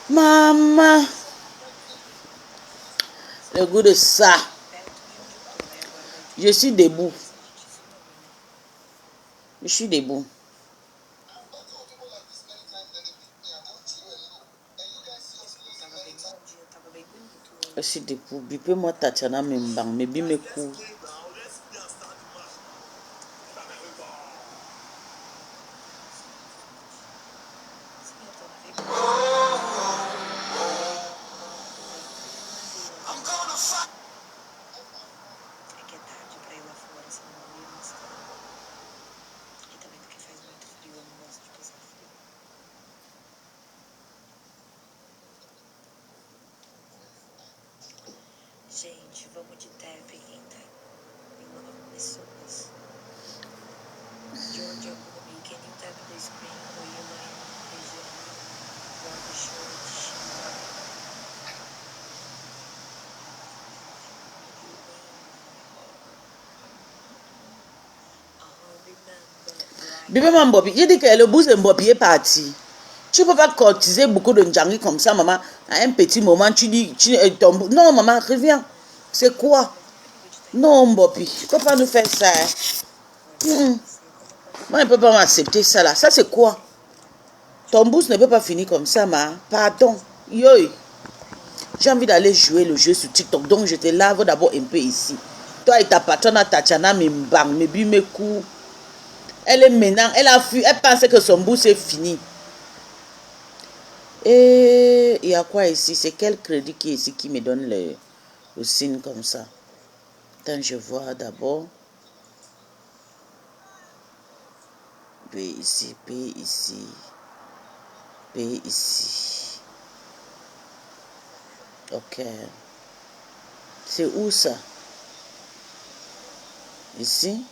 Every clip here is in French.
Maman, le goût de ça. Je suis debout. Je suis debout. Je suis debout. Bipez-moi Tatiana Membang. Mais bime court. Gente, vamos de tap ainda. Tem 9 pessoas. Georgia Bobby, can you tap the screen for you, Regina? Rob Short, Bipez-moi Mbopi. J'ai dit que le bout de Mbopi est parti. Tu ne peux pas cotiser beaucoup de Ndjangi comme ça, maman. À un petit moment, tu dis... non, maman, reviens. C'est quoi? Non, Mbopi. Tu ne peux pas nous faire ça. Moi, je ne peux pas m'accepter ça, là. Ça, c'est quoi? Ton boost ne peut pas finir comme ça, ma. Pardon. Yo. J'ai envie d'aller jouer le jeu sur TikTok. Donc, je te lave d'abord un peu ici. Toi et ta patronne, Tatiana Membang, mes coups. Elle est maintenant... Elle a fui. Elle pensait que son boost est fini. Et il y a quoi ici? C'est quel crédit qui est ici qui me donne le signe comme ça? Attends, je vois d'abord. P ici, P ici, P ici. Ok. C'est où ça? Ici?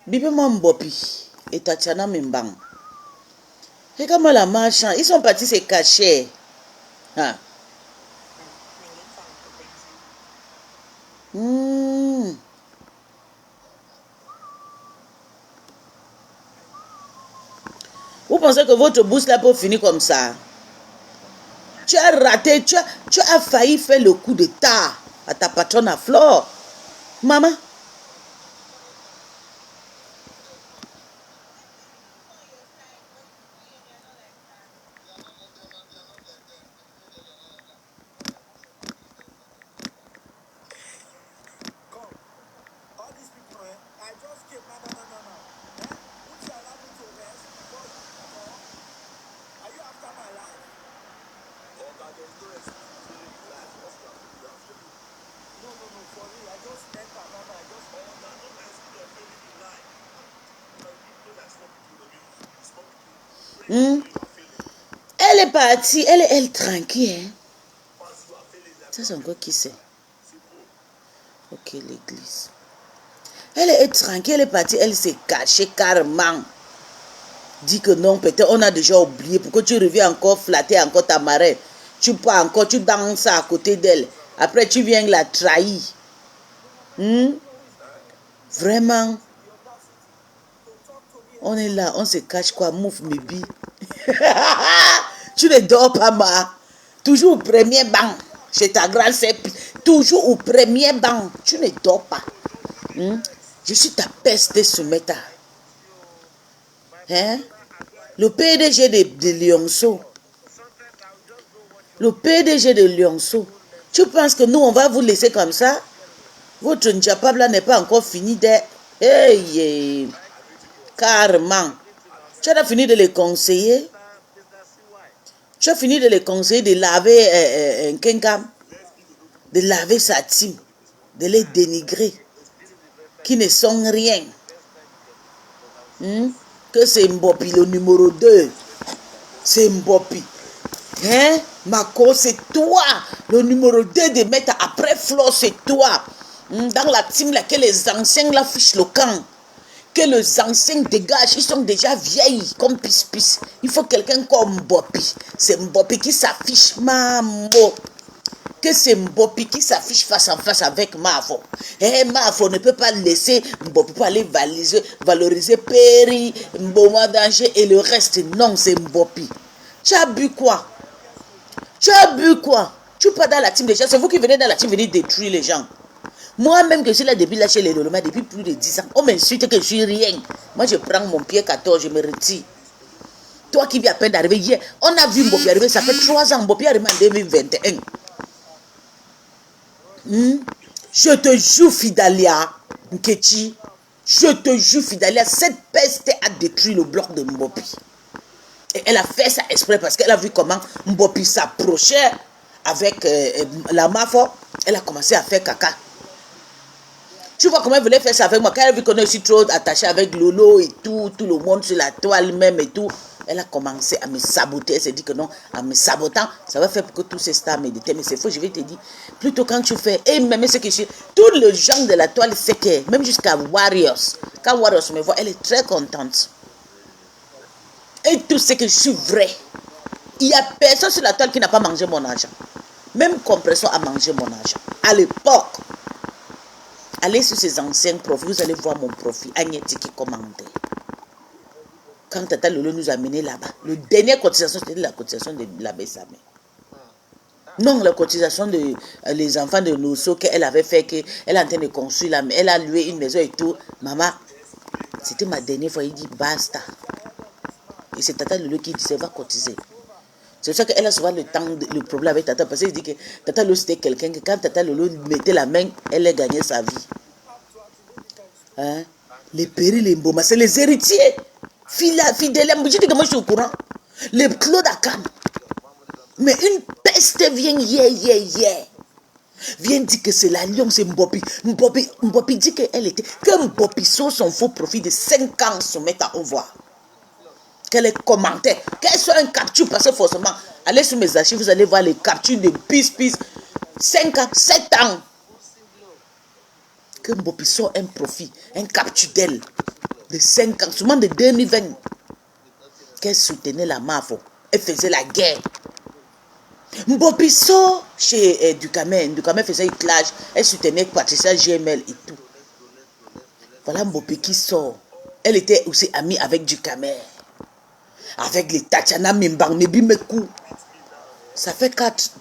Bipez-moi Mbopi et Tatiana Membang. Regarde-moi la marche. Ils sont partis se cacher. Ah. Vous pensez que votre boost là peut finir comme ça? Tu as raté, tu as failli faire le coup de tard à ta patronne à Flore. Maman. Elle est partie, elle est tranquille. Hein? Ça c'est encore qui c'est? Ok, l'église. Elle est tranquille, elle est partie, elle s'est cachée carrément. Dit que non, peut-être on a déjà oublié. Pourquoi tu reviens encore flatter encore ta marraine? Tu pars encore, tu danses à côté d'elle. Après tu viens la trahir. Vraiment. On est là, on se cache quoi? Mouf, Mibi. Tu ne dors pas, ma. Toujours au premier banc. Chez ta grande sœur. Toujours au premier banc. Tu ne dors pas. Je suis ta peste soumeta. Hein? Le PDG de Lionceau. Le PDG de Lionceau. Tu penses que nous, on va vous laisser comme ça? Votre Njapab là n'est pas encore fini de... Hey, carrément. Tu as fini de les conseiller. Tu as fini de les conseiller de laver un Kenkam. De laver sa team. De les dénigrer. Qui ne sont rien. Que c'est Mbopi le numéro 2. C'est Mbopi. Hein? Mako, c'est toi. Le numéro 2 de mettre après Flo, c'est toi. Dans la team là, que les anciens là fichent le camp. Que les anciens dégagent. Ils sont déjà vieilles comme pis-pis. Il faut quelqu'un comme Mbopi. C'est Mbopi qui s'affiche. Mambo. que c'est Mbopi qui s'affiche face en face avec Mafo. Et Mafo ne peut pas laisser Mbopi pour aller valoriser Péri, Mboma Danger et le reste. Non, c'est Mbopi. Tu as bu quoi? Tu as bu quoi? Tu pas dans la team des gens. C'est vous qui venez dans la team venir détruire les gens. Moi-même, que je suis là depuis là chez les Loloma, depuis plus de 10 ans. On m'insulte que je suis rien. Moi, je prends mon pied 14, je me retire. Toi qui viens à peine d'arriver hier, on a vu Mbopi arriver, ça fait 3 ans. Mbopi arrive en 2021. Je te jure, Fidalia, Nkechi, je te jure, Fidalia, cette peste a détruit le bloc de Mbopi. Et elle a fait ça exprès parce qu'elle a vu comment Mbopi s'approchait avec la Mafo. Elle a commencé à faire caca. Tu vois comment elle voulait faire ça avec moi. Quand elle a vu qu'on est aussi trop attaché avec Lolo et tout le monde sur la toile même et tout. Elle a commencé à me saboter. Elle s'est dit que non, en me sabotant, ça va faire pour que tous ces stars méditent. Mais c'est faux, je vais te dire. Plutôt quand tu fais, et même ce que je suis, tout le genre de la toile, c'est que, même jusqu'à Warriors, quand Warriors me voit, elle est très contente. Et tout ce que je suis vrai. Il n'y a personne sur la toile qui n'a pas mangé mon argent. Même Compression a mangé mon argent. À l'époque, allez sur ces anciens profils, vous allez voir mon profil. Agneti qui commentait. Quand Tata Lolo nous a menés là-bas, la dernière cotisation, c'était la cotisation de l'abbé Samé. Non, la cotisation de les enfants de Nosso qu'elle avait fait, qu'elle est en train de construire là, elle a loué une maison et tout. Maman, c'était ma dernière fois, il dit basta. Et c'est Tata Lolo qui disait va cotiser. C'est pour ça qu'elle a souvent le problème avec Tata, parce qu'il dit que Tata Lolo c'était quelqu'un que quand Tata Lolo mettait la main, elle a gagné sa vie. Hein? Les Péri, les Mboma, c'est les héritiers. Fidèle, je dis que moi je suis au courant. Les Claude Akam. Mais une peste vient hier. Vient dire que c'est l'alliance, c'est Mbopi. Mbopi dit qu'elle était. Que Mbopi sur son faux profit de 5 ans se mette à voir. Qu'elle est commentaire. Qu'elle soit un capture, parce que forcément, allez sur mes archives, vous allez voir les captures de Peace. 5 ans, 7 ans. Que Mbopi soit un profit, un capture d'elle. De 5 ans, seulement de 2020, qu'elle soutenait la Mafo. Elle faisait la guerre. Mbopi sort chez Ducamel. Ducamel faisait un clash. Elle soutenait Patricia GML et tout. Voilà Mbopi qui sort. Elle était aussi amie avec Ducamel. Avec les Tatiana Mimbang, Nebimekou. Ça fait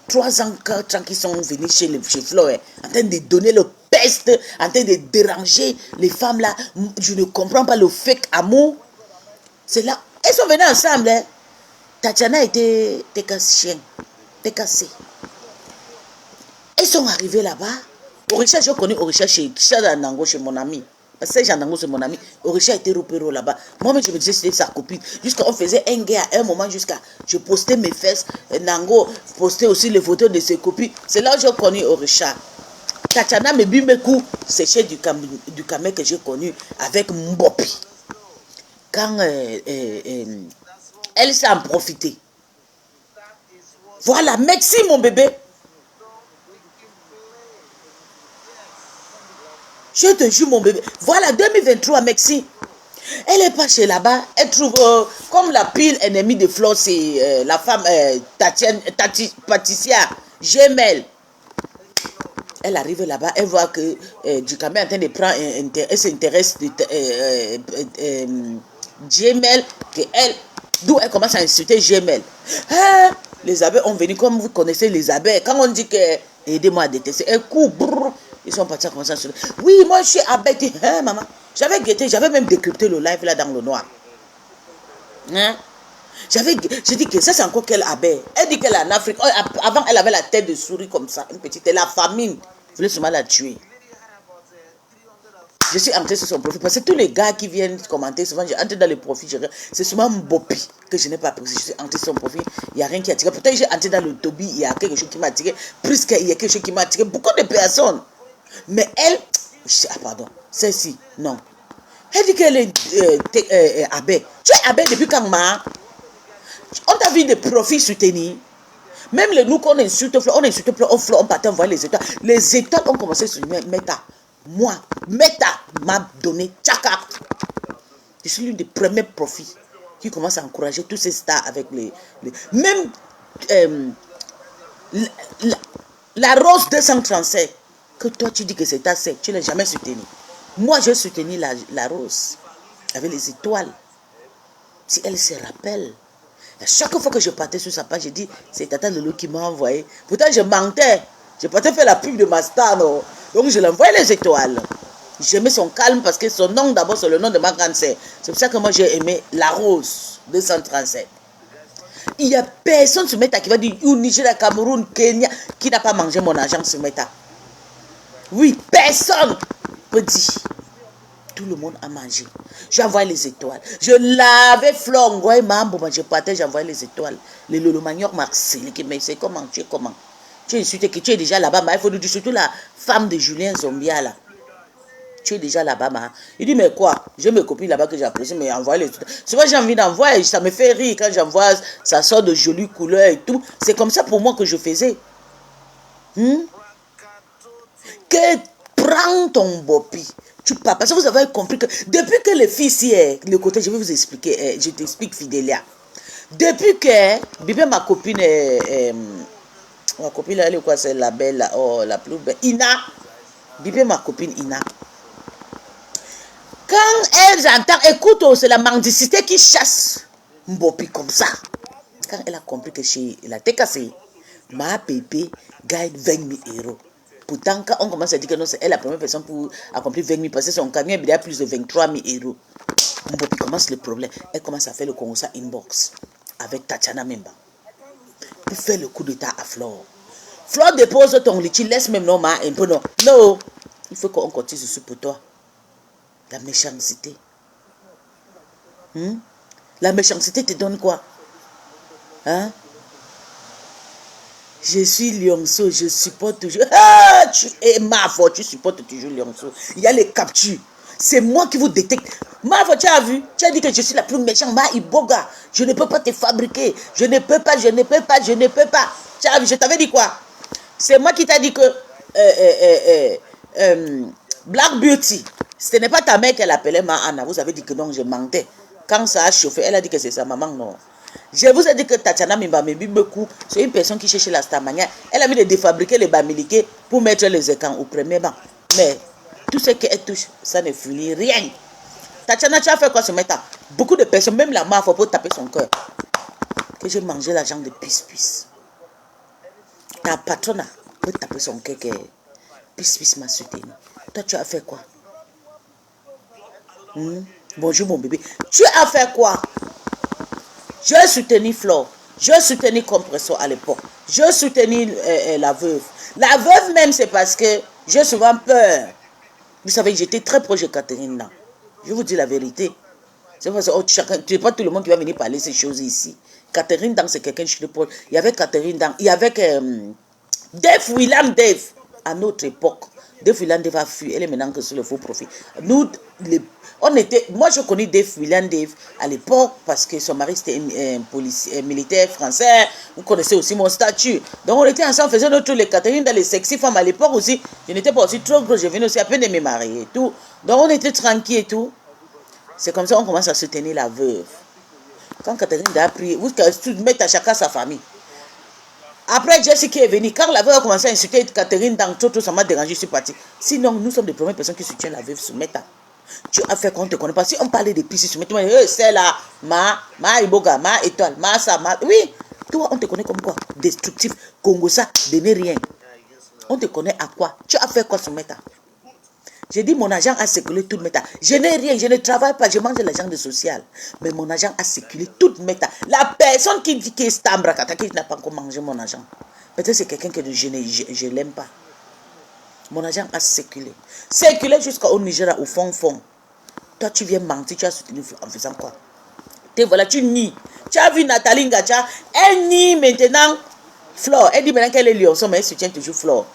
3 ans, 4 ans qu'ils sont venus chez Flo, en train de donner le peste, en train de déranger les femmes là. Je ne comprends pas le fake amour. C'est là. Elles sont venues ensemble. Hein. Tatiana était cassée. Elles sont arrivées là-bas. Orisha, je connais Orisha chez Nango, chez mon ami. Parce que Nango, c'est mon ami. Orisha était repéré là-bas. Moi-même, je me disais c'était sa copine. Jusqu'à on faisait un gars à un moment, jusqu'à je postais mes fesses. Nango postait aussi les photos de ses copines. C'est là où j'ai connu Orisha. Tatiana Mebimekou, c'est chez Ducamel que j'ai connu avec Mbopi. Quand elle s'est en profité. Voilà, merci mon bébé. Je te jure mon bébé. Voilà, 2023, merci. Elle est passée là-bas. Elle trouve, comme la pile ennemie de Flo, c'est la femme Patricia Gemel. Elle arrive là-bas, elle voit que Ducamel est en train de prendre, elle s'intéresse de Gemel, d'où elle commence à insulter Gemel. Hein? Les abeilles ont venu, comme vous connaissez les abeilles. Quand on dit que aidez-moi à détester, un coup, brrr, ils sont partis à commencer à se dire, oui, moi je suis abeille. Hein, maman? J'avais guetté, j'avais même décrypté le live là dans le noir. Hein? J'ai dit que ça c'est encore quelle abeille. Elle dit qu'elle est en Afrique. Avant elle avait la tête de souris comme ça, une petite. La famine voulait seulement la tuer. Je suis entré sur son profil parce que tous les gars qui viennent commenter, souvent j'ai entré dans le profil, c'est souvent Mbopi que je n'ai pas pris. Je suis entré sur son profil, il n'y a rien qui a attiré. Pourtant j'ai entré dans le Toby, il y a quelque chose qui m'a attiré. Plus qu'il y a quelque chose qui m'a attiré, beaucoup de personnes. Mais elle, pardon, celle-ci, non. Elle dit qu'elle est abeille. Tu es abeille depuis quand, ma? On t'a vu des profils soutenus. Même les nous qu'on insulte, on insulte, on partait envoyer les étoiles. Les étoiles ont commencé sur Meta. Moi, Meta m'a donné tchaka. Je suis l'une des premiers profils qui commence à encourager tous ces stars avec les même La Rose 237, que toi tu dis que c'est ta secte, tu ne l'as jamais soutenu. Moi, j'ai soutenu la Rose avec les étoiles. Si elle se rappelle, à chaque fois que je partais sur sa page, j'ai dit, c'est Tata Lolo qui m'a envoyé. Pourtant, je mentais. Je partais faire la pub de ma star, non? Donc, je lui envoyais les étoiles. J'aimais son calme parce que son nom, d'abord, c'est le nom de ma grande sœur. C'est pour ça que moi, j'ai aimé la Rose 237. Il n'y a personne sur Meta qui va dire, ou Nigeria, Cameroun, Kenya, qui n'a pas mangé mon argent sur Meta. Oui, personne peut dire. Tout le monde a mangé. J'envoie les étoiles. Je lavais Flore, je partais, j'envoyais les étoiles. Le Lolo Manior Marcel, qui me dit comment, tu es comment? Tu es insulté que tu es déjà là-bas, mais il faut nous dire surtout la femme de Julien Zombia là. Tu es déjà là-bas, ma. Il dit, mais quoi? J'ai mes copines là-bas que j'apprécie, mais envoie les étoiles. C'est vrai, j'ai envie d'envoyer, ça me fait rire quand j'envoie, ça sort de jolies couleurs et tout. C'est comme ça pour moi que je faisais. Que prends ton bopi. Tu pars. Parce que vous avez compris que depuis que les filles ici, le côté, je vais vous expliquer, je t'explique Fidélia. Depuis que Bibé, ma copine, elle est quoi, c'est la belle, oh, la plus belle, Ina, Bibé, ma copine Ina. Quand elles entendent, écoute, oh, c'est la mendicité qui chasse Mbopi comme ça. Quand elle a compris que chez la TKC, ma pépé gagne 20 000 euros. Pourtant, quand on commence à dire que non, c'est elle la première personne pour accomplir 20 000, parce que son camion il a plus de 23 000 euros. Mbopi commence le problème. Elle commence à faire le Congo inbox avec Tatiana Memba pour faire le coup d'état à Flore. Flore dépose ton litchi, laisse même non, un peu non. Non, il faut qu'on continue ceci pour toi. La méchanceté. La méchanceté te donne quoi? Hein? Je suis Lionceau, je supporte toujours. Ah, tu es ma faute, tu supportes toujours Lionceau. Il y a les captures. C'est moi qui vous détecte. Ma faute, tu as vu? Tu as dit que je suis la plus méchante. Ma Iboga, je ne peux pas te fabriquer. Je ne peux pas, je ne peux pas, je ne peux pas. Tu as vu? Je t'avais dit quoi? C'est moi qui t'ai dit que Black Beauty, ce n'est pas ta mère qu'elle appelait Ma Anna. Vous avez dit que non, je mentais. Quand ça a chauffé, elle a dit que c'est sa maman, non. Je vous ai dit que Tatiana Memba beaucoup, c'est une personne qui cherche la Starmania. Elle a mis de défabriquer les bamiliqués pour mettre les écrans au premier banc. Mais tout ce qu'elle touche, ça ne finit rien. Tatiana, tu as fait quoi ce matin? Beaucoup de personnes, même la mafia, faut pas taper son cœur. Que j'ai mangé l'argent de pisse-pisse. Ta patronne peut taper son cœur que pisse-pisse m'a soutenu. Toi, tu as fait quoi? Bonjour mon bébé. Tu as fait quoi? J'ai soutenu Flore. J'ai soutenu Compresso à l'époque. J'ai soutenu la veuve. La veuve même, c'est parce que j'ai souvent peur. Vous savez, j'étais très proche de Catherine là. Je vous dis la vérité. C'est parce que tu n'es pas tout le monde qui va venir parler ces choses ici. Catherine Dang, c'est quelqu'un que je suis proche. Il y avait Catherine Dang. Il y avait Dave William Dave. À notre époque, Dave William Dave a fui. Elle est maintenant que sur le faux profil. Nous, moi je connais Dave William Dave à l'époque parce que son mari c'était un policier, un militaire français. Vous connaissez aussi mon statut. Donc on était ensemble, faisait notre les Catherine dans les sexy femmes à l'époque aussi. Je n'étais pas aussi trop gros, je venais aussi à peine de me marier et tout. Donc on était tranquille et tout. C'est comme ça qu'on commence à soutenir la veuve. Quand Catherine a pris, vous mettez à chacun sa famille. Après, Jessica est venue. Quand la veuve a commencé à insulter Catherine dans tout, ça m'a dérangé, je suis parti. Sinon, nous sommes les premières personnes qui soutiennent la veuve sur Meta. Tu as fait qu'on ne te connaît pas. Si on parlait des pistes sur Meta, tu m'as dit, c'est là, ma Iboga, ma étoile, ma ça, ma. Oui, toi, on te connaît comme quoi? Destructif, Congo ça, de ne rien. On te connaît à quoi? Tu as fait quoi sur Meta? J'ai dit, mon agent a circulé toute Meta. Je n'ai rien, je ne travaille pas, je mange de l'argent de social. Mais mon agent a circulé toute Meta. La personne qui dit qu'il est Stambrakata, qui n'a pas encore mangé mon agent. Peut-être c'est quelqu'un que je ne l'aime pas. Mon agent a circulé. Circulé jusqu'au Nigeria, au fond. Toi, tu viens mentir, tu as soutenu en faisant quoi? Te voilà, tu nies. Tu as vu Nathalie Ngacha, elle nie maintenant Flore. Elle dit maintenant qu'elle est Lionceau, mais elle soutient toujours Flore.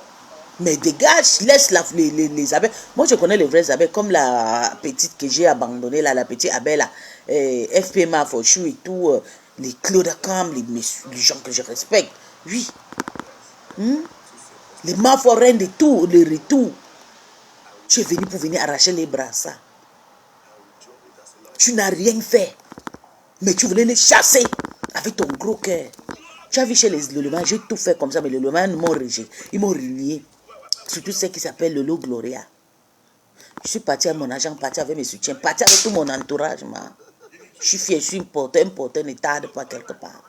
Mais dégage, laisse les abeilles. Moi, je connais les vraies abeilles, comme la petite que j'ai abandonnée, là, la petite abeille, là, FPMA, Fauchou et tout, les Claude Cam, les gens que je respecte. Oui. Les maforaines et tout, les retours. Tu es venu pour venir arracher les bras, ça. Tu n'as rien fait. Mais tu voulais les chasser avec ton gros cœur. Tu as vu chez les Leleman, j'ai tout fait comme ça, mais les Leleman m'ont rejeté. Ils m'ont renié. Surtout ceux qui s'appellent Lolo Gloria. Je suis parti à mon agent, parti avec mes soutiens, parti avec tout mon entourage. Je suis fier, je suis important, ne tarde pas quelque part.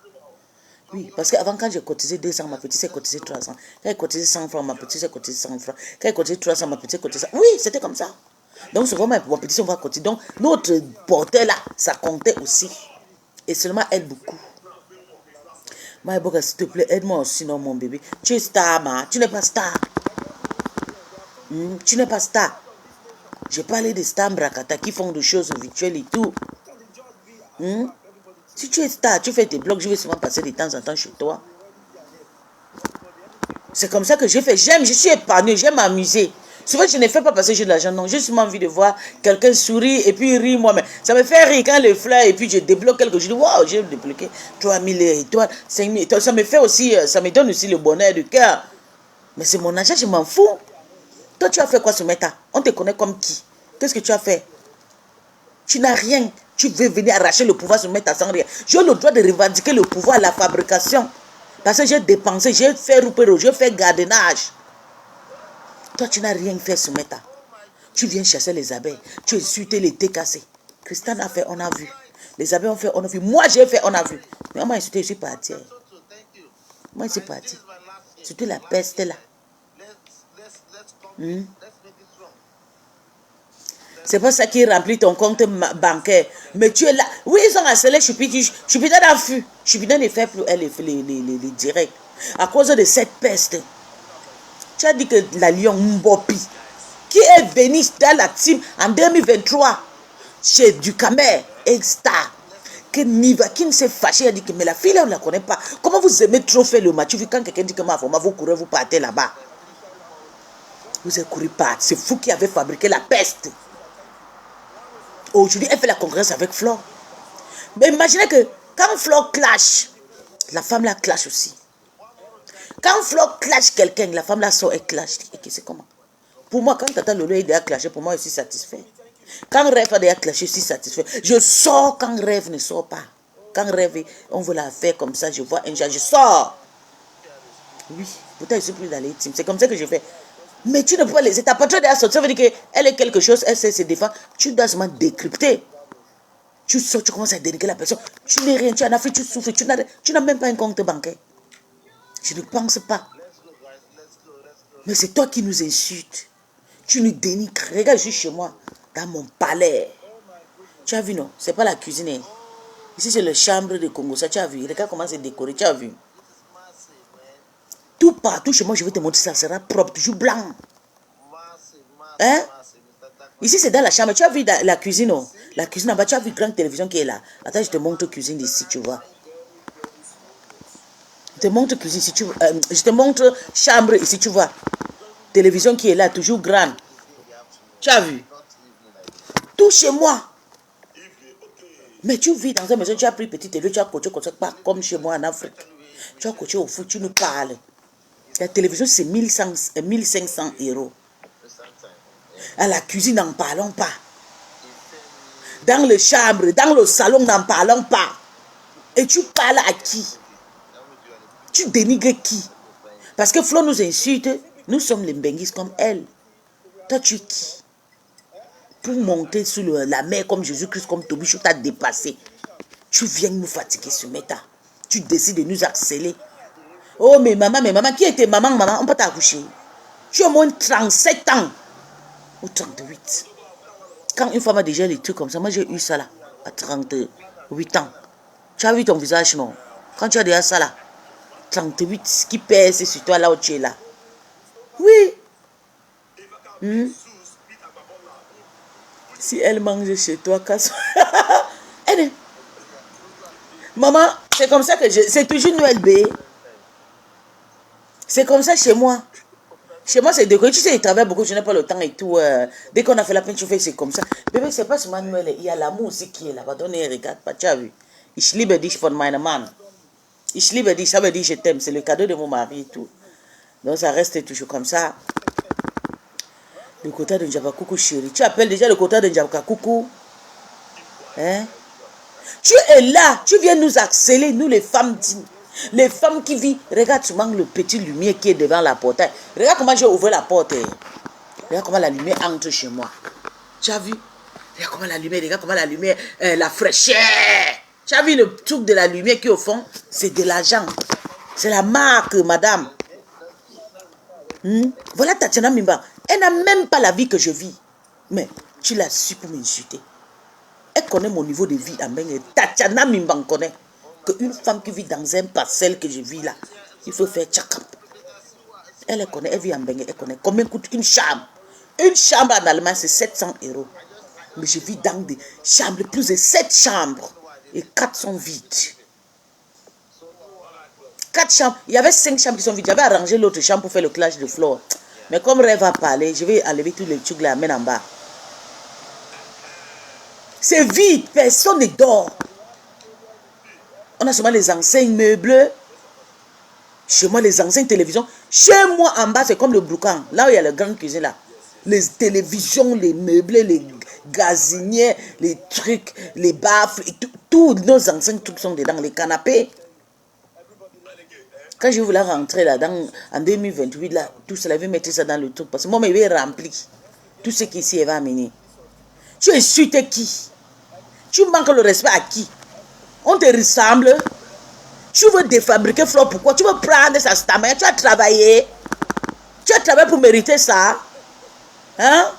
Oui, parce qu'avant, quand j'ai cotisé 200, ma petite s'est cotisé 300. Quand j'ai cotisé 100 francs, ma petite s'est cotisé 100 francs. Quand j'ai cotisé 300, ma petite s'est cotisé 100. Oui, c'était comme ça. Donc, souvent, ma petite, on va cotiser. Donc, notre porteur là, ça comptait aussi. Et seulement aide beaucoup. Maïboga, s'il te plaît, aide-moi aussi, non, mon bébé. Tu es star, ma. Tu n'es pas star. Tu n'es pas star. J'ai parlé des stars Brakata qui font des choses virtuelles et tout. Si tu es star, tu fais tes blogs, je vais souvent passer de temps en temps chez toi. C'est comme ça que j'ai fait. J'aime, je suis épargnée, j'aime m'amuser. Souvent, je ne fais pas parce que j'ai de l'argent, non. J'ai seulement envie de voir quelqu'un sourire et puis rire moi-même. Ça me fait rire quand le fleur et puis je débloque quelque chose. Je dis, waouh, j'ai débloqué 3000 étoiles, 5000 étoiles. Ça me fait aussi, ça me donne aussi le bonheur du cœur. Mais c'est mon argent, je m'en fous. Toi, tu as fait quoi ce Meta? On te connaît comme qui? Qu'est-ce que tu as fait? Tu n'as rien. Tu veux venir arracher le pouvoir sur Meta sans rien. J'ai le droit de revendiquer le pouvoir, la fabrication. Parce que j'ai dépensé, j'ai fait roupero, j'ai fait gardiennage. Toi, tu n'as rien fait sur Meta. Tu viens chasser les abeilles. Tu insultes les TKC. Christiane a fait, on a vu. Les abeilles ont fait, on a vu. Moi, j'ai fait, on a vu. Mais on m'a insulté, je suis parti. Moi, je suis parti. Surtout la peste là. C'est pas ça qui remplit ton compte bancaire. Mais tu es là. Oui, ils ont harcelé Chupida dans le fût. Chupida ne fait plus les directs. À cause de cette peste. Tu as dit que la lion Mbopi, qui est venu dans la team en 2023, chez Ducamer, Star, qui s'est fâché, a dit que mais la fille, on ne la connaît pas. Comment vous aimez trop faire le match? Tu vois, quand quelqu'un dit que ma femme, vous courez, vous partez là-bas. Vous avez couru pas. C'est vous qui avez fabriqué la peste. Aujourd'hui, elle fait la concurrence avec Flore. Mais imaginez que quand Flore clash, la femme la clash aussi. Quand Flore clash quelqu'un, la femme la sort et clash. Et c'est comment? Pour moi, quand Tata Lolo est déjà clashé, pour moi, je suis satisfait. Quand Rêve a déjà clashé, je suis satisfait. Je sors quand Rêve ne sort pas. Quand Rêve, on veut la faire comme ça, je vois un jour, je sors. Oui, pourtant, je ne suis plus dans les teams. C'est comme ça que je fais. Mais tu ne peux pas laisser ta patronne derrière sortir. Ça veut dire qu'elle est quelque chose, elle sait se défendre. Tu dois seulement décrypter. Tu sors, tu commences à dénigrer la personne. Tu n'es rien, tu es en Afrique, tu souffres. Tu n'as même pas un compte bancaire. Je ne pense pas. Mais c'est toi qui nous insultes. Tu nous dénigres. Regarde, je suis chez moi, dans mon palais. Tu as vu, non? C'est pas la cuisine. Hein. Ici, c'est la chambre de Congo. Ça, tu as vu. Regarde comment c'est décoré. Tu as vu. Tout partout chez moi, je vais te montrer, ça sera propre, toujours blanc. Hein? Ici, c'est dans la chambre. Tu as vu la cuisine, oh? La cuisine en bas, tu as vu la grande télévision qui est là. Attends, je te montre la cuisine d'ici, tu vois. Je te montre cuisine ici, tu vois. Je te montre chambre ici, tu vois. Télévision qui est là, toujours grande. Tu as vu? Tout chez moi. Mais tu vis dans une maison, tu as pris petite télé, tu as coaché comme ça, pas comme chez moi en Afrique. Tu as coaché au foot, tu nous parles. La télévision, c'est 1500 €. À la cuisine, n'en parlons pas. Dans les chambres, dans le salon, n'en parlons pas. Et tu parles à qui? Tu dénigres qui? Parce que Flo nous insulte, nous sommes les Mbenguis comme elle. Toi, tu es qui? Pour monter sur la mer comme Jésus-Christ, comme Tobichou t'a dépassé. Tu viens nous fatiguer sur Meta. Tu décides de nous harceler. Oh, mais maman, qui était maman, on peut t'accoucher. Tu as au moins 37 ans. Ou 38. Quand une femme a déjà les trucs comme ça, moi j'ai eu ça là, à 38 ans. Tu as vu ton visage, non? Quand tu as déjà ça là, 38, qui pèse sur toi là où tu es là. Oui. Si elle mange chez toi, casse. Maman, c'est comme ça que c'est toujours Noël B. C'est comme ça chez moi. Chez moi, c'est décoré. Tu sais, il travaille beaucoup, je n'ai pas le temps et tout. Dès qu'on a fait la peinture, c'est comme ça. Bébé, c'est pas seulement Noël. Il y a l'amour aussi qui est là-bas. Donnez, regarde pas. Tu as vu? Ich liebe dich von meinem Mann. Ich liebe dich, ça veut dire je t'aime. C'est le cadeau de mon mari et tout. Donc, ça reste toujours comme ça. Le quota de Ndjabakoukou, chérie. Tu appelles déjà le quota de Ndjabakoukou. Hein? Tu es là. Tu viens nous harceler, nous les femmes dignes. Les femmes qui vivent, regarde souvent le petit lumière qui est devant la porte. Regarde comment j'ai ouvert la porte. Regarde comment la lumière entre chez moi. Tu as vu? Regarde comment la lumière, la fraîcheur. Tu as vu le truc de la lumière qui est au fond? C'est de l'argent. C'est la marque, madame. Voilà Tatiana Mimba. Elle n'a même pas la vie que je vis. Mais tu l'as su pour m'insulter. Elle connaît mon niveau de vie. Tatiana Mimba connaît qu'une femme qui vit dans un parcelle que je vis là, il faut faire tchakap. Elle connaît, elle vit en Bengue, elle connaît combien coûte une chambre. Une chambre en Allemagne, c'est 700 €. Mais je vis dans des chambres, plus de 7 chambres. Et 4 sont vides. 4 chambres. Il y avait 5 chambres qui sont vides. J'avais arrangé l'autre chambre pour faire le clash de floor. Mais comme Rêve a parlé, je vais enlever tous les trucs là, mettre en bas. C'est vide, personne ne dort. On a seulement les anciens meubles. Chez moi, les anciennes télévisions. Chez moi, en bas, c'est comme le broucan. Là où il y a la grande cuisine, là. Les télévisions, les meubles, les gazinières, les trucs, les baffles, tous nos anciens trucs sont dedans. Les canapés. Quand je voulais rentrer là, en 2028, là, tout cela, je vais mettre ça dans le truc. Parce que moi, je vais remplir tout ce qu'ici, elle va amener. Tu insultes qui? Tu manques le respect à qui? On te ressemble. Tu veux défabriquer Flo, pourquoi? Tu veux prendre ça, c'est ta main. Tu as travaillé. Tu as travaillé pour mériter ça. Hein?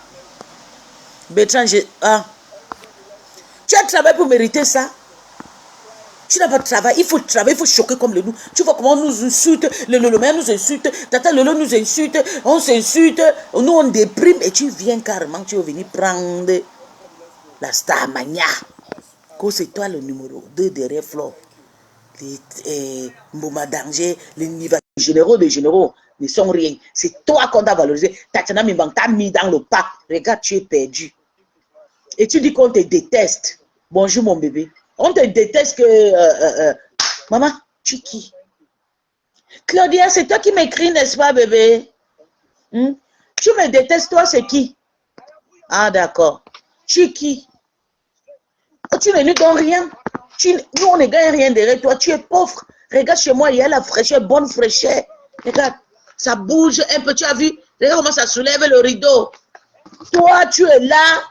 Bertrand, hein? Tu as travaillé pour mériter ça. Tu n'as pas de travail. Il faut travailler, il faut choquer comme le loup. Tu vois comment on nous insulte. Le maire nous insulte. Tata Lolo nous insulte. On s'insulte. Nous, on déprime. Et tu viens carrément, tu veux venir prendre la Starmania. C'est toi le numéro 2 derrière Flo. Les Mboma Danger, les niveaux des généraux ne sont rien. C'est toi qu'on a valorisé. Tatiana Mimbank t'a mis dans le pas. Regarde, tu es perdu. Et tu dis qu'on te déteste. Bonjour mon bébé. On te déteste que... Maman, tu es qui? Claudia, c'est toi qui m'écris, n'est-ce pas, bébé? Tu me détestes, toi, c'est qui? Ah, d'accord. Tu es qui? Oh, tu ne nous donnes rien. Nous, on ne gagne rien derrière toi. Tu es pauvre. Regarde chez moi, il y a la fraîcheur, bonne fraîcheur. Regarde, ça bouge un peu. Tu as vu? Regarde comment ça soulève le rideau. Toi, tu es là.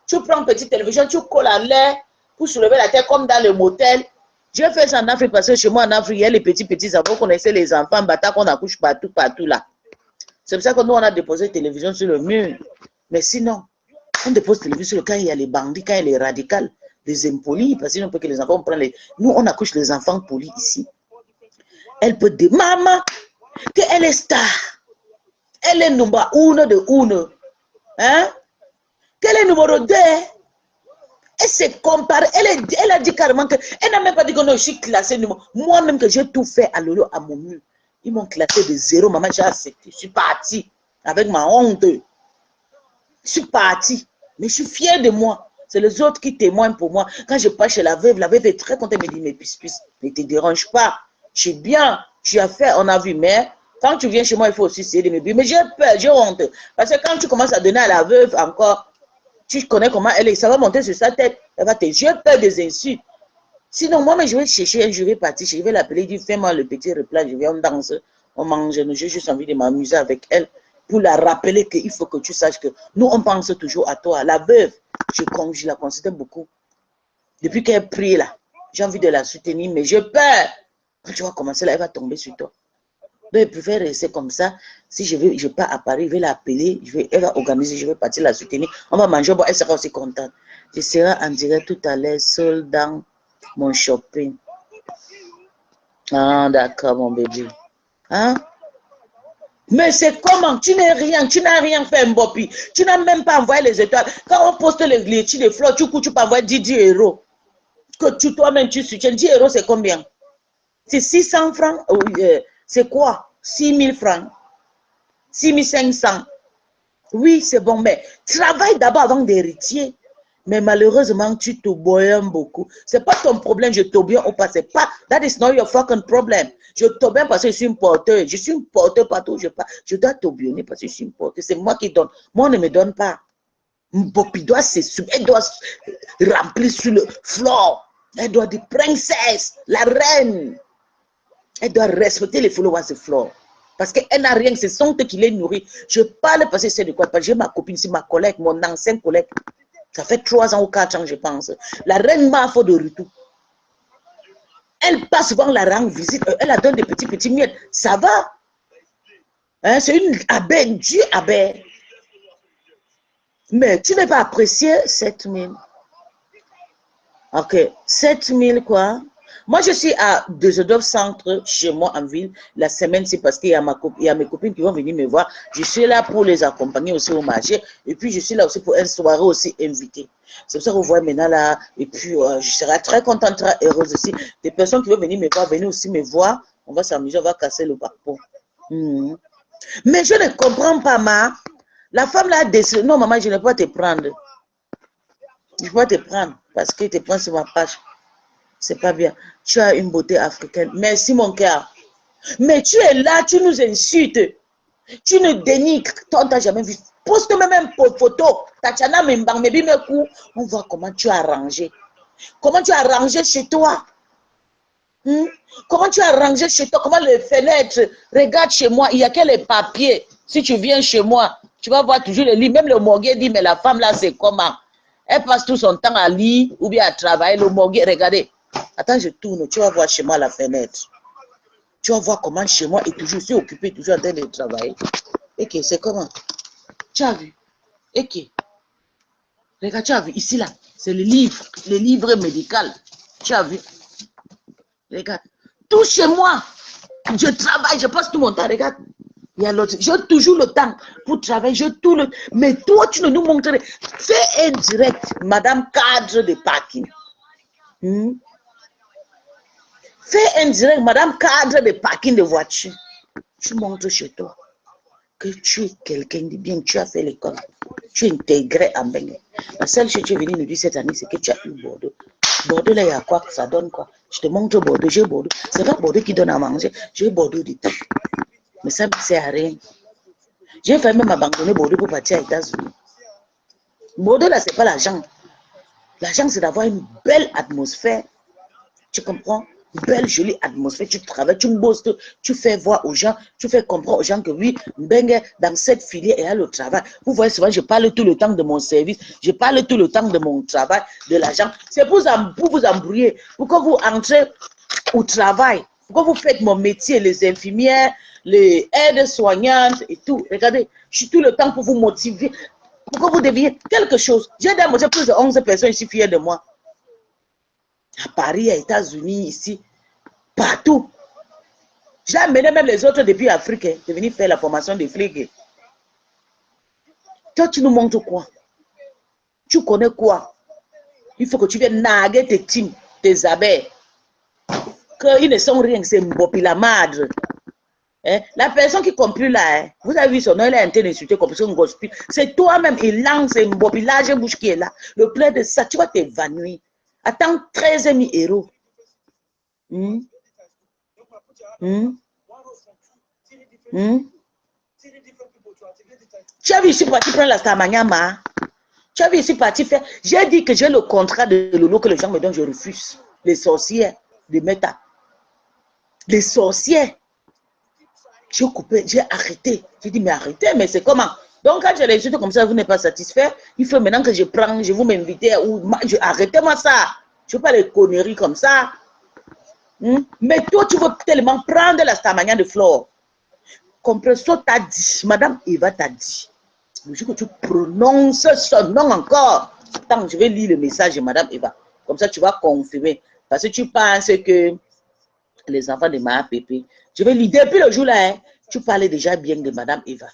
Tu prends une petite télévision, tu colles à l'air pour soulever la tête comme dans le motel. Je fais ça en Afrique parce que chez moi en Afrique, il y a les petits enfants, qu'on essaie les enfants, bâtards qu'on accouche partout là. C'est pour ça que nous, on a déposé la télévision sur le mur. Mais sinon, on dépose la télévision quand il y a les bandits, quand il y a les radicaux, les impolis, parce que sinon, on peut que les enfants prennent les... Nous, on accouche les enfants polis ici. Elle peut dire, maman, qu'elle est star. Elle est numéro 1 de 1. Hein? Qu'elle est numéro 2. Elle s'est comparée. Elle a dit carrément que... Elle n'a même pas dit que non, je suis classée numéro... Moi-même que j'ai tout fait à Lolo, à mon mur. Ils m'ont classé de 0. Maman, j'ai accepté. Je suis partie avec ma honte. Je suis partie. Mais je suis fière de moi. C'est les autres qui témoignent pour moi. Quand je passe chez la veuve est très contente. Elle me dit, mais puisse, ne te dérange pas. Je suis bien. Tu as fait, on a vu. Mais quand tu viens chez moi, il faut aussi essayer de me dire, mais j'ai peur, j'ai honte. Parce que quand tu commences à donner à la veuve encore, tu connais comment elle est. Ça va monter sur sa tête. Elle va te dire, j'ai peur des insultes. Sinon, moi, mais je vais chercher, je vais partir, je vais l'appeler, dire, fais-moi le petit repas, je viens, on danse, on mange. J'ai juste envie de m'amuser avec elle pour la rappeler qu'il faut que tu saches que nous, on pense toujours à toi. La veuve, je la considère beaucoup. Depuis qu'elle prie là, j'ai envie de la soutenir, mais j'ai peur. Quand tu vas commencer là, elle va tomber sur toi. Donc, elle préfère rester comme ça. Si je pars à Paris, je vais l'appeler, elle va organiser, je vais partir la soutenir. On va manger, bon, elle sera aussi contente. Je serai en direct tout à l'heure, seule dans mon shopping. Ah, d'accord, mon bébé. Hein? Mais c'est comment? Tu n'as rien fait, Mbopi. Tu n'as même pas envoyé les étoiles. Quand on poste les glitches, les fleurs, tu peux envoyer 10 €. Que toi-même, tu soutiens. 10 €, c'est combien? C'est 600 francs. C'est quoi? 6 000 francs. 6 500. Oui, c'est bon, mais travaille d'abord avant d'héritier. Mais malheureusement, tu t'obouilles beaucoup. C'est pas ton problème, je t'obéis ou pas. C'est pas, that is not your fucking problem. Je t'obéis parce que je suis une porteuse. Je suis une porteuse partout où je pars. Je dois t'obéir parce que je suis une porteuse. C'est moi qui donne. Moi, on ne me donne pas. Mbopi doit elle doit remplir sur le floor. Elle doit dire princesse, la reine. Elle doit respecter les followers de Flore. Parce qu'elle n'a rien, ce sont eux qui les nourrissent. Je parle parce que c'est de quoi. J'ai ma copine, c'est ma collègue, mon ancienne collègue. Ça fait 3 ans ou 4 ans, je pense. La reine m'a fait de retour. Elle passe souvent la rendre visite. Elle la donne des petits miettes. Ça va. Hein, c'est une abeille, Dieu abeille. Mais tu n'as pas apprécié 7000. Ok, 7000 quoi? Moi, je suis à Düsseldorf Centre, chez moi en ville. La semaine, c'est parce qu'il y a mes copines qui vont venir me voir. Je suis là pour les accompagner aussi au marché. Et puis, je suis là aussi pour une soirée aussi invitée. C'est pour ça que vous voyez maintenant là. Et puis, je serai très contente, très heureuse aussi. Des personnes qui vont venir me voir, venir aussi me voir. On va s'amuser, on va casser le parcours. Mais je ne comprends pas, ma. La femme là a décidé. Non, maman, je ne peux pas te prendre. Je ne peux pas te prendre parce que tu te prends sur ma page. C'est pas bien. Tu as une beauté africaine. Merci, mon cœur. Mais tu es là, tu nous insultes. Tu nous dénigres. Toi, on t'a jamais vu. Poste même une photo. Tatiana Mbang, on voit comment tu as rangé. Comment tu as rangé chez toi. Comment tu as rangé chez toi. Comment les fenêtres. Regarde chez moi. Il n'y a que les papiers. Si tu viens chez moi, tu vas voir toujours les livres. Même le morgue dit, mais la femme là, c'est comment. Elle passe tout son temps à lire ou bien à travailler. Le morgue, regardez. Attends, je tourne. Tu vas voir chez moi la fenêtre. Tu vas voir comment chez moi est toujours, je suis occupé, toujours en train de travailler. Et que c'est comment? Tu as vu? Et que? Regarde, tu as vu? Ici, là, c'est le livre médical. Tu as vu? Regarde. Tout chez moi. Je travaille, je passe tout mon temps. Regarde. Il y a l'autre. J'ai toujours le temps pour travailler. J'ai tout le. Mais toi, tu ne nous montres. Fais un direct, madame cadre de parking. Fais un direct, madame cadre de parking de voiture. Tu montres chez toi que tu es quelqu'un de bien, tu as fait l'école. Tu es intégré en Bengue. La seule chose que tu es venu nous dire cette année, c'est que tu as eu Bordeaux. Bordeaux, là, il y a quoi? Ça donne quoi? Je te montre Bordeaux, j'ai Bordeaux. C'est pas Bordeaux qui donne à manger, j'ai Bordeaux du tout. Mais ça ne sert à rien. J'ai fait même abandonner Bordeaux pour partir aux États-Unis. Bordeaux, là, c'est pas l'argent. L'argent, c'est d'avoir une belle atmosphère. Tu comprends? Belle, jolie atmosphère, tu travailles, tu bosses, tu fais voir aux gens, tu fais comprendre aux gens que oui, Mbengue, dans cette filière, il y a le travail. Vous voyez souvent, je parle tout le temps de mon service, je parle tout le temps de mon travail, de l'argent. C'est pour vous embrouiller, pour que vous entrez au travail, pour que vous faites mon métier, les infirmières, les aides-soignantes et tout. Regardez, je suis tout le temps pour vous motiver, pour que vous deveniez quelque chose. J'ai déjà plus de 11 personnes ici fières de moi. À Paris, aux États-Unis, ici, partout. J'ai amené même les autres depuis l'Afrique de venir faire la formation des flics. Toi, tu nous montres quoi? Tu connais quoi? Il faut que tu viennes narguer tes teams, tes abeilles. Qu'ils ne sont rien, c'est Mbopi la madre. Hein? La personne qui ne comprend là, hein? Vous avez vu son nom, elle est en train d'insulter comme ça, c'est toi-même, il lance Mbopi, là, j'ai bouche qui est là. Le plein de ça, tu vas t'évanouir. Attends 13 000 euros. Tu as vu ici parti prendre la Stamanyama. Tu as vu ici parti faire. J'ai dit que j'ai le contrat de Lolo que les gens me donnent, je refuse. Les sorcières de Meta. Les sorcières. J'ai coupé, j'ai arrêté. J'ai dit, mais arrêtez, mais c'est comment? Donc, quand je les insulte comme ça, vous n'êtes pas satisfait. Il faut maintenant que je prends, je vous m'inviter ou arrêtez-moi ça. Je ne veux pas les conneries comme ça. Mais toi, tu veux tellement prendre la Stamania de Flore. Compressor t'a dit, Madame Eva t'a dit. Le jour que tu prononces son nom encore. Attends, je vais lire le message de Madame Eva. Comme ça, tu vas confirmer. Parce que tu penses que les enfants de ma pépé. Je vais lire depuis le jour là. Hein, tu parlais déjà bien de Madame Eva.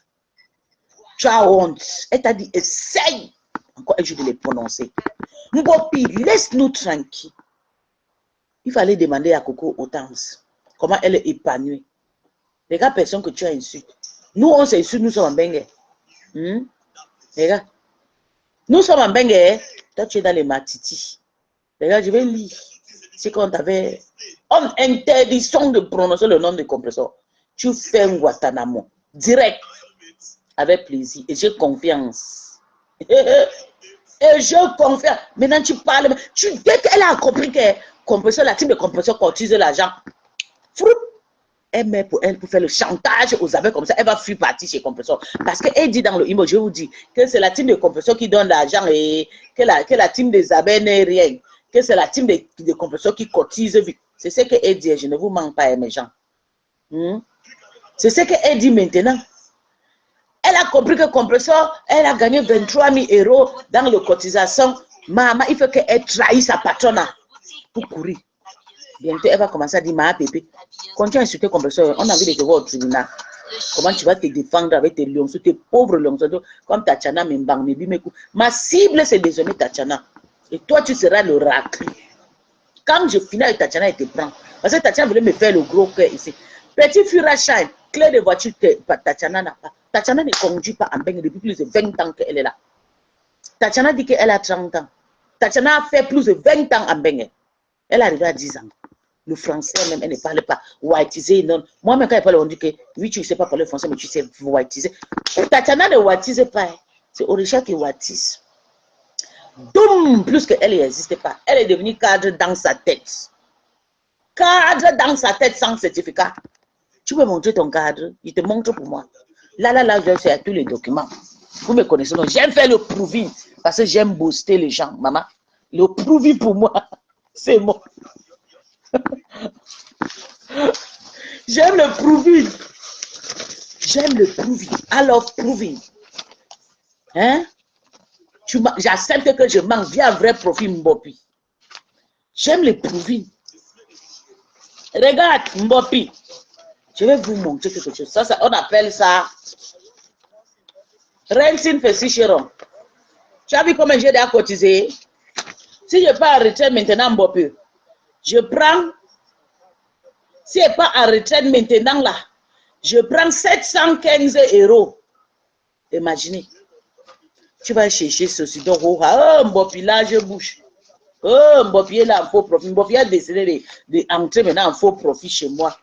Tu as honte. Elle t'a dit, essaye. Encore un jour de les prononcer. Mbopi, laisse-nous tranquille. Il fallait demander à Coco Hortense comment elle est épanouie. Regarde personne que tu as insulté. Nous, on s'insulte, nous sommes en Bengue. Regarde. Nous sommes en Bengue. Toi, tu es dans les Matiti. Regarde, je vais lire. C'est quand t'avais en interdiction de prononcer le nom de compresseur. Tu fais un Guantanamo. Direct. Avec plaisir. Et j'ai confiance. Et je confie. Maintenant, tu parles. Dès qu'elle a compris que compresseur, la team de compresseur cotise l'argent. elle met pour elle pour faire le chantage aux abeilles comme ça, elle va fuir partir chez Compressor. Parce qu'elle dit dans le email, je vous dis, que c'est la team de Compressor qui donne l'argent et que la team des abeilles n'est rien. Que c'est la team de Compressor qui cotise vite. C'est ce qu'elle dit, je ne vous mens pas, mes gens. C'est ce qu'elle dit maintenant. Elle a compris que Compressor, elle a gagné 23 000 € dans les cotisations. Maman, il faut qu'elle trahisse sa patronne pour courir. Bientôt, elle va commencer à dire, ma pépé, quand tu as insulté Compressor, on a envie de te voir au tribunal. Comment tu vas te défendre avec tes lions, tes pauvres lions, comme Tatiana Mbang, Mebimekou. Ma cible, c'est désormais Tatiana. Et toi, tu seras le raclé. Quand je finis avec Tatiana, elle te prend. Parce que Tatiana voulait me faire le gros cœur ici. Petit Furashine, clé de voiture, Tatiana n'a pas. Tatiana ne conduit pas en Beng depuis plus de 20 ans qu'elle est là. Tatiana dit qu'elle a 30 ans. Tatiana a fait plus de 20 ans en Beng. Elle est arrivée à 10 ans. Le français même, elle ne parle pas. Whiteisé, non. Moi-même, quand elle parle, on dit que oui, tu ne sais pas parler français, mais tu sais whiteiser. Tatiana ne whiteise pas. C'est Orisha qui whiteise. Doum, plus qu'elle n'existe pas. Elle est devenue cadre dans sa tête. Cadre dans sa tête sans certificat. Tu peux montrer ton cadre, il te montre pour moi. Là, je fais tous les documents. Vous me connaissez, non? J'aime faire le proving parce que j'aime booster les gens, maman. Le proving pour moi, c'est moi. J'aime le proving. J'aime le proving. Alors, proving. Hein? J'accepte que je mange bien un vrai profil Mbopi. J'aime le proving. Regarde, Mbopi. Je vais vous montrer quelque chose. Ça, on appelle ça Rentin Fessicheron. Tu as vu comment j'ai déjà cotisé? Si je pars en retraite maintenant, Mbopi, je prends, si je n'est pas en retraite maintenant là, je prends 715 €. Imaginez. Tu vas chercher ceci. Donc, oh, Mbopi, là, je bouge. Oh, Mbopi est là en faux profit. Mbopi a décidé d'entrer maintenant en faux profit chez moi.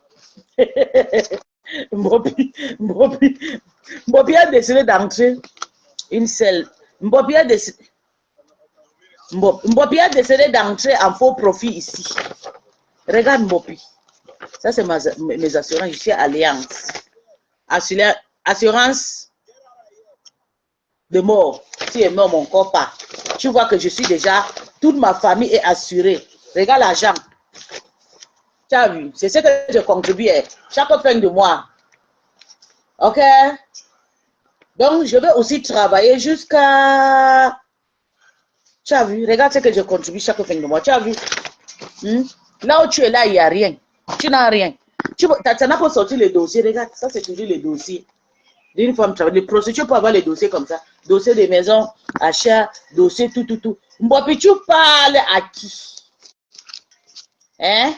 Mbopi a décidé d'entrer une seule. Mbopi a décidé d'entrer en faux profit ici. Regarde Mbopi. Ça, c'est mes assurances. Je suis Alliance. Assurance de mort. Si je meurs, mon corps part. Tu vois que je suis déjà, toute ma famille est assurée. Regarde l'argent. Tu as vu, c'est ce que je contribue chaque fin de mois. Ok? Donc, je vais aussi travailler jusqu'à... Tu as vu, regarde ce que je contribue chaque fin de mois. Tu as vu? Là où tu es là, il n'y a rien. Tu n'as rien. Tu n'as pas sorti les dossiers. Regarde, ça c'est toujours les dossiers. D'une femme travaille. Les prostituées peuvent avoir les dossiers comme ça. Dossier des maisons, achat, dossier, tout. Mbopi, tu parles à qui? Hein?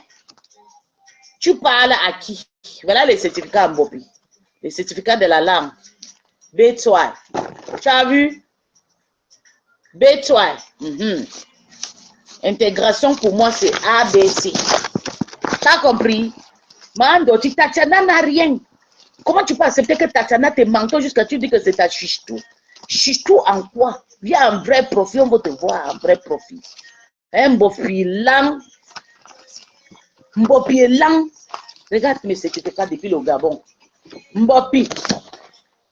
Tu parles à qui? Voilà les certificats Mbopi. Les certificats de la langue. B3. Tu as vu? B3. Intégration pour moi, c'est ABC. Tu as compris? Mandoti, Tatiana n'a rien. Comment tu peux accepter que Tatiana te menton jusqu'à tu dis que c'est ta chichetou? Chichetou en quoi? Viens un vrai profil, on va te voir un vrai profil. Un Mbopi lang. Mbopi lang. Regarde mes certificats depuis le Gabon. Mbopi.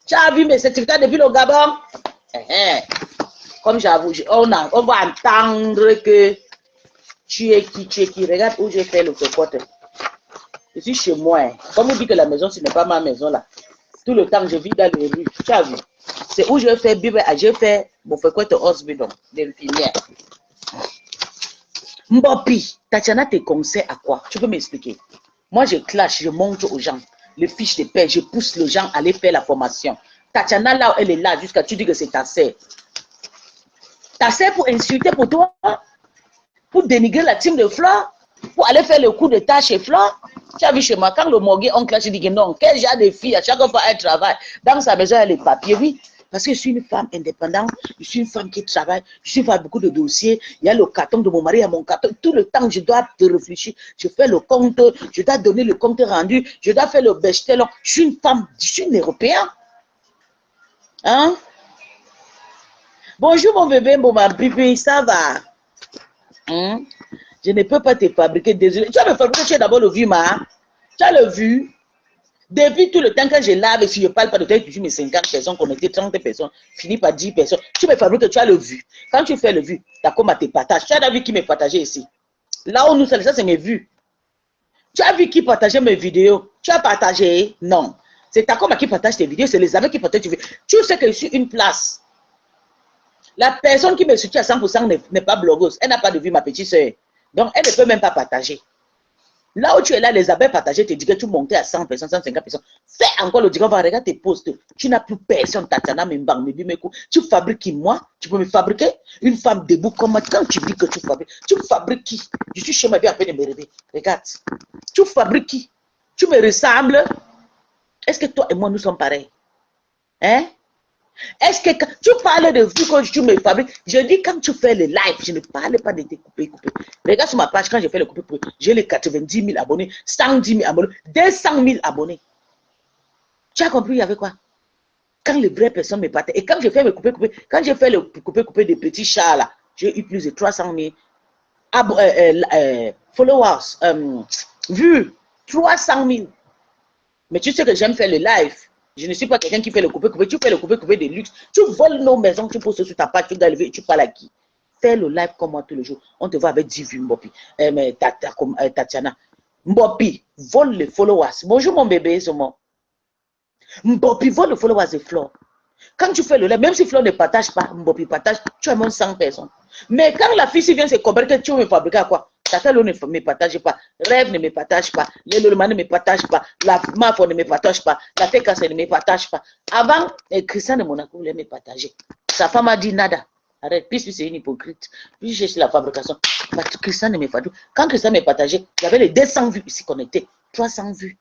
Tu as vu mes certificats depuis le Gabon? Comme j'avoue, on va entendre que tu es qui. Regarde où j'ai fait le cocotte. Je suis chez moi. Comme on dit que la maison, ce n'est pas ma maison là. Tout le temps, je vis dans les rues. Tu as vu? C'est où je fais Bible. J'ai fait mon cocotte hospital d'infirmière. Mbopi, Tatiana te conseille à quoi? Tu peux m'expliquer? Moi, je clash, je montre aux gens les fiches de paie, je pousse les gens à aller faire la formation. Tatiana, là, elle est là jusqu'à tu dis que c'est ta sœur. Ta sœur pour insulter pour toi, pour dénigrer la team de Flore, pour aller faire le coup de tâche chez Flore. Tu as vu chez moi, quand le morgue on clash, je dis que non, quel genre de fille, à chaque fois elle travaille. Dans sa maison, elle a les papiers, oui. Parce que je suis une femme indépendante, je suis une femme qui travaille, je suis faire beaucoup de dossiers, il y a le carton de mon mari, il y a mon carton, tout le temps je dois te réfléchir, je fais le compte, je dois donner le compte rendu, je dois faire le bêchetel, je suis une femme, je suis une Européenne. Hein? Bonjour mon bébé, bon ma bébé, ça va? Je ne peux pas te fabriquer, désolé. Tu vas me fabriquer, tu as d'abord le vu, ma. Tu as le vu. Depuis tout le temps que je lave, et si je ne parle pas de toi, tu mets 50 personnes connectées, 30 personnes, finis par 10 personnes. Tu me fabriques, tu as le vu. Quand tu fais le vu, ta com te partage. Tu as la vu qui me partageait ici. Là où nous sommes, ça c'est mes vues. Tu as vu qui partageait mes vidéos? Tu as partagé? Non. C'est ta com qui partage tes vidéos, c'est les amis qui partagent tes vidéos. Tu sais que je suis une place. La personne qui me soutient à 100% n'est pas blogueuse. Elle n'a pas de vue, ma petite soeur. Donc, elle ne peut même pas partager. Là où tu es là, les abeilles partagées te disent que tu montais à 100 personnes, 150 personnes. Fais encore le direct, regarde tes posts. Tu n'as plus personne, Tatiana, Mimbang, Mebimekou. Tu fabriques qui, moi? Tu peux me fabriquer une femme debout comme moi. Quand tu dis que tu fabriques qui? Je suis chez ma vie à peine me rêver. Regarde. Tu fabriques qui? Tu me ressembles? Est-ce que toi et moi, nous sommes pareils? Hein? Est-ce que quand tu parles de vues quand tu me fabriques, je dis quand tu fais le live, je ne parle pas de te couper. Regarde sur ma page, quand je fais le couper, j'ai les 90 000 abonnés, 110 000 abonnés, 200 000 abonnés. Tu as compris avec quoi? Quand les vraies personnes me partent, et quand je fais le couper, quand j'ai fait le couper des petits chats là, j'ai eu plus de 300 000 followers, vues, 300 000. Mais tu sais que j'aime faire le live. Je ne suis pas quelqu'un qui fait le couper. Tu fais le couper de luxe. Tu voles nos maisons, tu poses sur ta page, tu dois lever, tu parles à qui? Fais le live comme moi tous les jours. On te voit avec 10 vues, Mbopi. Tatiana. Mbopi, vole les followers. Bonjour mon bébé, c'est moi. Mbopi, vole les followers de Flore. Quand tu fais le live, même si Flore ne partage pas, Mbopi partage, tu as même 100 personnes. Mais quand la fille vient se convaincre que tu veux me fabriquer à quoi? Tata ne me partage pas, Rêve ne me partage pas, Lelolman ne me partage pas, la Mafo ne me partage pas, la Tekase ne me partage pas. Avant, Christian de Monaco voulait me partager. Sa femme a dit nada. Arrête, puisque c'est une hypocrite. Puis j'ai cherché la fabrication. Christian ne me partage pas. Quand Christian me partageait, j'avais les 200 vues ici connectées, 300 vues.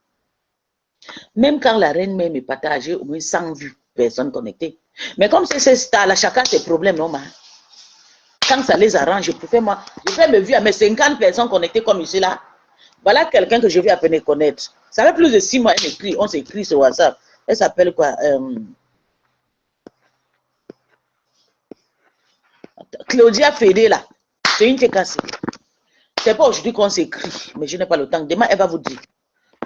Même quand la reine me partageait, au moins 100 vues, personnes connectées. Mais comme c'est ces stars, là, chacun ses problèmes, non, quand ça les arrange, je préfère moi, je fais me vue à mes 50 personnes connectées comme ici là. Voilà quelqu'un que je vais à peine connaître. Ça fait plus de 6 mois, elle m'écrit, on s'écrit sur WhatsApp. Elle s'appelle quoi? Claudia Fédé là. C'est une TKC. C'est pas aujourd'hui qu'on s'écrit, mais je n'ai pas le temps. Demain, elle va vous dire.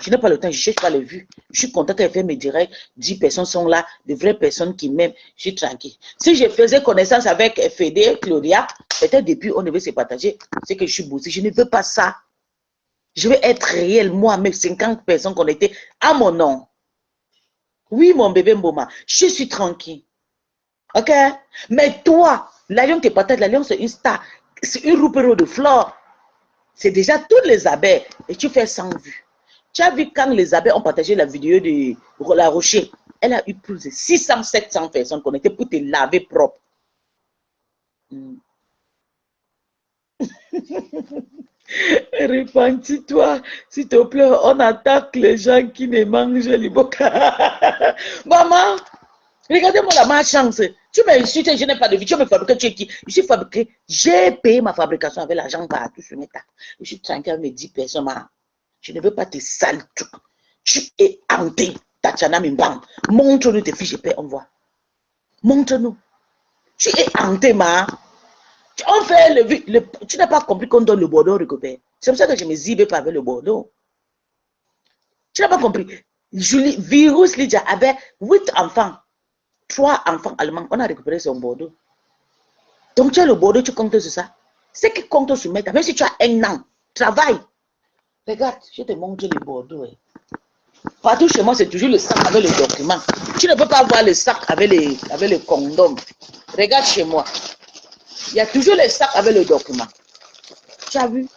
Je n'ai pas le temps, je ne cherche pas les vues. Je suis content qu'elle fait mes directs. 10 personnes sont là, de vraies personnes qui m'aiment. Je suis tranquille. Si je faisais connaissance avec Fédé, Claudia, peut-être depuis on devait se partager. C'est que je suis bossée. Je ne veux pas ça. Je veux être réel, moi, même 50 personnes connectées à mon nom. Oui, mon bébé Mboma, je suis tranquille. Ok? Mais toi, l'alliance te partage, l'alliance c'est une star. C'est une roupero de Flore. C'est déjà toutes les abeilles. Et tu fais 100 vues. Tu as vu quand les abeilles ont partagé la vidéo de La Rocher, elle a eu plus de 600, 700 personnes connectées pour te laver propre. Repentis-toi, s'il te plaît, on attaque les gens qui ne mangent les boca. Maman, regardez-moi la malchance. Tu m'insultes, je n'ai pas de vie, tu me fabriques, tu es qui? Je suis fabriqué, j'ai payé ma fabrication avec l'argent partout sur mes tables. Je suis tranquille avec mes 10 personnes. Je ne veux pas te salir. Tu es hanté, Tatiana Mimbang. Montre-nous tes fiches de paie, on voit. Montre-nous. Tu es hanté, ma. On fait tu n'as pas compris qu'on donne le Bordeaux récupère. C'est pour ça que je me zibe pas avec le Bordeaux. Tu n'as pas compris. Virus Lydia avait 8 enfants. 3 enfants allemands. On a récupéré son Bordeaux. Donc tu as le Bordeaux, tu comptes sur ça. C'est qui compte sur mettre. Même si tu as un an, travaille. Regarde, je te montre le Bordeaux. Partout chez moi, c'est toujours le sac avec le document. Tu ne peux pas avoir le sac avec les condoms. Regarde chez moi. Il y a toujours le sac avec le document. Tu as vu?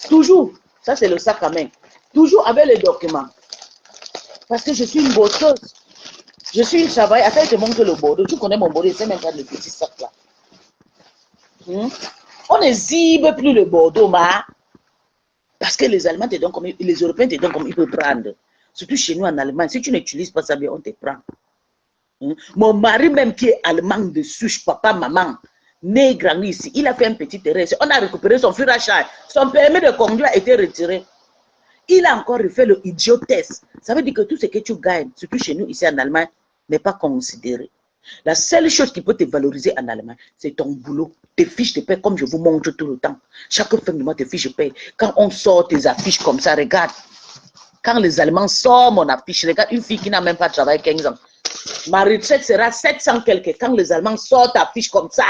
Toujours. Ça, c'est le sac à main. Toujours avec les documents. Parce que je suis une bosseuse. Je suis une travailleuse. Attends, je te montre le Bordeaux. Tu connais mon Bordeaux, c'est même pas le petit sac là. On ne zibe plus le Bordeaux, ma. Parce que les Allemands te donnent comme les Européens te donnent comme ils peuvent prendre. Surtout chez nous en Allemagne. Si tu n'utilises pas ça bien, on te prend. Mon mari même qui est allemand de souche, papa, maman, né grandi ici, il a fait un petit terrain. On a récupéré son fur à charge. Son permis de conduire a été retiré. Il a encore refait le idiotesse. Ça veut dire que tout ce que tu gagnes, surtout chez nous ici en Allemagne, n'est pas considéré. La seule chose qui peut te valoriser en Allemagne, c'est ton boulot, tes fiches de paie, comme je vous montre tout le temps. Chaque fin de mois, tes fiches de paie. Quand on sort tes affiches comme ça, regarde. Quand les Allemands sortent mon affiche, regarde une fille qui n'a même pas travaillé 15 ans. Ma retraite sera 700 quelque. Quand les Allemands sortent ta fiche comme ça,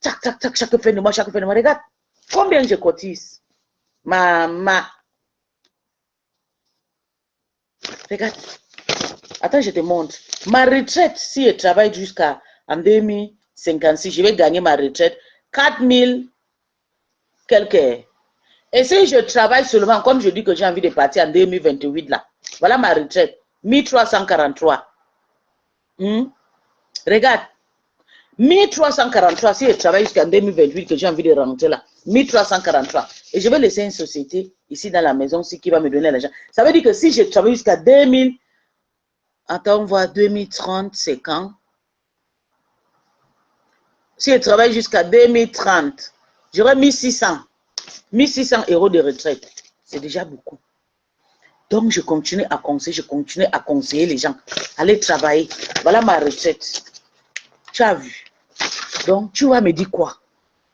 tac, tac, tac, chaque fin de mois, regarde. Combien je cotise? Regarde. Attends, je te montre. Ma retraite, si je travaille jusqu'à en 2056, je vais gagner ma retraite 4000 quelques. Et si je travaille seulement, comme je dis que j'ai envie de partir en 2028, là, voilà ma retraite, 1343. Regarde, 1343, si je travaille jusqu'en 2028, que j'ai envie de rentrer là, 1343. Et je vais laisser une société ici dans la maison aussi qui va me donner l'argent. Ça veut dire que si je travaille jusqu'à 2000, attends, on voit 2030, c'est quand? Si je travaille jusqu'à 2030, j'aurai 1600 € de retraite. C'est déjà beaucoup. Donc, je continue à conseiller les gens. Allez travailler. Voilà ma retraite. Tu as vu. Donc, tu vas me dire quoi?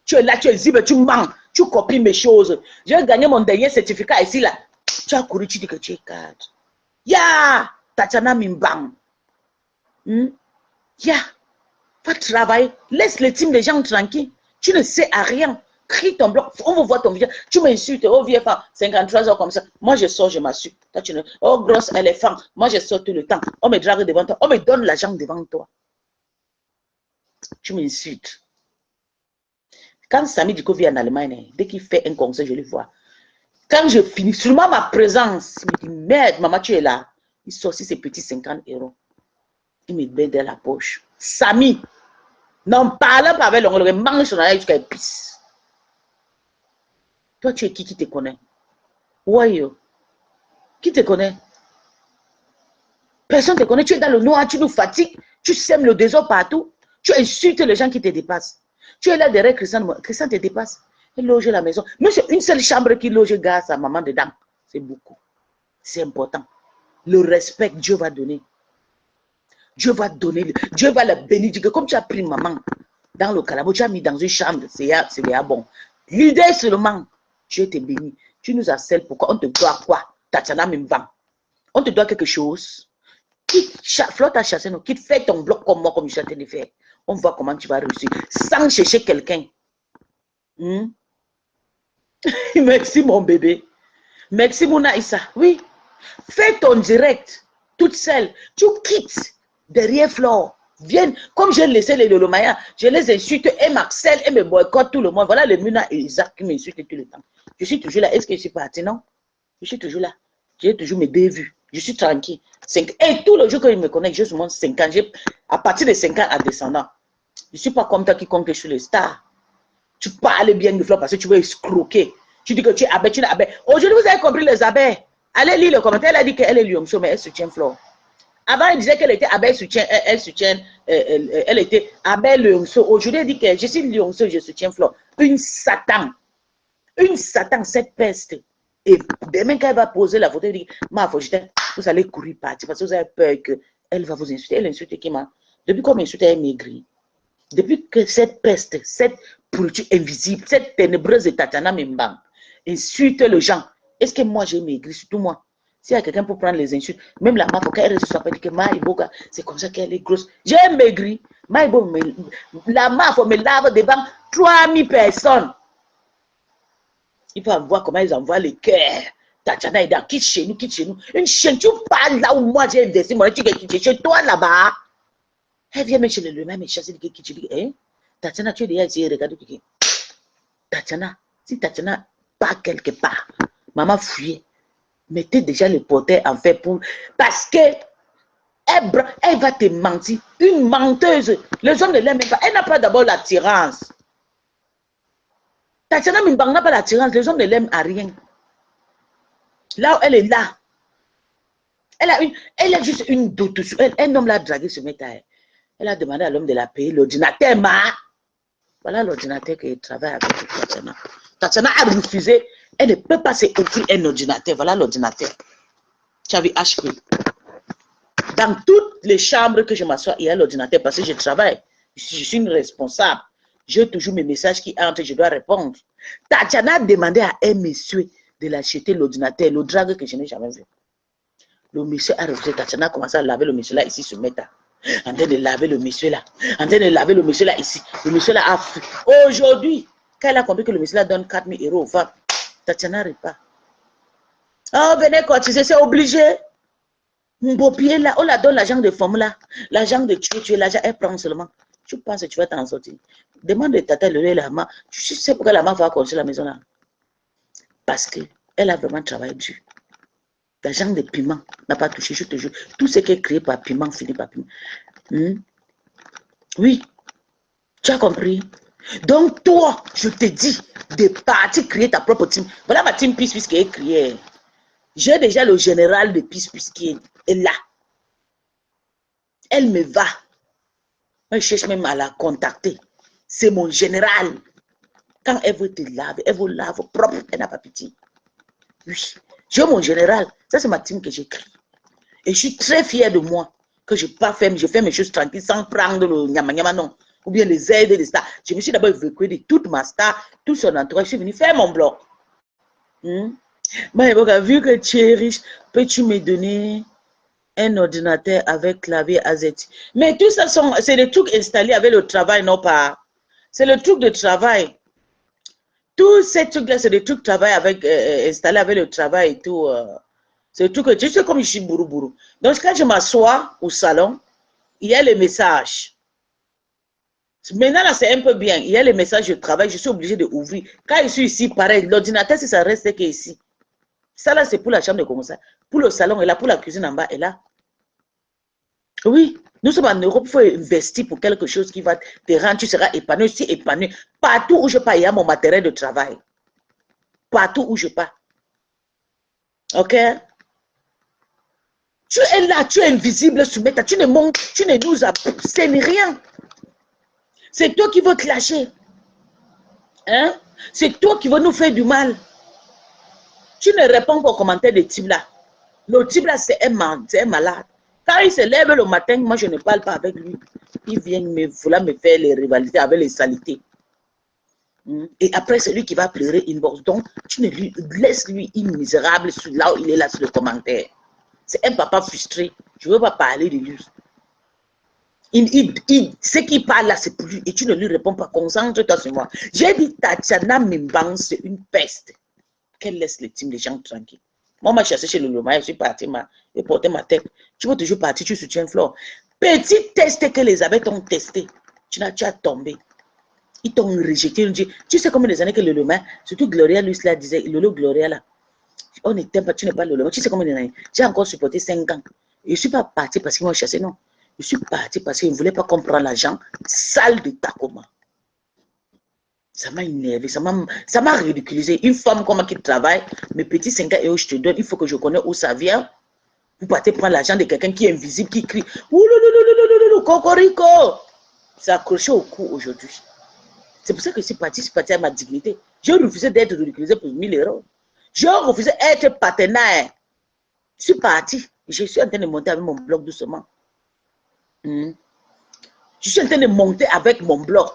Tu es là, tu es ici, mais tu mens. Tu copies mes choses. J'ai gagné mon dernier certificat ici, là. Tu as couru, tu dis que tu es cadre. Ya! Tatiana Mimbang. Ya! Va travailler. Laisse les teams des gens tranquilles. Tu ne sais à rien. Crie ton bloc. On va voir ton visage. Tu m'insultes. Oh, vieux femme. 53 heures comme ça. Moi, je sors, je m'assure. Toi, tu ne... Oh, grosse éléphant. Moi, je sors tout le temps. On me drague devant toi. On me donne l'argent devant toi. Tu m'insultes. Quand Samy Diko vient en Allemagne, dès qu'il fait un concert, je le vois. Quand je finis, seulement ma présence, il me dit, merde, maman, tu es là. Il sort ses petits 50 €. Il me met dans la poche. Samy, n'en parle pas avec l'ongle, mange son oreille jusqu'à épice. Toi, tu es qui te connaît? Ouais, qui te connaît? Personne ne te connaît. Tu es dans le noir, tu nous fatigues, tu sèmes le désordre partout, tu insultes les gens qui te dépassent. Tu es là derrière Christian, Christian te dépasse. Il loge la maison. Mais c'est une seule chambre qui loge gars, sa maman dedans. C'est beaucoup. C'est important. Le respect, Dieu va donner. Dieu va donner, Dieu va la bénir. Comme tu as pris maman dans le calabo, tu as mis dans une chambre, c'est déjà bon. L'idée seulement, Dieu te bénit. Tu nous harcèles pourquoi? On te doit quoi? Tatiana Mimbang. On te doit quelque chose. Quitte, flotte à chasser, quitte, fais ton bloc comme moi, comme je suis en train de faire. On voit comment tu vas réussir. Sans chercher quelqu'un. Merci mon bébé. Merci mon Aïssa. Oui. Fais ton direct. Toute seule. Tu quittes derrière Flore. Viens. Comme j'ai laissé les Lolomaya, je les insulte et Marcel et me boycottent tout le monde. Voilà le Muna et Isaac qui m'insultent tout le temps. Je suis toujours là. Est-ce que je suis parti? Non. Je suis toujours là. J'ai toujours mes deux vues. Je suis tranquille. Et tout le jour qu'il me connaît, je suis 5 ans. À partir de 5 ans à descendant. Je ne suis pas comme toi qui compte que je suis le star. Tu parles bien de Flore parce que tu veux escroquer. Tu dis que tu es abeille, tu es abeille. Aujourd'hui, vous avez compris les abeilles. Allez lire le commentaire. Elle a dit qu'elle est Lyomso, mais elle soutient Flore. Avant, elle disait qu'elle était abeille soutien. Elle était abeille Lyomso. Aujourd'hui, elle dit que je suis Lyomso, je soutiens Flore. Une Satan, cette peste. Et demain, quand elle va poser la photo, elle dit, vous allez courir partir parce que vous avez peur qu'elle va vous insulter. Elle insulte qui m'a. Depuis qu'on m'insulte, elle est maigrie. Depuis que cette peste, cette pourriture invisible, cette ténébreuse de Tatiana Mimbang insulte les gens, est-ce que moi j'ai maigri? Surtout moi. S'il y a quelqu'un pour prendre les insultes, même la MAF, quand elle se soit pas dit que Maïboga, c'est comme ça qu'elle est grosse. J'ai maigri. Maïbo, la MAF me lave devant 3000 personnes. Il faut voir comment ils envoient les cœurs. Tatiana est dans, quitte chez nous, quitte chez nous. Une chaîne, tu parles là où moi j'ai investi, moi tu es chez toi là-bas. Elle vient me chez le même et chasser qui tu dis, hein? Tatiana, tu es déjà ici, regarde qui. Tatiana, si Tatiana part quelque part, maman fouillée, mettez déjà le portail en fait pour. Parce que elle va te mentir. Une menteuse. Les hommes ne l'aiment pas. Elle n'a pas d'abord l'attirance. Tatiana Mimbang n'a pas l'attirance. Les hommes ne l'aiment à rien. Là où elle est là. Elle a juste une doute. Un homme l'a dragué se met à elle. Elle a demandé à l'homme de la payer l'ordinateur, voilà l'ordinateur qui travaille avec Tatiana. Tatiana a refusé. Elle ne peut pas s'offrir un ordinateur. Voilà l'ordinateur. Tu as vu HP. Dans toutes les chambres que je m'assois, il y a l'ordinateur parce que je travaille. Je suis une responsable. J'ai toujours mes messages qui entrent, je dois répondre. Tatiana a demandé à un monsieur de l'acheter l'ordinateur, le drague que je n'ai jamais vu. Le monsieur a refusé. Tatiana a commencé à laver le monsieur là ici sur Meta. En train de laver le monsieur là. En train de laver le monsieur là ici. Le monsieur là a fui. Aujourd'hui, quand elle a compris que le monsieur là donne 4 000 € aux femmes, Tatiana repart. Oh, venez cotiser, c'est obligé. Mon beau pied là, on la donne l'argent de femme là. L'argent de tuer, l'argent, elle prend seulement. Tu penses que tu vas t'en sortir. Demande de tata le lait la main. Tu sais pourquoi la main va construire la maison là? Parce qu'elle a vraiment travaillé dur. L'argent de piment n'a pas touché, je te jure. Tout ce qui est créé par piment finit par piment. Oui, tu as compris? Donc toi, je te dis de partir créer ta propre team. Voilà ma team Peace qui est créée. J'ai déjà le général de Peace qui est là. Elle me va. Moi, je cherche même à la contacter. C'est mon général. Quand elle veut te laver, elle vous lave propre, elle n'a pas pitié. Oui, j'ai mon général. Ça, c'est ma team que j'ai créée. Et je suis très fière de moi que je fais mes choses tranquilles sans prendre le nyama non. Ou bien les aides des stars. Je me suis d'abord évacuée de toute ma star, tout son entourage. Je suis venue faire mon blog. Moi, vu que tu es riche, peux-tu me donner un ordinateur avec clavier AZT? Mais tout ça, c'est des trucs installés avec le travail, non pas. C'est le truc de travail. Tous ces trucs-là, c'est des trucs de travail avec, installés avec le travail et tout. C'est le truc que tu sais comme je suis bourou. Donc, quand je m'assois au salon, il y a les messages. Maintenant, là, c'est un peu bien. Il y a les messages de travail, je suis obligée d'ouvrir. Quand je suis ici, pareil, l'ordinateur, si ça reste qu'ici. Ça, là, c'est pour la chambre de commissaire. Pour le salon, et là, pour la cuisine en bas, et là. Oui, nous sommes en Europe, il faut investir pour quelque chose qui va te rendre, tu seras épanoui, si épanoui. Partout où je pars, il y a mon matériel de travail. Partout où je pars. Ok? Tu es là, tu es invisible, Soumeta, tu ne montres, tu ne nous appuies rien. C'est toi qui veux te lâcher. Hein? C'est toi qui veux nous faire du mal. Tu ne réponds pas aux commentaires de type là. Le type là, c'est un malade. Quand il se lève le matin, moi je ne parle pas avec lui. Il vient vouloir me faire les rivalités avec les saletés. Et après, c'est lui qui va pleurer inbox. Donc, tu ne lui laisse lui misérable là où il est là sur le commentaire. C'est un papa frustré. Je ne veux pas parler de lui. Ce qu'il parle là, c'est pour lui. Et tu ne lui réponds pas. Concentre-toi sur moi. J'ai dit, Tatiana Mimbang, c'est une peste. Qu'elle laisse les teams des gens tranquilles. Moi, je suis chassé chez le Loma, je suis parti, j'ai porté ma tête. Tu veux toujours partir, tu soutiens Flore. Petit test que les abeilles t'ont testé. Tu as tombé. Ils t'ont rejeté. Ils dit, tu sais combien des années que le Loma, surtout Gloria, lui, cela disait, Lolo Gloria là, on ne t'aime pas, tu n'es pas le Loma. Tu sais combien d'années? J'ai encore supporté 5 ans. Je ne suis pas parti parce qu'ils m'ont chassé, non. Je suis parti parce qu'ils ne voulaient pas comprendre l'argent sale de Takoma. Ça m'a énervé, ça m'a ridiculisé. Une femme comme moi qui travaille, mes petits 5 € je te donne, il faut que je connaisse où ça vient. Vous partez prendre l'argent de quelqu'un qui est invisible, qui crie oulouloulouloulouloulou, cocorico. C'est accroché au cou aujourd'hui. C'est pour ça que je suis parti à ma dignité. J'ai refusé d'être ridiculisé pour 1000 €. J'ai refusé d'être partenaire. Je suis parti. Je suis en train de monter avec mon bloc doucement. Je suis en train de monter avec mon bloc.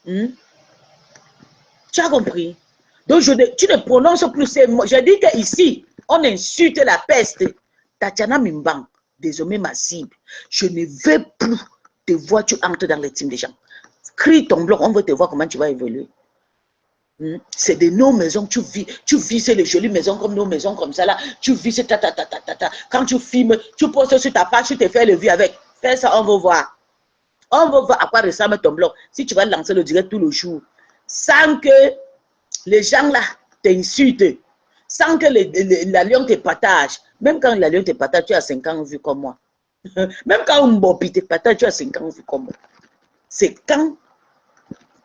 Tu as compris? Donc, tu ne prononces plus ces mots. Je dis qu'ici, on insulte la peste. Tatiana Mimbang, désormais ma cible. Je ne veux plus te voir, tu entres dans les teams des gens. Crie ton bloc, on veut te voir comment tu vas évoluer. C'est de nos maisons, tu vis, c'est les jolies maisons comme nos maisons comme ça là. Tu vis, c'est ta. Quand tu filmes, tu postes sur ta page, tu te fais le vie avec. Fais ça, on veut voir. On veut voir à quoi ressemble ton blog. Si tu vas lancer le direct tout le jour, sans que les gens là t'insultent, sans que la lion te partage. Même quand la lion te partage, tu as 5 ans vu comme moi. Même quand un Bobby te partage, tu as 5 ans vu comme moi. C'est quand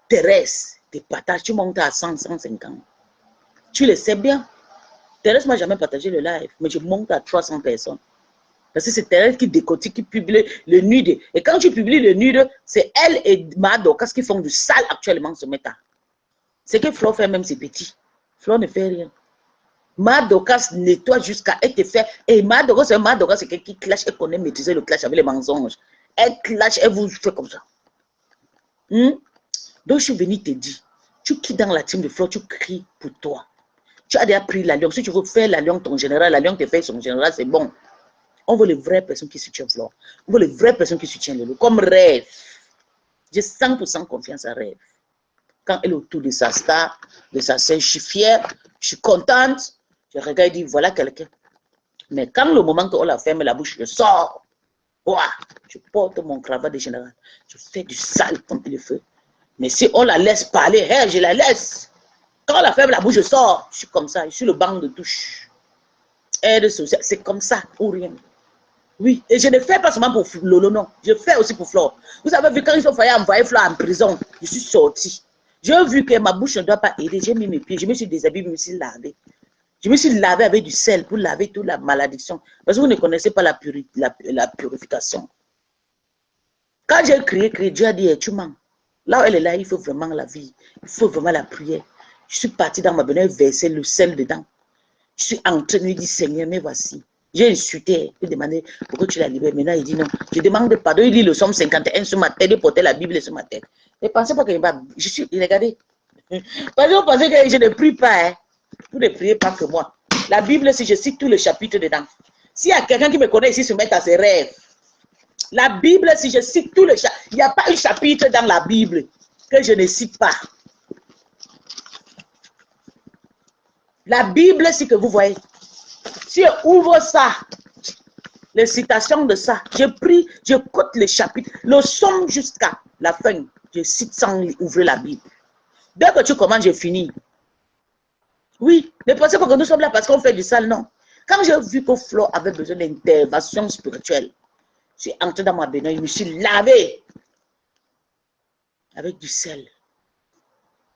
Thérèse te partage, tu montes à 100, 150. Tu le sais bien. Thérèse m'a jamais partagé le live, mais je monte à 300 personnes. Parce que c'est Thérèse qui décortique, qui publie le nude. Et quand tu publies le nude, c'est elle et Madokas qui font du sale actuellement ce méta. C'est que Flo fait même ses petits. Flo ne fait rien. Madokas nettoie jusqu'à elle te fait. Et Madokas, c'est quelqu'un qui clash, elle connaît maîtriser le clash avec les mensonges. Elle clash, elle vous fait comme ça. Donc je suis venue te dire, tu quittes dans la team de Flo, tu cries pour toi. Tu as déjà pris la lion. Si tu veux faire la lion ton général, la lion te fait son général, c'est bon. On veut les vraies personnes qui soutiennent Flore. On veut les vraies personnes qui soutiennent Lolo. Comme Rêve. J'ai 100% confiance à Rêve. Quand elle est autour de sa star, de sa scène, je suis fière, je suis contente. Je regarde et dis, voilà quelqu'un. Mais quand le moment qu'on la ferme la bouche, je sors. Ouah, je porte mon cravate de général. Je fais du sale comme il le fait. Mais si on la laisse parler, hey, je la laisse. Quand on la ferme la bouche, je sors. Je suis comme ça, je suis le banc de touche. Aide sociale, c'est comme ça, ou rien. Oui, et je ne fais pas seulement pour Lolo, non. Je fais aussi pour Flore. Vous avez vu, quand ils ont failli envoyer Flore en prison, je suis sortie. J'ai vu que ma bouche ne doit pas aider. J'ai mis mes pieds, je me suis déshabillée, je me suis lavée. Je me suis lavé avec du sel pour laver toute la malédiction. Parce que vous ne connaissez pas la purification. Quand j'ai crié, Dieu a dit, tu mens. Là où elle est là, il faut vraiment la vie. Il faut vraiment la prière. Je suis partie dans ma benne, verser le sel dedans. Je suis entrée, lui dit, Seigneur, mais voici. J'ai insulté, il demandait pourquoi tu la libères. Maintenant, il dit non. Je demande pardon. Il lit le Somme 51 sur ma tête, il portait la Bible sur ma tête. Ne pensez pas que je suis. Regardez. Parce que vous pensez que je ne prie pas. Hein. Vous ne priez pas que moi. La Bible, si je cite tous les chapitres dedans. S'il y a quelqu'un qui me connaît ici, se met à ses rêves. La Bible, si je cite tous les chapitres, il n'y a pas un chapitre dans la Bible que je ne cite pas. La Bible, c'est que vous voyez. Si je ouvre ça, les citations de ça, je prie, je cote les chapitres, le somme jusqu'à la fin. Je cite sans ouvrir la Bible. Dès que tu commences, je finis. Oui, ne pensez pas que nous sommes là parce qu'on fait du sale, non. Quand j'ai vu que Flore avait besoin d'intervention spirituelle, je suis entrée dans ma baignoire, je me suis lavé avec du sel.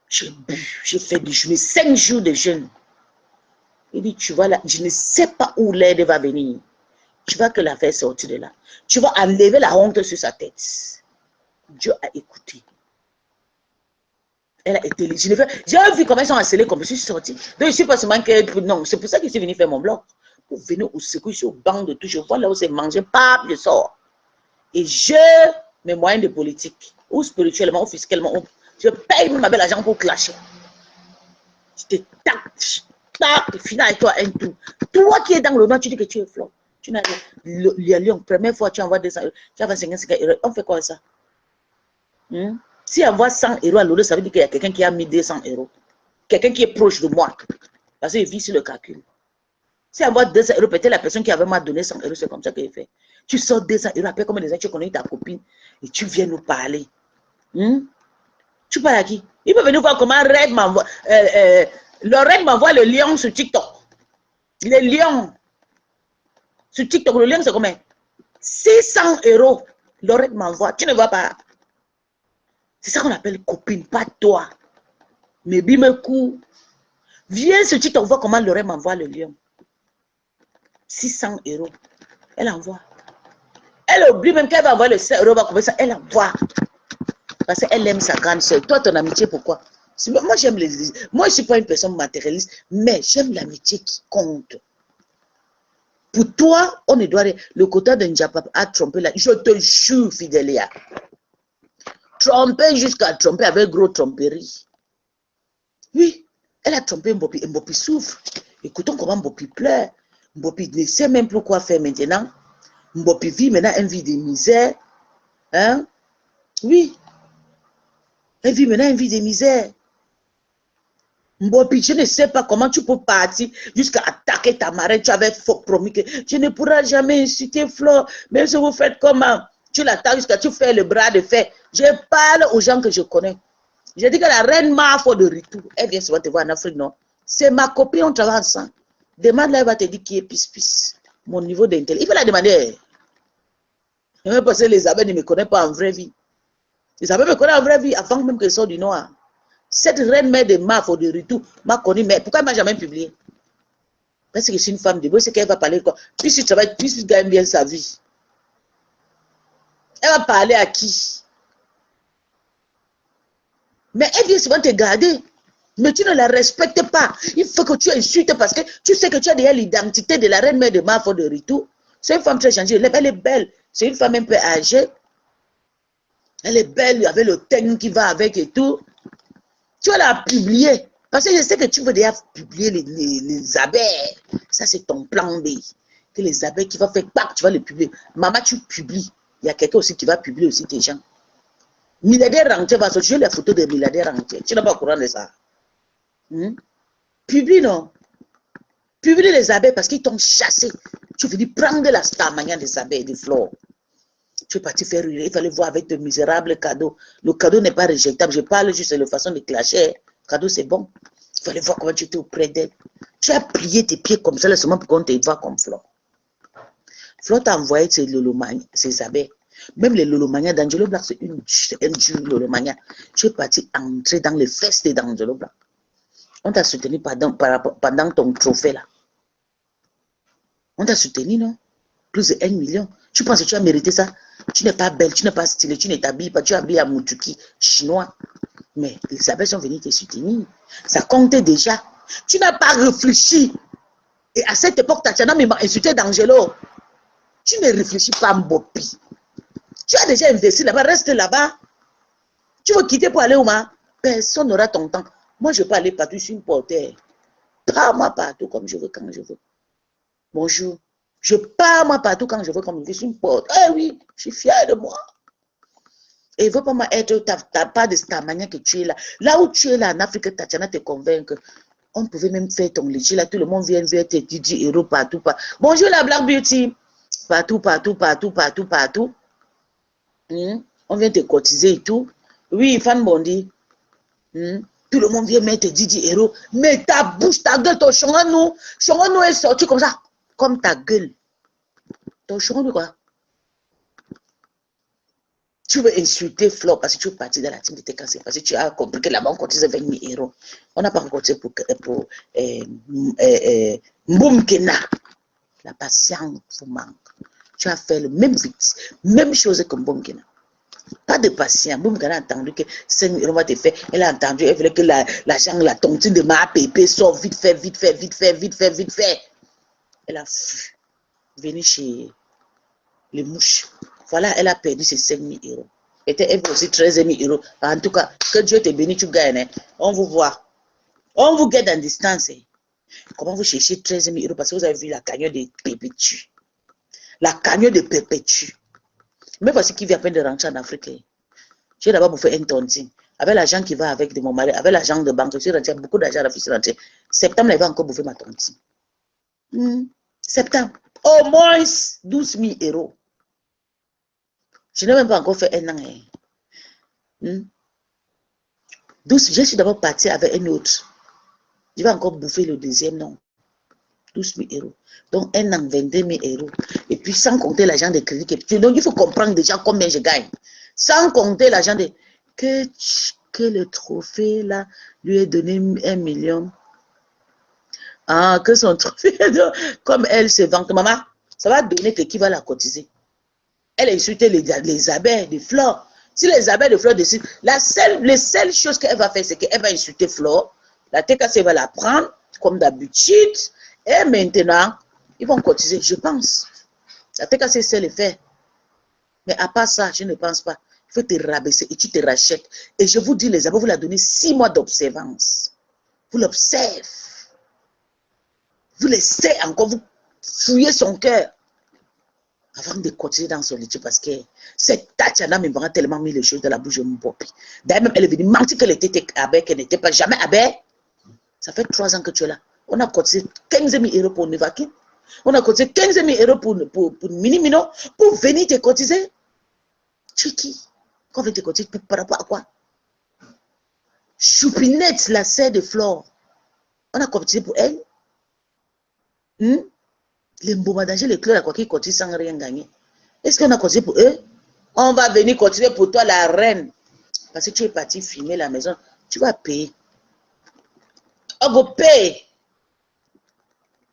J'ai bu, j'ai fait du jeûne, 5 jours de jeûne. Il dit, tu vois là, je ne sais pas où l'aide va venir. Tu vas que la faire sortir de là. Tu vas enlever la honte sur sa tête. Dieu a écouté. Elle a été légitime. J'ai vu comment ils sont harcelés, comme je suis sortie. Donc je suis pas seulement que... Non, c'est pour ça que je suis venu faire mon blog. Pour venir au secours, je suis au banc de tout. Je vois là où c'est manger, pap, je sors. Et je, mes moyens de politique, ou spirituellement, ou fiscalement, je paye ma belle argent pour clasher. Je te tape, finis avec toi un tout. Toi qui es dans le nord, tu dis que tu es Flore. Tu n'as rien. Lyon, première fois, tu envoies 200 euros, tu as 50 euros. On fait quoi ça? Si on envoie 100 euros à l'euro, ça veut dire qu'il y a quelqu'un qui a mis 200 euros. Quelqu'un qui est proche de moi. Parce qu'il vit sur le calcul. Si on envoie 200 euros, peut-être la personne qui avait m'a donné 100 euros, c'est comme ça qu'il fait. Tu sors 200 euros, après comme des gens, tu connais ta copine et tu viens nous parler. Tu parles à qui? Il peut venir voir comment Red m'envoie. Le Red m'envoie le lion sur TikTok. Le lion. Sur TikTok, le lion, c'est combien? 600 euros. Le Red m'envoie. Tu ne vois pas. C'est ça qu'on appelle copine, pas toi. Mais Bimekou. Viens sur TikTok, voir comment Lorraine m'envoie le lion. 600 euros. Elle envoie. Elle oublie même qu'elle va envoyer le 100 euros. Ça, elle envoie. Parce qu'elle aime sa grande soeur. Toi, ton amitié, pourquoi? Moi, j'aime les... Moi, je ne suis pas une personne matérialiste, mais j'aime l'amitié qui compte. Pour toi, on ne doit... Le quota de Njapap a trompé là. Je te jure, Fidélia. Trompé jusqu'à tromper avec gros tromperie. Oui, elle a trompé Mbopi. Mbopi souffre. Écoutons comment Mbopi pleure. Mbopi ne sait même plus quoi faire maintenant. Mbopi vit maintenant une vie de misère. Hein? Oui. Elle vit maintenant une vie de misère. Mbopi, je ne sais pas comment tu peux partir jusqu'à attaquer ta marraine. Tu avais promis que tu ne pourras jamais insulter Flore. Même si vous faites comment? Tu l'attaques jusqu'à tu fais le bras de fer. Je parle aux gens que je connais. Je dis que la reine Mafo de Ritou, elle vient souvent te voir en Afrique, non? C'est ma copine, on travaille ensemble. Demande-la, elle va te dire qui est pis-pis. Mon niveau d'intelligence. Il faut la demander. Même parce que les abeilles ne me connaissent pas en vraie vie. Les abeilles me connaissent en vraie vie avant même qu'elles sortent du noir. Cette reine mère de Mafo de Ritou m'a connue, mais pourquoi elle ne m'a jamais publié? Parce que je suis une femme de beau, c'est qu'elle va parler de quoi? Puis tu travailles, puis tu gagnes bien sa vie. Elle va parler à qui? Mais elle vient souvent te garder. Mais tu ne la respectes pas. Il faut que tu insultes parce que tu sais que tu as déjà l'identité de la reine mère de Mafo de Ritou. C'est une femme très changée. Elle est belle. C'est une femme un peu âgée. Elle est belle avec le teint qui va avec et tout. Tu vas la publier. Parce que je sais que tu veux déjà publier les abeilles. Ça, c'est ton plan B. Que les abeilles qui vont faire, tu vas les publier. Maman, tu publies. Il y a quelqu'un aussi qui va publier aussi tes gens. Milliardaire rentier va sortir les photos des milliardaires rentiers. Tu n'es pas au courant de ça. Publie, non. Publie les abeilles parce qu'ils t'ont chassé. Tu veux dire prendre la stamania des abeilles, des fleurs. Tu es parti faire rire. Il fallait voir avec de misérables cadeaux. Le cadeau n'est pas réjectable. Je parle juste de la façon de clasher. Le cadeau, c'est bon. Il fallait voir comment tu étais auprès d'elle. Tu as plié tes pieds comme ça, là, seulement pour qu'on te voit comme Flore. Flore t'a envoyé ses abeilles. Même les Lolomania d'Angelo Black, c'est un dur Lolomania. Tu es parti entrer dans les fesses d'Angelo Black. On t'a soutenu pendant ton trophée là. On t'a soutenu, non? Plus de 1 million. Tu penses que tu as mérité ça? Tu n'es pas belle, tu n'es pas stylée, tu ne t'habilles pas, tu habilles à Mutuki, chinois. Mais les abeilles sont venues te soutenir. Ça comptait déjà. Tu n'as pas réfléchi. Et à cette époque, Tatiana m'a insulté d'Angelo. Tu ne réfléchis pas, Mbopi. Tu as déjà investi là-bas, reste là-bas. Tu veux quitter pour aller où, ma? Personne n'aura ton temps. Moi, je peux aller partout, je suis une portée. Pas moi partout comme je veux, quand je veux. Bonjour. Je pars moi partout quand je veux, comme je suis une porte. Eh oui, je suis fière de moi. Et il ne veut pas être, t'as pas de cette manière que tu es là. Là où tu es là, en Afrique, Tatiana te convainc que on pouvait même faire ton léger là. Tout le monde vient vers tes 10 euros partout. Bonjour la Black Beauty. Partout. On vient te cotiser et tout. Oui, Fan Bondi. Tout le monde vient mettre 10 euros. Mais ta bouche, ta gueule, ton chonganou est sorti comme ça. Comme ta gueule. Ton chonganou quoi? Tu veux insulter Flore parce que tu es parti dans la team de tes cancers. Parce que tu as compris que là-bas on cotise 20 000 euros. On n'a pas cotisé pour Mboumkena. La patience vous manque. Tu as fait le même chose que Mboumkena. Pas de patience. Mboumkena a entendu que 5 000 euros va te faire. Elle a entendu, elle voulait que l'argent, la tontine de ma pépé sort vite fait. Elle a fui. Venir chez les mouches. Voilà, elle a perdu ses 5 000 euros. Et elle veut aussi 13 000 euros. En tout cas, que Dieu te bénisse, tu gagnes. Hein. On vous voit. On vous guette en distance. Hein. Comment vous cherchez 13 000 euros parce que vous avez vu la cagnotte de Perpétue. La cagnotte de Perpétue. Mais voici qui vient à peine de rentrer en Afrique. Hein. J'ai d'abord bouffé un tontine. Avec l'argent qui va avec de mon mari, avec l'argent de banque, je suis rentré, beaucoup d'argent à la fille rentrée. Septembre, elle va encore bouffer ma tontine. Septembre. Au moins 12 000 euros. Je n'ai même pas encore fait un an. Hein. 12, je suis d'abord parti avec un autre. Je vais encore bouffer le deuxième, non. 12 000 euros. Donc, un an, 22 000 euros. Et puis, sans compter l'argent de crédit. Donc, il faut comprendre déjà combien je gagne. Sans compter l'argent de... Que le trophée, là, lui ait donné 1 million. Ah, que son trophée, comme elle se vante. Maman, ça va donner que qui va la cotiser. Elle a insulté les abeilles, les fleurs. Si les abeilles de fleurs décident, les seules choses qu'elle va faire, c'est qu'elle va insulter Flore. La TKC va la prendre, comme d'habitude. Et maintenant, ils vont cotiser, je pense. La TKC sait le faire. Mais à part ça, je ne pense pas. Il faut te rabaisser et tu te rachètes. Et je vous dis, les abeilles, vous la donnez 6 mois d'observance. Vous l'observez. Vous laissez encore, vous fouillez son cœur. Avant de continuer dans son lit, parce que cette Tatiana m'a tellement mis les choses dans la bouche de mon papi. D'ailleurs, même elle est venue mentir qu'elle était abeille, qu'elle n'était pas jamais abeille. Ça fait 3 ans que tu es là. On a cotisé 15 000 euros pour Nevakin. On a cotisé 15 000 euros pour Mini Mino, pour venir te cotiser. Tu es qui? Qu'on veut te cotiser par rapport à quoi? Choupinette, la sœur de Flore. On a cotisé pour elle. Les Mbomadanger, les clés, quoi qui cotisent sans rien gagner. Est-ce qu'on a cotisé pour eux? On va venir cotiser pour toi, la reine. Parce que tu es parti filmer la maison. Tu vas payer. On va payer.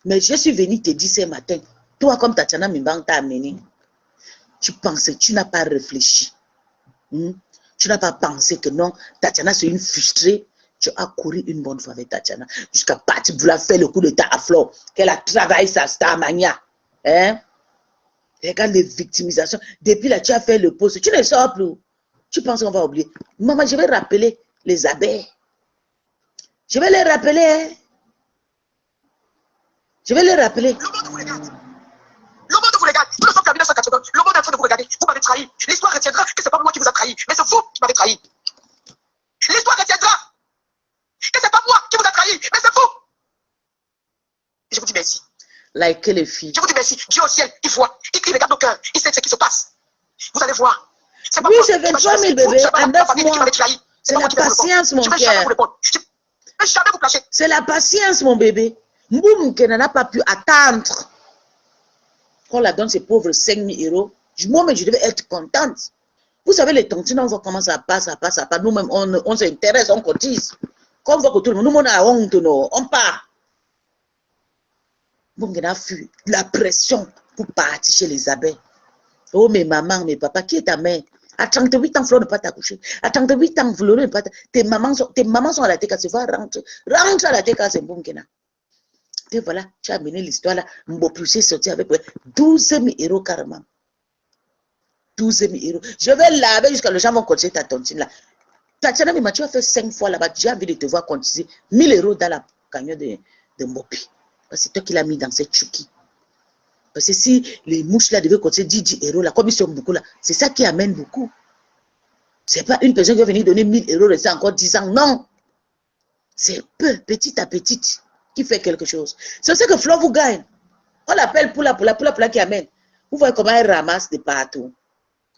Mais je suis venu te dire ce matin. Toi, comme Tatiana Mimban t'a amené. Tu pensais, tu n'as pas réfléchi. Tu n'as pas pensé que non, Tatiana c'est une frustrée. Tu as couru une bonne fois avec Tatiana. Jusqu'à partir vouloir faire le coup d'état à Flore. Qu'elle a travaillé sa starmania. Hein? Regarde les victimisations. Depuis là, tu as fait le poste. Tu ne sors plus. Tu penses qu'on va oublier. Maman, je vais rappeler les abeilles. Je vais les rappeler. Hein. Je vais les rappeler. Le monde vous regarde. Le monde vous regarde. Nous ne sommes qu'en 1980. Le monde est en train de vous regarder. Vous m'avez trahi. L'histoire retiendra que ce n'est pas moi qui vous a trahi, mais c'est vous qui m'avez trahi. L'histoire retiendra que ce n'est pas moi qui vous a trahi, mais c'est vous. Et je vous dis merci. Likez les filles. Je vous dis merci. Dieu au ciel, il voit. Il regarde nos cœurs. Il sait ce qui se passe. Vous allez voir. Oui, c'est 23 000 bébés en 9 mois. C'est la patience, mon cœur. Je ne vais jamais vous répondre. Je ne vais jamais vous placer. C'est la patience, mon bébé. Mboum, qui n'a pas pu attendre qu'on la donne ces pauvres 5 000 euros. Moi-même, je devais être contente. Vous savez, les tontines, on voit comment ça passe, ça passe, ça passe. Nous-mêmes, on s'intéresse, on cotise. Quand on voit que tout le monde, nous, on a honte, on part. Bon, on a fui la pression pour partir chez les abeilles. Oh, mes mamans, mes papas, qui est ta mère? À 38 ans, Flo ne pas t'accoucher. À 38 ans, Flo ne pas tes mamans sont à la TK, c'est va rentre à la TK, c'est bon, Kena. Et voilà, tu as amené l'histoire là. Mbopoussé sorti avec 12 000 euros carrément. 12 000 euros. Je vais laver jusqu'à les gens vont continuer ta tontine là. Tatiana, mais tu as fait 5 fois là-bas. J'ai envie de te voir continuer 1 000 euros dans la cagnotte de Mbopi. Parce que c'est toi qui l'as mis dans cette chouki. Parce que si les mouches là devaient continuer 10 euros là, comme ils sont beaucoup là, c'est ça qui amène beaucoup. C'est pas une personne qui va venir donner 1 000 euros, rester encore 10 ans. Non. C'est peu, petit à petit, qui fait quelque chose. C'est ce que Flo vous gagne. On l'appelle pour la qui amène. Vous voyez comment elle ramasse de partout.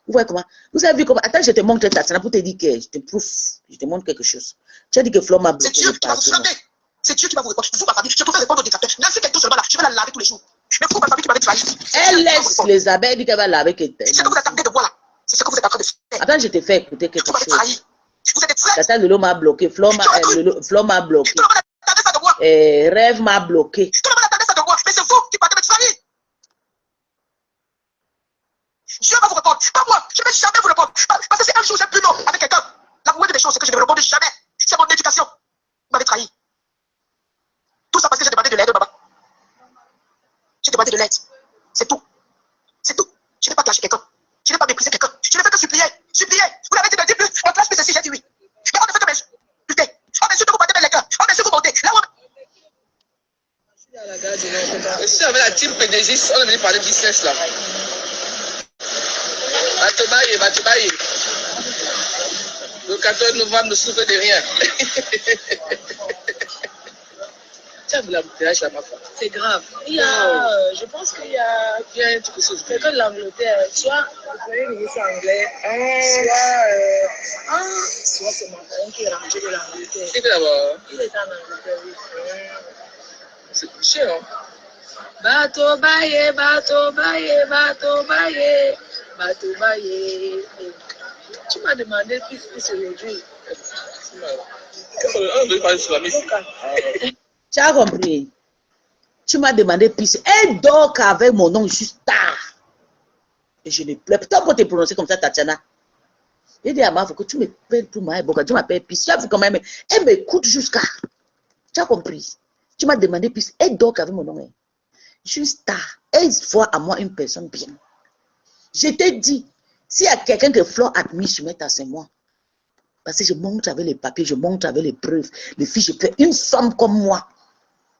Vous voyez comment. Vous avez vu comment. Attends, je te montre ta pour te dire que je te prouve. Je te montre quelque chose. Tu as dit que Flo m'a bloqué. C'est Dieu qui va vous frapper. C'est Dieu qui va vous répondre. Vous, ma famille, je pouvais répondre aux détracteurs. Même si quelqu'un seulement là, je vais la laver tous les jours. Mais vous, ma famille, qui m'avez trahi. Elle laisse les abeilles, dit qu'elle va laver quelqu'un. C'est ce que vous êtes en train de voir là. C'est ce que vous êtes en train de faire. Attends, je te fais écouter quelque Vous m'avez chose. trahi. Vous êtes des traîtres. Tata Lolo m'a bloqué. Flo m'a bloqué. Tout le monde attendait ça de moi. Rêve m'a bloqué. Tout le monde attendait ça de moi. Mais c'est vous qui partez de trahi. Dieu va vous répondre. Pas moi. Je ne vais jamais vous répondre. Parce que c'est un jour, j'ai plus non avec quelqu'un. La moitié des choses, c'est que je ne vais répondre jamais. C'est mon éducation. Vous m'avez trahi. Tout ça parce que j'ai demandé de l'aide, maman. J'ai demandé de l'aide. C'est tout. C'est tout. Je n'ai pas clasher quelqu'un. Je n'ai pas méprisé quelqu'un. Je ne fais que supplier. Supplier. Vous l'avez dit de dire plus. On classe plus ceci, j'ai dit oui. Mais on ne fait que m'insulter. On m'insulte, vous battez les gars. On m'insulte, vous montez. Là où on... Si avec la team PDG, on est venu parler business là. Batobaye. Le 14 novembre ne souffre de rien. Tu as vu l'embouteillage là, ma femme? C'est grave. Il y a, je pense qu'il y a un truc aussi. quelqu'un de l'Angleterre, soit le premier ministre anglais, soit c'est mon frère qui est rentré de l'Angleterre. Qui est d'abord? Il est en Angleterre, oui. C'est cher, hein? Batobaye. Tu m'as demandé plus aujourd'hui. On veut parler sur la mission. Tu as compris? Tu m'as demandé plus. Elle dort qu'avec mon nom juste tard. Et je ne pleure. Putain, pour te prononcer comme ça, Tatiana. J'ai dit à ma fille que tu m'appelles pour moi. Tu m'appelles plus. Tu as vu quand même. Elle m'écoute jusqu'à. Tu as compris? Tu m'as demandé plus. Elle dort qu'avec mon nom. Juste tard. Elle voit à moi une personne bien. Je t'ai dit, s'il y a quelqu'un que Flo admire, je mets c'est moi. Parce que je montre avec les papiers, je montre avec les preuves. Les filles, je fais une femme comme moi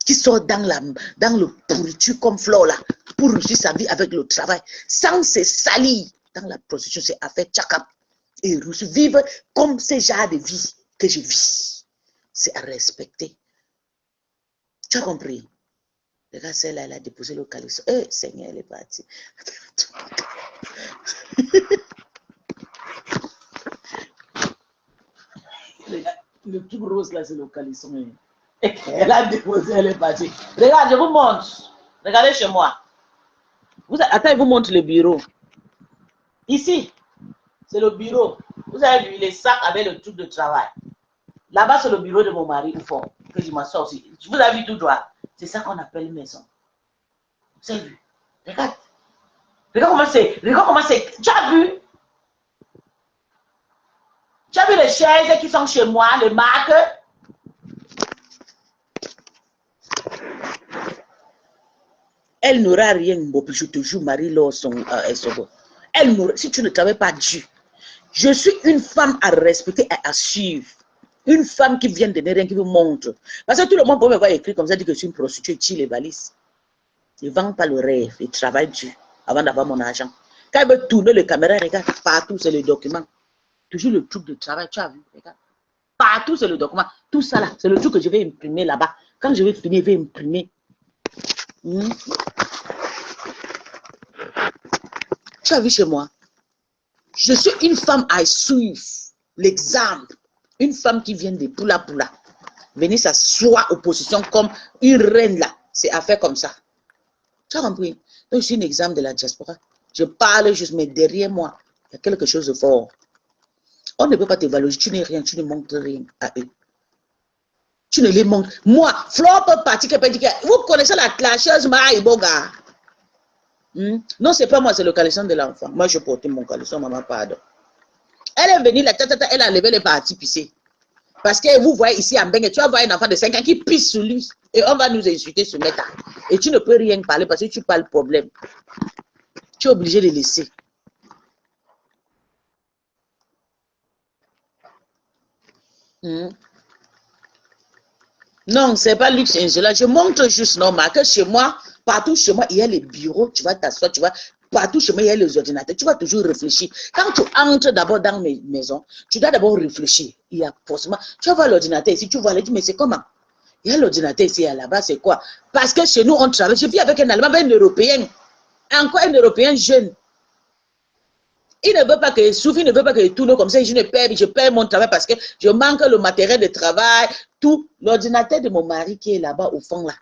qui sort dans le pourriture comme Flo là, pour réussir sa vie avec le travail, sans se salir dans la prostitution, c'est affaire tchakap. Et vivre comme ce genre de vie que je vis. C'est à respecter. Tu as compris? Regarde, celle-là, elle a déposé le caleçon. Eh, Seigneur, elle est partie. Le truc rose là, c'est le caleçon. Elle a déposé, elle est partie. Regarde, je vous montre. Regardez chez moi. Attends, je vous montre le bureau. Ici, c'est le bureau. Vous avez vu les sacs avec le truc de travail. Là-bas, c'est le bureau de mon mari, au fond, que je m'assois aussi. Vous avez vu tout droit. C'est ça qu'on appelle une maison. Vous avez vu? Regarde. Regarde comment c'est. Tu as vu? Tu as vu les chaises qui sont chez moi, les marques? Elle n'aura rien, je te jure, Marie-Laure, elle n'aura, si tu ne travailles pas Dieu. Je suis une femme à respecter et à suivre. Une femme qui vient de rien, qui vous montre. Parce que tout le monde peut me voir écrit comme ça, dit que je suis une prostituée, tire les valises. Je ne vends pas le rêve, je travaille dur avant d'avoir mon argent. Quand il veut tourner les caméras, regarde, partout, c'est le document. Toujours le truc de travail, tu as vu, regarde. Partout, c'est le document. Tout ça là, c'est le truc que je vais imprimer là-bas. Quand je vais finir, je vais imprimer. Tu as vu chez moi? Je suis une femme à suivre. L'exemple. Une femme qui vient de Poula. Venir s'asseoir en position comme une reine là. C'est à faire comme ça. Tu as compris? Donc, je suis un exemple de la diaspora. Je parle juste, mais derrière moi, il y a quelque chose de fort. On ne peut pas te valoriser. Tu n'es rien, tu ne montres rien à eux. Tu ne les montres. Moi, Flore peut partir. Vous connaissez la clasheuse Mara Iboga? Non, c'est pas moi, c'est le caleçon de l'enfant. Moi, je portais mon caleçon, maman, pardon. Elle est venue, elle a levé les parties pissées. Parce que vous voyez ici en Bengue, tu vas voir un enfant de 5 ans qui pisse sur lui. Et on va nous insulter sur Meta. Et tu ne peux rien parler parce que tu parles problème. Tu es obligé de laisser. Non, c'est pas luxe insulat. Je montre juste normal que chez moi, partout chez moi, il y a les bureaux, tu vas t'asseoir, tu vas. Partout chez moi, il y a les ordinateurs. Tu vas toujours réfléchir. Quand tu entres d'abord dans mes maisons, tu dois d'abord réfléchir. Il y a forcément. Tu vas voir l'ordinateur ici, tu vas aller dire, mais c'est comment? Il y a l'ordinateur ici, là-bas, c'est quoi? Parce que chez nous, on travaille. Je vis avec un Allemand, avec un Européen. Encore un Européen jeune. Il ne veut pas que je souffre, il ne veut pas que je tourne comme ça. Je perds mon travail parce que je manque le matériel de travail, tout. L'ordinateur de mon mari qui est là-bas au fond, là.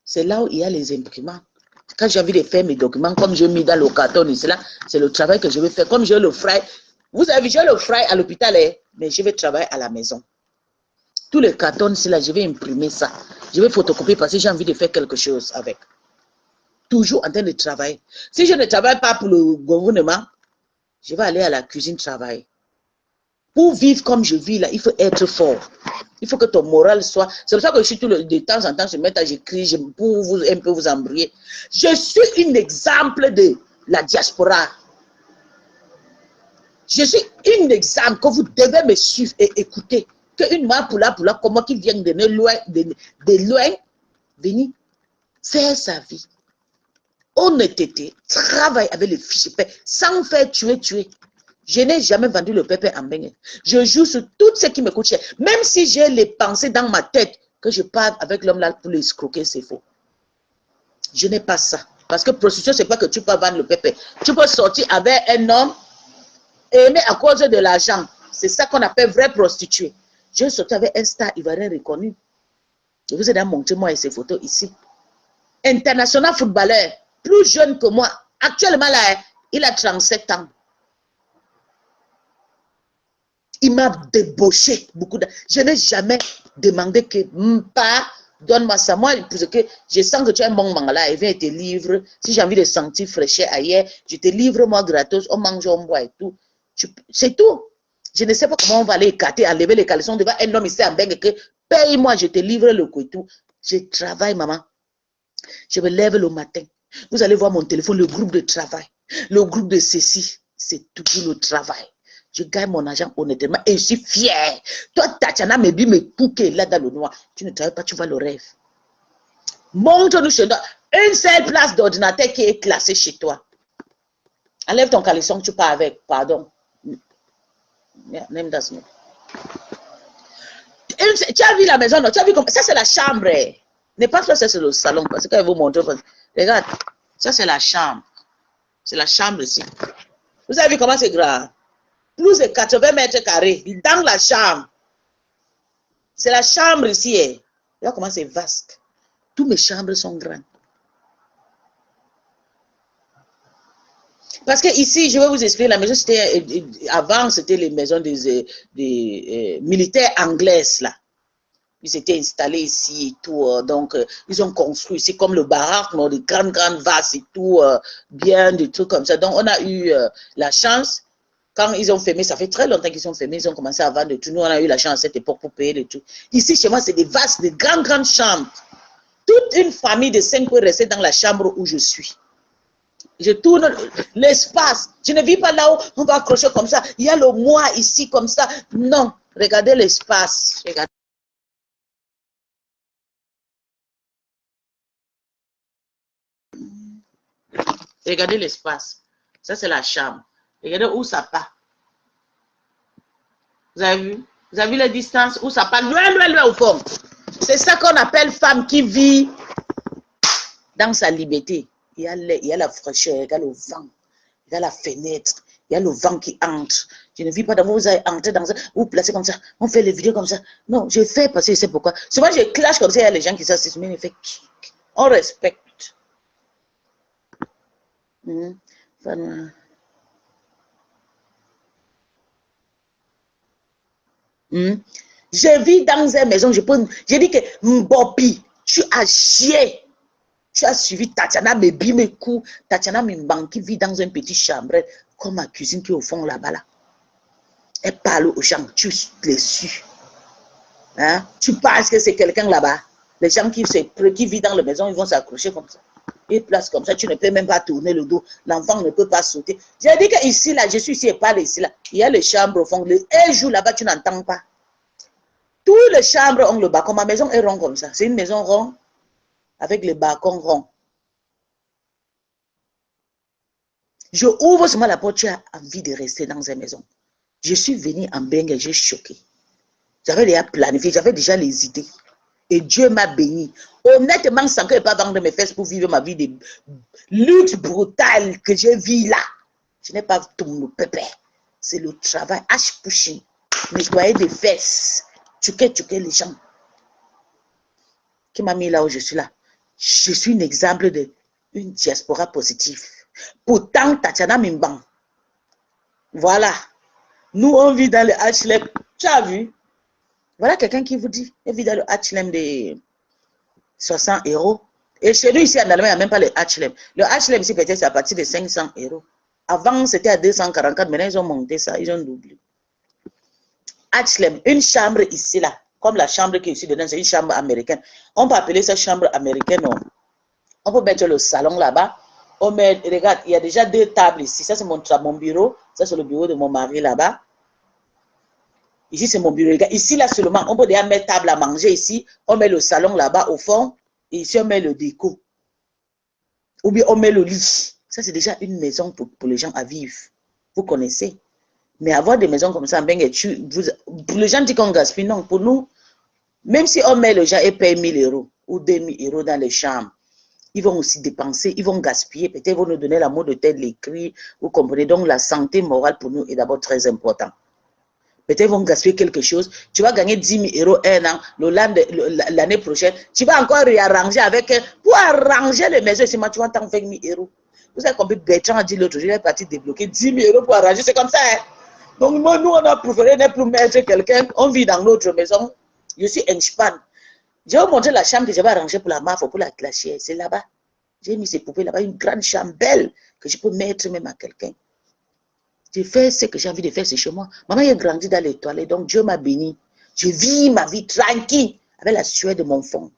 C'est là où il y a les imprimantes. Quand j'ai envie de faire mes documents, comme j'ai mis dans le carton ici, là, c'est le travail que je vais faire. Comme j'ai le fry, vous avez vu, j'ai le fry à l'hôpital, mais je vais travailler à la maison. Tous les cartons ici, là, je vais imprimer ça. Je vais photocopier parce que j'ai envie de faire quelque chose avec. Toujours en train de travailler. Si je ne travaille pas pour le gouvernement, je vais aller à la cuisine travailler. Pour vivre comme je vis là, il faut être fort. Il faut que ton moral soit... C'est pour ça que je suis de temps en temps, je me mets à j'écris pour vous, un peu vous embrouiller. Je suis un exemple de la diaspora. Je suis un exemple que vous devez me suivre et écouter. Qu'une main pour là, comme moi qui vient de loin, venir faire sa vie. Honnêteté, travaille avec les fiches de paix, sans faire tuer. Je n'ai jamais vendu le pépé en Bengue. Je joue sur tout ce qui me coûte cher. Même si j'ai les pensées dans ma tête que je parle avec l'homme là pour les escroquer, c'est faux. Je n'ai pas ça. Parce que prostitution, c'est pas que tu peux vendre le pépé. Tu peux sortir avec un homme aimé à cause de l'argent. C'est ça qu'on appelle vrai prostituée. Je sortais avec un star ivoirien reconnu. Je vous ai déjà montré moi et ses photos ici. International footballeur, plus jeune que moi. Actuellement là, il a 37 ans. Il m'a débauché beaucoup de... Je n'ai jamais demandé que pas donne-moi ça. Moi, parce que je sens que tu as un bon mangala, il vient te livre. Si j'ai envie de sentir fraîcheur ailleurs, je te livre moi gratos, on mange, on boit et tout. C'est tout. Je ne sais pas comment on va aller écarter, enlever les caleçons devant un homme ici en Bengue que paye-moi, je te livre le couteau. Je travaille, maman. Je me lève le matin. Vous allez voir mon téléphone, le groupe de travail, le groupe de ceci. C'est toujours le travail. Je gagne mon argent honnêtement et je suis fier. Toi, Tatiana, me pouquer là dans le noir. Tu ne travailles pas, tu vois le rêve. Montre-nous chez toi une seule place d'ordinateur qui est classée chez toi. Enlève ton caleçon, tu pars avec. Pardon. Yeah, name that me. Tu as vu la maison, non? Tu as vu comme ça, c'est la chambre. Ne pense pas que c'est le salon parce qu'elle vous montre. Regarde, ça c'est la chambre. C'est la chambre ici. Vous avez vu comment c'est grand? Plus de 80 mètres carrés dans la chambre. C'est la chambre ici. Regarde comment c'est vaste. Toutes mes chambres sont grandes. Parce que ici, je vais vous expliquer, la maison, c'était, avant, c'était les maisons des militaires anglaises, là. Ils étaient installés ici et tout, donc ils ont construit ici comme le baraque, non, des grandes vases et tout, bien, des trucs comme ça. Donc on a eu la chance, quand ils ont fermé, ça fait très longtemps qu'ils ont fermé, ils ont commencé à vendre tout. Nous, on a eu la chance à cette époque pour payer le tout. Ici, chez moi, c'est des vases, des grandes chambres. Toute une famille de 5 peut rester dans la chambre où je suis. Je tourne l'espace. Je ne vis pas là où on va accrocher comme ça. Il y a le moi ici comme ça. Non. Regardez l'espace. Regardez l'espace. Ça, c'est la chambre. Regardez où ça part. Vous avez vu? Vous avez vu la distance où ça part? Loin, loin, loin au fond. C'est ça qu'on appelle femme qui vit dans sa liberté. Il y a la fraîcheur, il y a le vent, il y a la fenêtre, il y a le vent qui entre. Je ne vis pas dans vous allez entrer dans ça, vous placez comme ça, on fait les vidéos comme ça. Non, je fais parce que je sais pourquoi. Souvent, je clash comme ça, il y a les gens qui s'assistent, mais il fait on respecte. Je vis dans une maison, je dis que Mbopi, tu as chié. Tu as suivi Tatiana Mebimekou, Tatiana Mimban qui vit dans une petite chambre, comme ma cuisine qui est au fond là-bas. Là. Elle parle aux gens, tu les suis. Hein? Tu penses que c'est quelqu'un là-bas. Les gens qui vivent dans la maison, ils vont s'accrocher comme ça. Ils placent comme ça, tu ne peux même pas tourner le dos. L'enfant ne peut pas sauter. J'ai dit qu'ici, là, je suis ici et pas ici, là. Il y a les chambres au fond. Un jour là-bas, tu n'entends pas. Toutes les chambres ont le balcon. Ma maison est ronde comme ça. C'est une maison ronde avec les balcons ronds. Je ouvre seulement la porte, tu as envie de rester dans une maison. Je suis venue en Bengue, j'ai choqué. J'avais déjà planifié, j'avais déjà les idées. Et Dieu m'a béni. Honnêtement, sans que je ne pas vendre mes fesses pour vivre ma vie de lutte brutale que je vis là. Je n'ai pas tout le pépé. C'est le travail, pushing, nettoyer des fesses, tuer les gens. Qui m'a mis là où je suis là. Je suis un exemple d'une diaspora positive. Pourtant, Tatiana Mimban. Voilà. Nous, on vit dans le HLM. Tu as vu? Voilà quelqu'un qui vous dit, il vit dans le HLM de 60 €. Et chez nous, ici en Allemagne, il n'y a même pas le HLM. Le HLM, ici, peut-être, c'est à partir de 500 €. Avant, c'était à 244, maintenant, ils ont monté ça, ils ont doublé. HLM, une chambre ici, là, comme la chambre qui est ici dedans, c'est une chambre américaine. On peut appeler ça chambre américaine. On peut mettre le salon là-bas. On met, regarde, il y a déjà 2 tables ici. Ça, c'est mon bureau. Ça, c'est le bureau de mon mari là-bas. Ici, c'est mon bureau. Regarde, ici, là, seulement, on peut déjà mettre table à manger ici. On met le salon là-bas au fond. Et ici, on met le déco. Ou bien, on met le lit. Ça, c'est déjà une maison pour les gens à vivre. Vous connaissez. Mais avoir des maisons comme ça, pour les gens disent qu'on gaspille. Non, pour nous, même si on met les gens et paye 1 000 € ou 2 000 € dans les chambres, ils vont aussi dépenser, ils vont gaspiller, peut-être ils vont nous donner la mot de tête, les cris, vous comprenez. Donc la santé morale pour nous est d'abord très important. Peut-être ils vont gaspiller quelque chose, tu vas gagner 10 000 € un an, l'année prochaine, tu vas encore réarranger avec, pour arranger les maisons, c'est moi, tu vas t'en faire 1 000 €. Vous avez compris, Bertrand a dit l'autre jour, il est parti débloquer 10 000 € pour arranger, c'est comme ça. Hein? Donc nous, on a préféré ne plus mettre quelqu'un, on vit dans notre maison, je suis un span. Je vais vous montrer la chambre que j'avais arrangée pour la MAF, pour la glacière. C'est là-bas. J'ai mis ces poupées là-bas, une grande chambre belle que je peux mettre même à quelqu'un. Je fais ce que j'ai envie de faire, c'est chez moi. Maman a grandi dans les toilettes, donc Dieu m'a béni. Je vis ma vie tranquille avec la sueur de mon fond.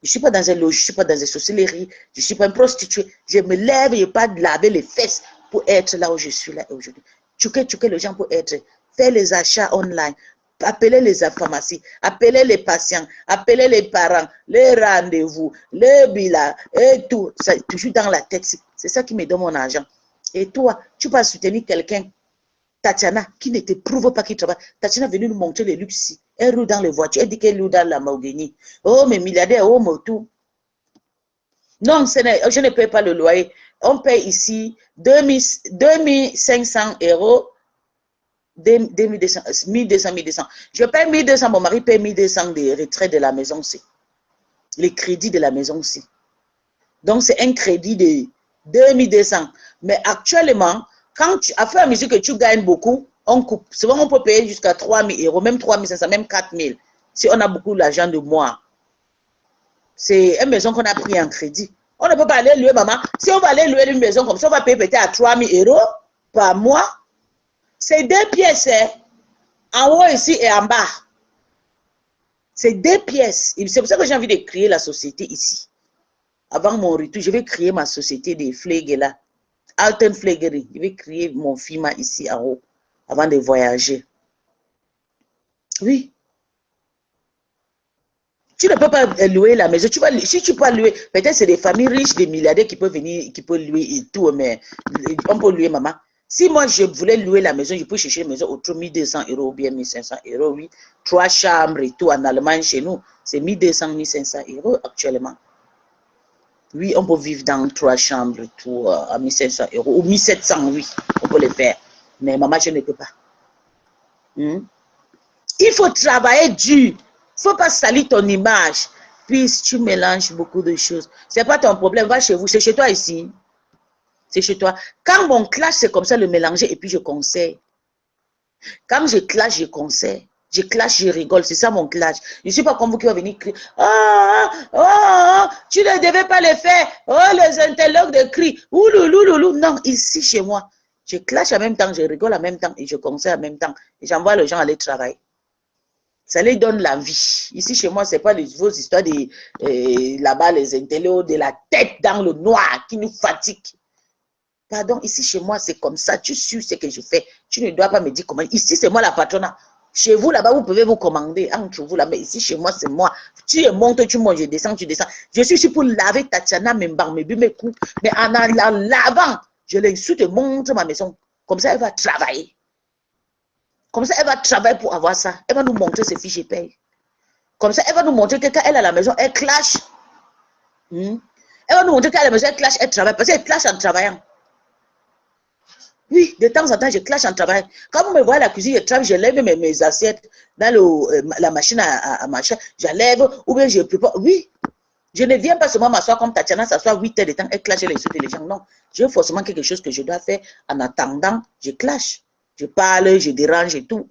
Je ne suis pas dans un logis, je ne suis pas dans une sorcellerie, je ne suis pas une prostituée. Je me lève et je pas de laver les fesses pour être là où je suis là aujourd'hui. Tuer les gens pour être, faire les achats online. Appelez les pharmacies, appelez les patients, appelez les parents, les rendez-vous, les bilans, et tout. Ça, toujours dans la tête. C'est ça qui me donne mon argent. Et toi, tu vas soutenir quelqu'un, Tatiana, qui ne te prouve pas qu'il travaille. Tatiana est venue nous montrer les luxes ici. Elle roule dans les voitures, elle dit qu'elle roule dans la Lamborghini. Oh, mes milliardaires, oh, mon tout. Non, je ne paye pas le loyer. On paye ici 2500 €. 1200, 1200. Je paye 1200, mon mari paye 1200 de retrait de la maison aussi. Les crédits de la maison aussi. Donc, c'est un crédit de 2200. Mais actuellement, quand à fur et à mesure que tu gagnes beaucoup, on coupe. Souvent, on peut payer jusqu'à 3000 €, même 3500, même 4000. Si on a beaucoup d'argent de mois. C'est une maison qu'on a pris en crédit. On ne peut pas aller louer, maman. Si on va aller louer une maison comme ça, on va payer peut-être à 3000 € par mois. C'est 2 pièces, hein? En haut ici et en bas. C'est 2 pièces. C'est pour ça que j'ai envie de créer la société ici. Avant mon retour, je vais créer ma société de flegues là. Alten Flegerie. Je vais créer mon firma ici en haut avant de voyager. Oui. Tu ne peux pas louer la maison. Si tu peux louer, peut-être c'est des familles riches, des milliardaires qui peuvent venir, qui peuvent louer et tout, mais on peut louer, maman. Si moi je voulais louer la maison, je peux chercher une maison autour de 1200 € ou bien 1500 €, oui. 3 chambres et tout en Allemagne chez nous, c'est 1200, 1500 € actuellement. Oui, on peut vivre dans 3 chambres et tout à 1500 € ou 1700, oui, on peut le faire. Mais maman, je ne peux pas. Il faut travailler dur. Il ne faut pas salir ton image. Puis tu mélanges beaucoup de choses. Ce n'est pas ton problème. Va chez vous. C'est chez toi ici. C'est chez toi. Quand mon clash, c'est comme ça, le mélanger et puis je conseille. Quand je clash, je conseille. Je clash, je rigole. C'est ça mon clash. Je ne suis pas comme vous qui va venir crier. Tu ne devais pas le faire. Oh, les interloques de cris. Ouloulouloulou. Non, ici chez moi. Je clash en même temps, je rigole en même temps et je conseille en même temps. Et j'envoie les gens aller travailler. Ça les donne la vie. Ici, chez moi, ce n'est pas vos histoires de là-bas, les intellos, de la tête dans le noir qui nous fatigue. Pardon, ici, chez moi, c'est comme ça. Tu suis ce que je fais. Tu ne dois pas me dire comment. Ici, c'est moi la patronne. Chez vous, là-bas, vous pouvez vous commander entre vous là. Mais ici, chez moi, c'est moi. Tu montes, tu montes, je descends, tu descends. Je suis ici pour laver Tatiana, mes coups. Mais en lavant, je l'insulte, monte ma maison. Comme ça, elle va travailler. Comme ça, elle va travailler pour avoir ça. Elle va nous montrer ses fiches et paye. Comme ça, elle va nous montrer que quand elle est à la maison, elle clash. Elle va nous montrer qu'à la maison, elle clash, elle travaille. Parce qu'elle clash en travaillant. Oui, de temps en temps, je clash en travaillant. Quand vous me voyez à la cuisine, je travaille, je lève mes assiettes dans la machine à machin. J'enlève ou bien je prépare. Oui. Je ne viens pas seulement m'asseoir comme Tatiana s'assoit 8 heures de temps, elle clash, elle insulte les gens. Non. J'ai forcément quelque chose que je dois faire. En attendant, je clash. Je parle, je dérange et tout.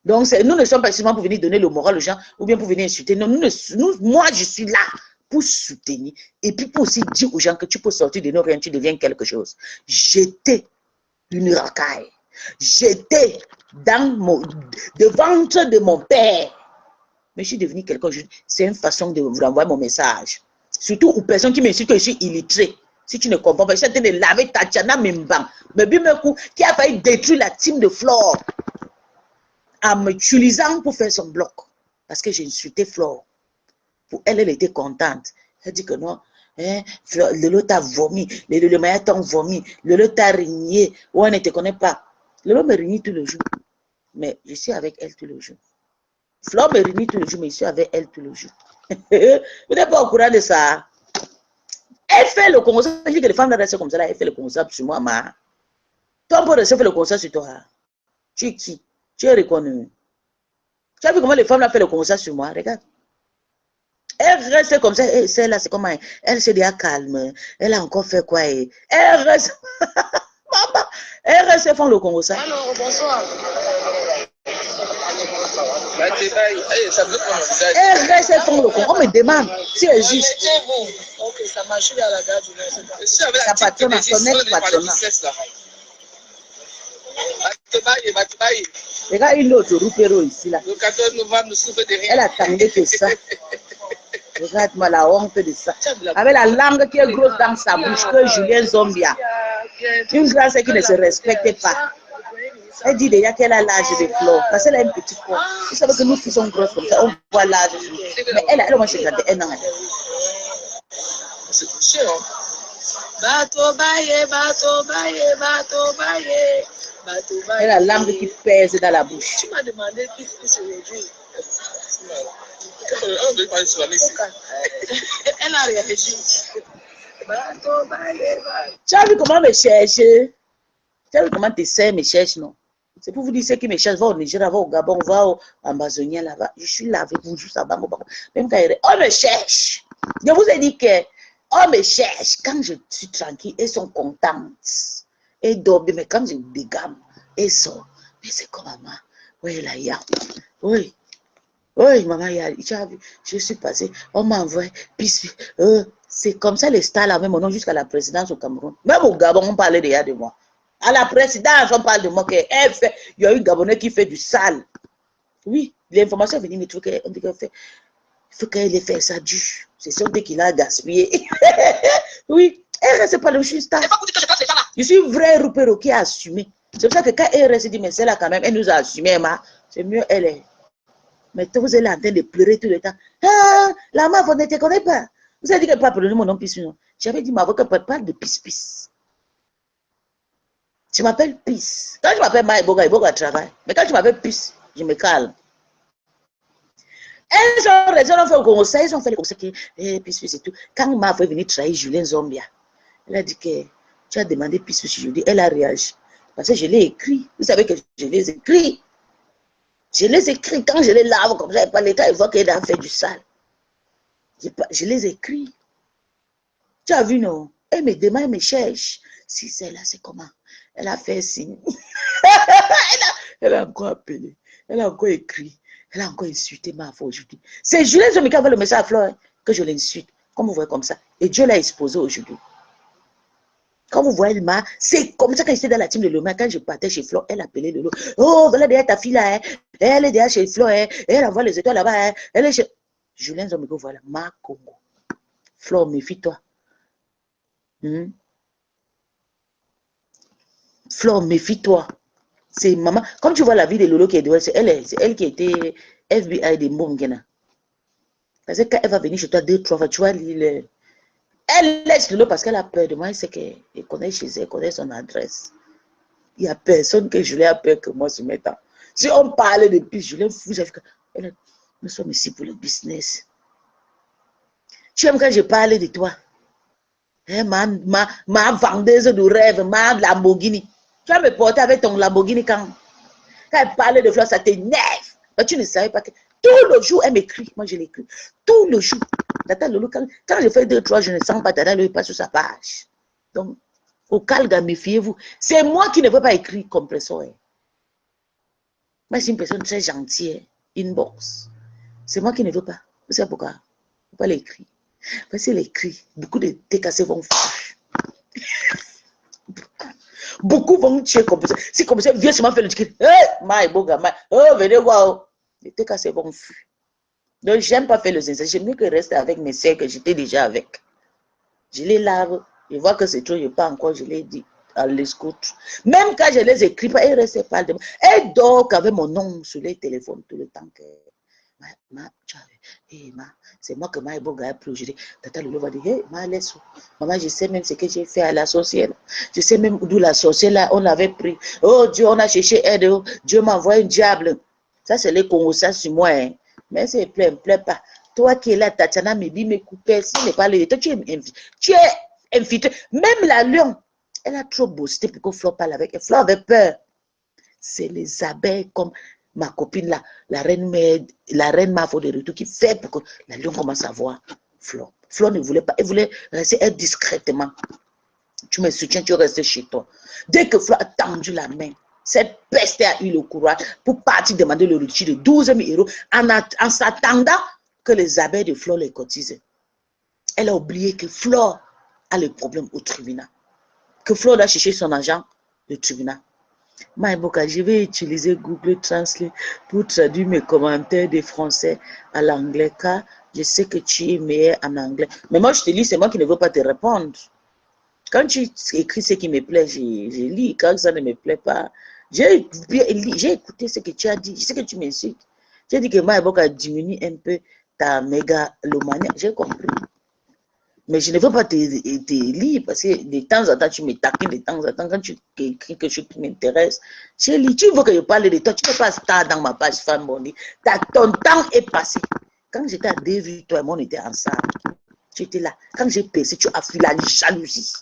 Donc, nous ne sommes pas seulement pour venir donner le moral aux gens ou bien pour venir insulter. Non, moi, je suis là pour soutenir et puis pour aussi dire aux gens que tu peux sortir de nos rien, tu deviens quelque chose. J'étais une racaille. J'étais dans le ventre de mon père. Mais je suis devenu quelqu'un. C'est une façon de vous envoyer mon message. Surtout aux personnes qui m'insultent que je suis illettré. Si tu ne comprends pas, je suis en train de laver Tatiana Membang, qui a failli détruire la team de Flore en m'utilisant pour faire son bloc. Parce que j'ai insulté Flore. Pour elle, elle était contente. Elle dit que non, hein, Lolo t'a vomi, le Maya t'a vomi, Lolo t'a régné, ou on ne te connaît pas. Lolo me réunit tous les jours. Mais je suis avec elle tous les jours. Flore me réunit tous les jours, mais je suis avec elle tous les jours. Vous n'êtes pas au courant de ça. Elle fait le conseil. Je dis que les femmes là restent comme ça, là, elle fait le conseil sur moi, ma. Toi, on peut rester faire le conseil sur toi. Tu es qui? Tu es reconnu. Tu as vu comment les femmes là fait le conseil sur moi? Regarde. Elle reste comme ça. Et celle-là, c'est comment? Elle se dit calme. Elle a encore fait quoi? Elle reste. Maman. Elle reste font le conseil. Alors, bonsoir. Elle reste font le conseil. On me demande si elle est juste. Ok, ça marche à la gare du Nord. Ta patronne, son ex-patronne. Regarde une autre roupero ici là. Elle attendait que ça. Regarde-moi la honte de ça. Avec la langue qui est grosse dans sa bouche, que Julien Zombia. Une grâce qui ne se respecte pas. Elle dit déjà qu'elle a l'âge de Flore. Parce qu'elle a un petit corps. Vous savez que nous qui sommes grosses comme ça, on voit l'âge. Mais elle au moins 51 ans. C'est touché, hein. Bateau baye, bateau baye, bateau baye. Elle a la langue qui pèse dans la bouche. Tu m'as demandé qui c'est aujourd'hui. On veut parler sur la musique. Elle a réagi. Bateau baye, bateau. Tu as vu comment me chercher? Tu as vu comment tes sœurs me cherchent, non? C'est pour vous dire ceux qui me cherchent, va au Nigeria, va au Gabon, va au Amazonien là-bas. Je suis là avec vous, juste à Bango. Même quand on me cherche. Je vous ai dit que on me cherche. Quand je suis tranquille, elles sont contentes. Elles dorment, mais quand je dégame, elles sont. Mais c'est comme maman. Oui, là, il y a. Oui. Oui, maman, il y a. Je suis passée. On m'a envoyé. C'est comme ça les stars là, même mon nom jusqu'à la présidence au Cameroun. Même au Gabon, on parlait déjà de moi. À la présidence, on parle de moi. Il y a eu un Gabonais qui fait du sale. Oui, l'information est venue, mais il faut qu'elle ait fait ça dur. C'est son dé qu'il a gaspillé. Oui, elle reste pas le je suis star. Je suis vrai roupero qui a assumé. C'est pour ça que quand elle reste dit, mais celle-là quand même, elle nous a assumé, c'est mieux elle est. Maintenant, vous êtes là en train de pleurer tout le temps. Ah, la meuf, on ne te connaît pas. Vous avez dit que pas prenez mon nom Pis. J'avais dit, ma voix, qu'elle parle de Pis. Je m'appelle Pis. Quand je m'appelle Maïboga, Iboga travaille. Mais quand je m'appelle Pis, je me calme. Un jour, les gens ont fait au Congo, ils ont fait le conseil que Pis et tout. Quand ma voix est venue trahir Julien Zombia, elle a dit que tu as demandé Pis aujourd'hui. Elle a réagi. Parce que je l'ai écrit. Vous savez que je les écris. Je les écris quand je les lave comme ça. Pas l'état, ils voient qu'elle a fait du sale. Je les écris. Tu as vu, non? Elle me demande, elle me cherche. Si c'est là, c'est comment? Elle a fait signe. elle a encore appelé. Elle a encore écrit. Elle a encore insulté ma foi aujourd'hui. C'est Julien Zombie qui a fait le message à Flore que je l'insulte. Comme vous voyez comme ça. Et Dieu l'a exposé aujourd'hui. Quand vous voyez le mât, c'est comme ça quand j'étais dans la team de Loma, quand je partais chez Flo, elle appelait Lolo. Oh, voilà derrière ta fille là, hein. Elle est derrière chez Flo, hein. Elle envoie les étoiles là-bas, hein. Elle est chez... Julien Zomigo, voilà, ma Congo. Flo, méfie-toi. Flo, méfie-toi. C'est maman. Comme tu vois la vie de Lolo qui est dehors, c'est elle qui était FBI de Mbongena. Parce que quand elle va venir chez toi 2-3 fois, tu vois, elle laisse Lolo parce qu'elle a peur de moi. Elle sait qu'elle connaît chez elle, elle connaît son adresse. Il n'y a personne que Julien a peur que moi ce matin. Si on parlait de plus, Julien fou, j'ai fait que nous sommes ici pour le business. Tu aimes quand je parlais de toi? Hein, ma vendeuse de rêve, ma Lamborghini. Tu vas me porter avec ton Lamborghini quand elle parlait de fleurs, ça t'énerve. Tu ne savais pas que tout le jour, elle m'écrit. Moi, je l'écris. Tout le jour. Tata Lolo, quand je fais 2-3, je ne sens pas Tata Lolo, pas sur sa page. Donc, au calme, méfiez-vous. C'est moi qui ne veux pas écrire compresseur. Moi, je suis une personne très gentille. Inbox. C'est moi qui ne veux pas. Vous savez pourquoi? Il ne faut pas l'écrire. Parce qu'il écrit, beaucoup de TKC vont fuir. Beaucoup vont tuer comme ça. Si comme ça, vieux seulement fait le ticket. Hé, my boga, my. Oh, venez voir. Les TKC vont fuir. Donc, j'aime pas faire le zinzin. J'aime mieux que rester avec mes sœurs que j'étais déjà avec. Je les lave. Je vois que c'est trop, je pas encore, je les dis. Elle les écoute. Même quand je les écris pas, elle reste pas de moi. Elle dort avec mon nom sur les téléphones tout le temps. C'est moi que Maïboga a pris aujourd'hui. Tata Lolo va dire, hey, laisse. Maman, je sais même ce que j'ai fait à la sorcière. Je sais même d'où la sorcière là, on l'avait pris. Oh Dieu, on a cherché aide. Dieu m'a envoyé un diable. Ça, c'est les Congos, ça sur moi. Hein. Mais c'est plein, plein pas. Toi qui es là, Tatiana, me coupait. Si n'est pas le toi, tu es infiltré. Même la lion, elle a trop boosté pour que Flo parle avec elle. Flo avait peur. C'est les abeilles comme ma copine là, la reine Mafo de retour qui fait pour que la lion commence à voir Flo. Flo ne voulait pas, elle voulait rester discrètement. Tu me soutiens, tu restes chez toi. Dès que Flo a tendu la main, cette peste a eu le courage pour partir demander le retrait de 12 000 euros en s'attendant que les abeilles de Flo les cotisent. Elle a oublié que Flo a le problème au tribunal. Que Flo doit chercher son agent au tribunal. Maïboka, je vais utiliser Google Translate pour traduire mes commentaires de français à l'anglais, car je sais que tu es meilleur en anglais. Mais moi, je te lis, c'est moi qui ne veux pas te répondre. Quand tu écris ce qui me plaît, je lis. Quand ça ne me plaît pas, j'ai écouté ce que tu as dit. Je sais que tu m'insultes. Tu as dit que Maïboka diminue un peu ta mégalomanie. J'ai compris. Mais je ne veux pas te lire parce que de temps en temps, tu me taquines de temps en temps. Quand tu écris quelque chose qui m'intéresse, je lis. Tu veux que je parle de toi, tu ne peux pas estar dans ma page Femme Bondi. Ton temps est passé. Quand j'étais à David, toi et moi, on était ensemble. Tu étais là. Quand j'ai percé, tu as fui la jalousie.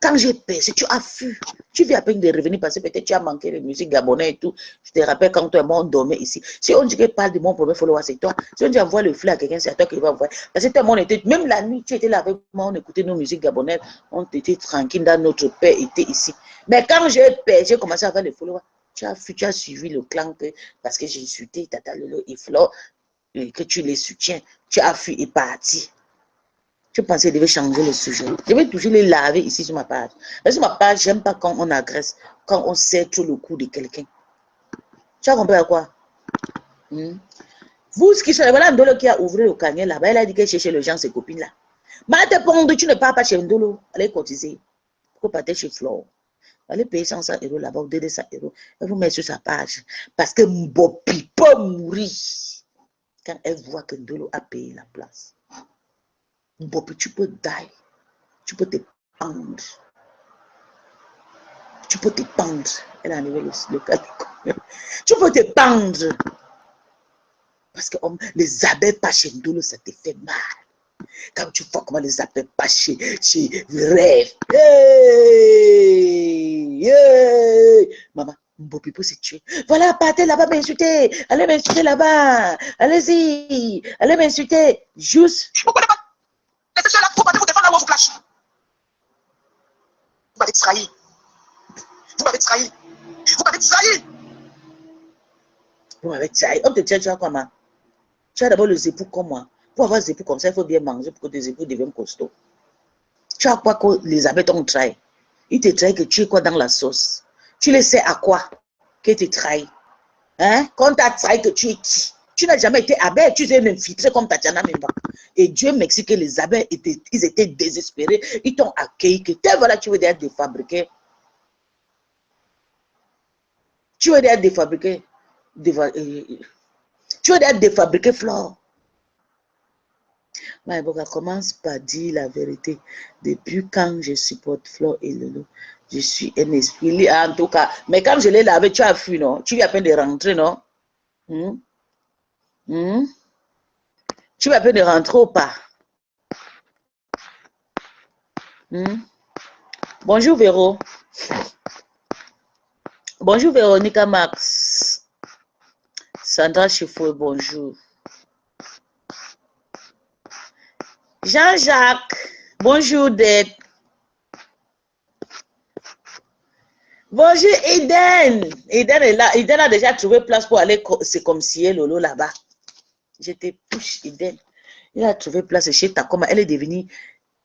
Quand j'ai percé, tu as fui. Tu viens à peine de revenir parce que peut-être tu as manqué de musique gabonais et tout. Je te rappelle quand toi et moi on dormait ici. Si on dit qu'il parle de mon premier follower, c'est toi. Si on dit envoie le flux à quelqu'un, c'est à toi qu'il va envoyer. Parce que toi et moi, on était, même la nuit, tu étais là avec moi, on écoutait nos musiques gabonaises. On était tranquille dans notre paix, était ici. Mais quand j'ai commencé à faire le follower, tu as suivi le clan parce que j'ai insulté Tata Lolo et Flo, et que tu les soutiens. Tu as fui et parti. Je pensais que je devais changer le sujet. Je vais toujours les laver ici sur ma page. Parce que sur ma page, j'aime pas quand on agresse, quand on serre trop le cou de quelqu'un. Tu as compris à quoi? Vous, ce qui sont, voilà Ndolo qui a ouvert le canier là-bas, elle a dit qu'elle cherchait les gens, ses copines là. Mais te pondre, tu ne pars pas chez Ndolo. Allez cotiser. Pourquoi partir chez Flore? Allez payer 500 euros là-bas ou 200 euros. Et vous mettez sur sa page. Parce que Mbopi peut mourir. Quand elle voit que Ndolo a payé la place. Bopi, tu peux die. Tu peux te pendre. Tu peux te pendre. Elle a enlevé le cas. Tu peux te pendre. Parce que les abeilles pas chez Ndolo, ça te fait mal. Quand tu vois comment les abeilles pas chez rêve. Hey, hey. Maman, Bopi peut se tuer. Voilà, partez là-bas m'insulter. Allez m'insulter là-bas. Allez-y. Allez m'insulter. Juste. Je ne connais pas. Laissez cela, vous partez vous défendre là où on vous clash. Vous m'avez trahi. Vous m'avez trahi. Vous m'avez trahi. Vous m'avez trahi. On te tient, tu as quoi, ma? Tu as d'abord les époux comme moi. Pour avoir des époux comme ça, il faut bien manger pour que tes époux deviennent costauds. Tu as quoi que les abeilles t'ont trahi? Ils te trahissent que tu es quoi dans la sauce? Tu les sais à quoi qu'ils te trahissent? Hein? Quand tu as trahi que tu es qui? Tu n'as jamais été abeille, tu es infiltré comme Tatiana Memba. Et Dieu m'explique que les abeilles, ils étaient désespérés. Ils t'ont accueilli, que voilà, tu veux dire défabriquer. Tu veux dire défabriquer. Tu veux dire défabriquer Flore. Maïboka commence par dire la vérité. Depuis quand je supporte Flore et Lolo, je suis un esprit. En tout cas, mais quand je l'ai lavé, tu as fui, non? Tu viens à peine de rentrer, non? Tu viens à peine de rentrer ou pas? Bonjour Véro. Bonjour Véronica Max. Sandra Chiffoué, bonjour. Jean-Jacques, bonjour Deb. Bonjour Eden. Eden est là. Eden a déjà trouvé place pour aller se comsier Lolo là-bas. Je te push Eden. Il a trouvé place chez Takoma. Elle est devenue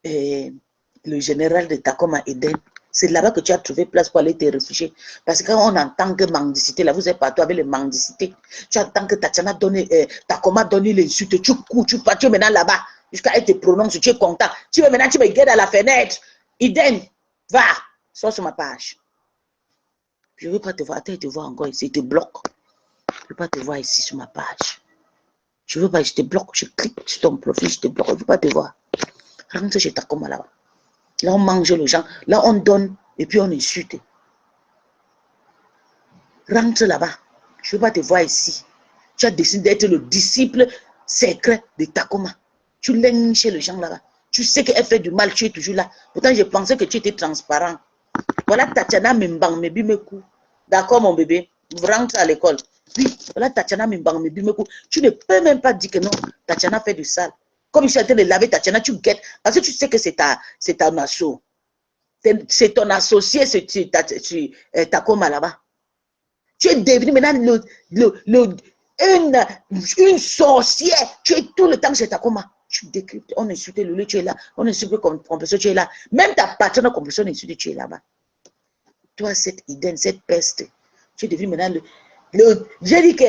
le général de Takoma Eden. C'est là-bas que tu as trouvé place pour aller te réfugier. Parce que quand on entend que mendicité, là, vous êtes partout avec les mendicités. Tu entends que Tatiana donne, Takoma donne l'insulte. Tu cours, tu pars, tu es maintenant là-bas. Jusqu'à elle te prononce, tu es content. Tu veux maintenant, tu me guides à la fenêtre. Eden, va, sors sur ma page. Je ne veux pas te voir. Attends, je te vois encore ici. Je te bloque. Je ne veux pas te voir ici sur ma page. Je ne veux pas, je te bloque. Je clique sur ton profil, je te bloque. Je ne veux pas te voir. Rentre chez Takoma là-bas. Là, on mange les gens. Là, on donne et puis on insulte. Rentre là-bas. Je ne veux pas te voir ici. Tu as décidé d'être le disciple secret de Takoma. Tu l'aimes chez les gens là-bas. Tu sais qu'elle fait du mal, tu es toujours là. Pourtant, je pensais que tu étais transparent. Voilà Tatiana Mimbang Mebimeku. D'accord, mon bébé? Vous rentrez à l'école. Oui, voilà Tatiana Mimbang Mebimeku. Tu ne peux même pas dire que non, Tatiana fait du sale. Comme je suis en train de laver Tatiana, tu guettes. Parce que tu sais que c'est ton asso. C'est ton associé, c'est Takoma là-bas. Tu es devenu maintenant une sorcière. Tu es tout le temps chez Takoma. Tu décryptes, on insulte le lieu, tu es là. On insulte comme compression, tu es là. Même ta patronne de compression insulte, tu es là-bas. Toi, cette idée, cette peste, tu es devenu maintenant j'ai dit que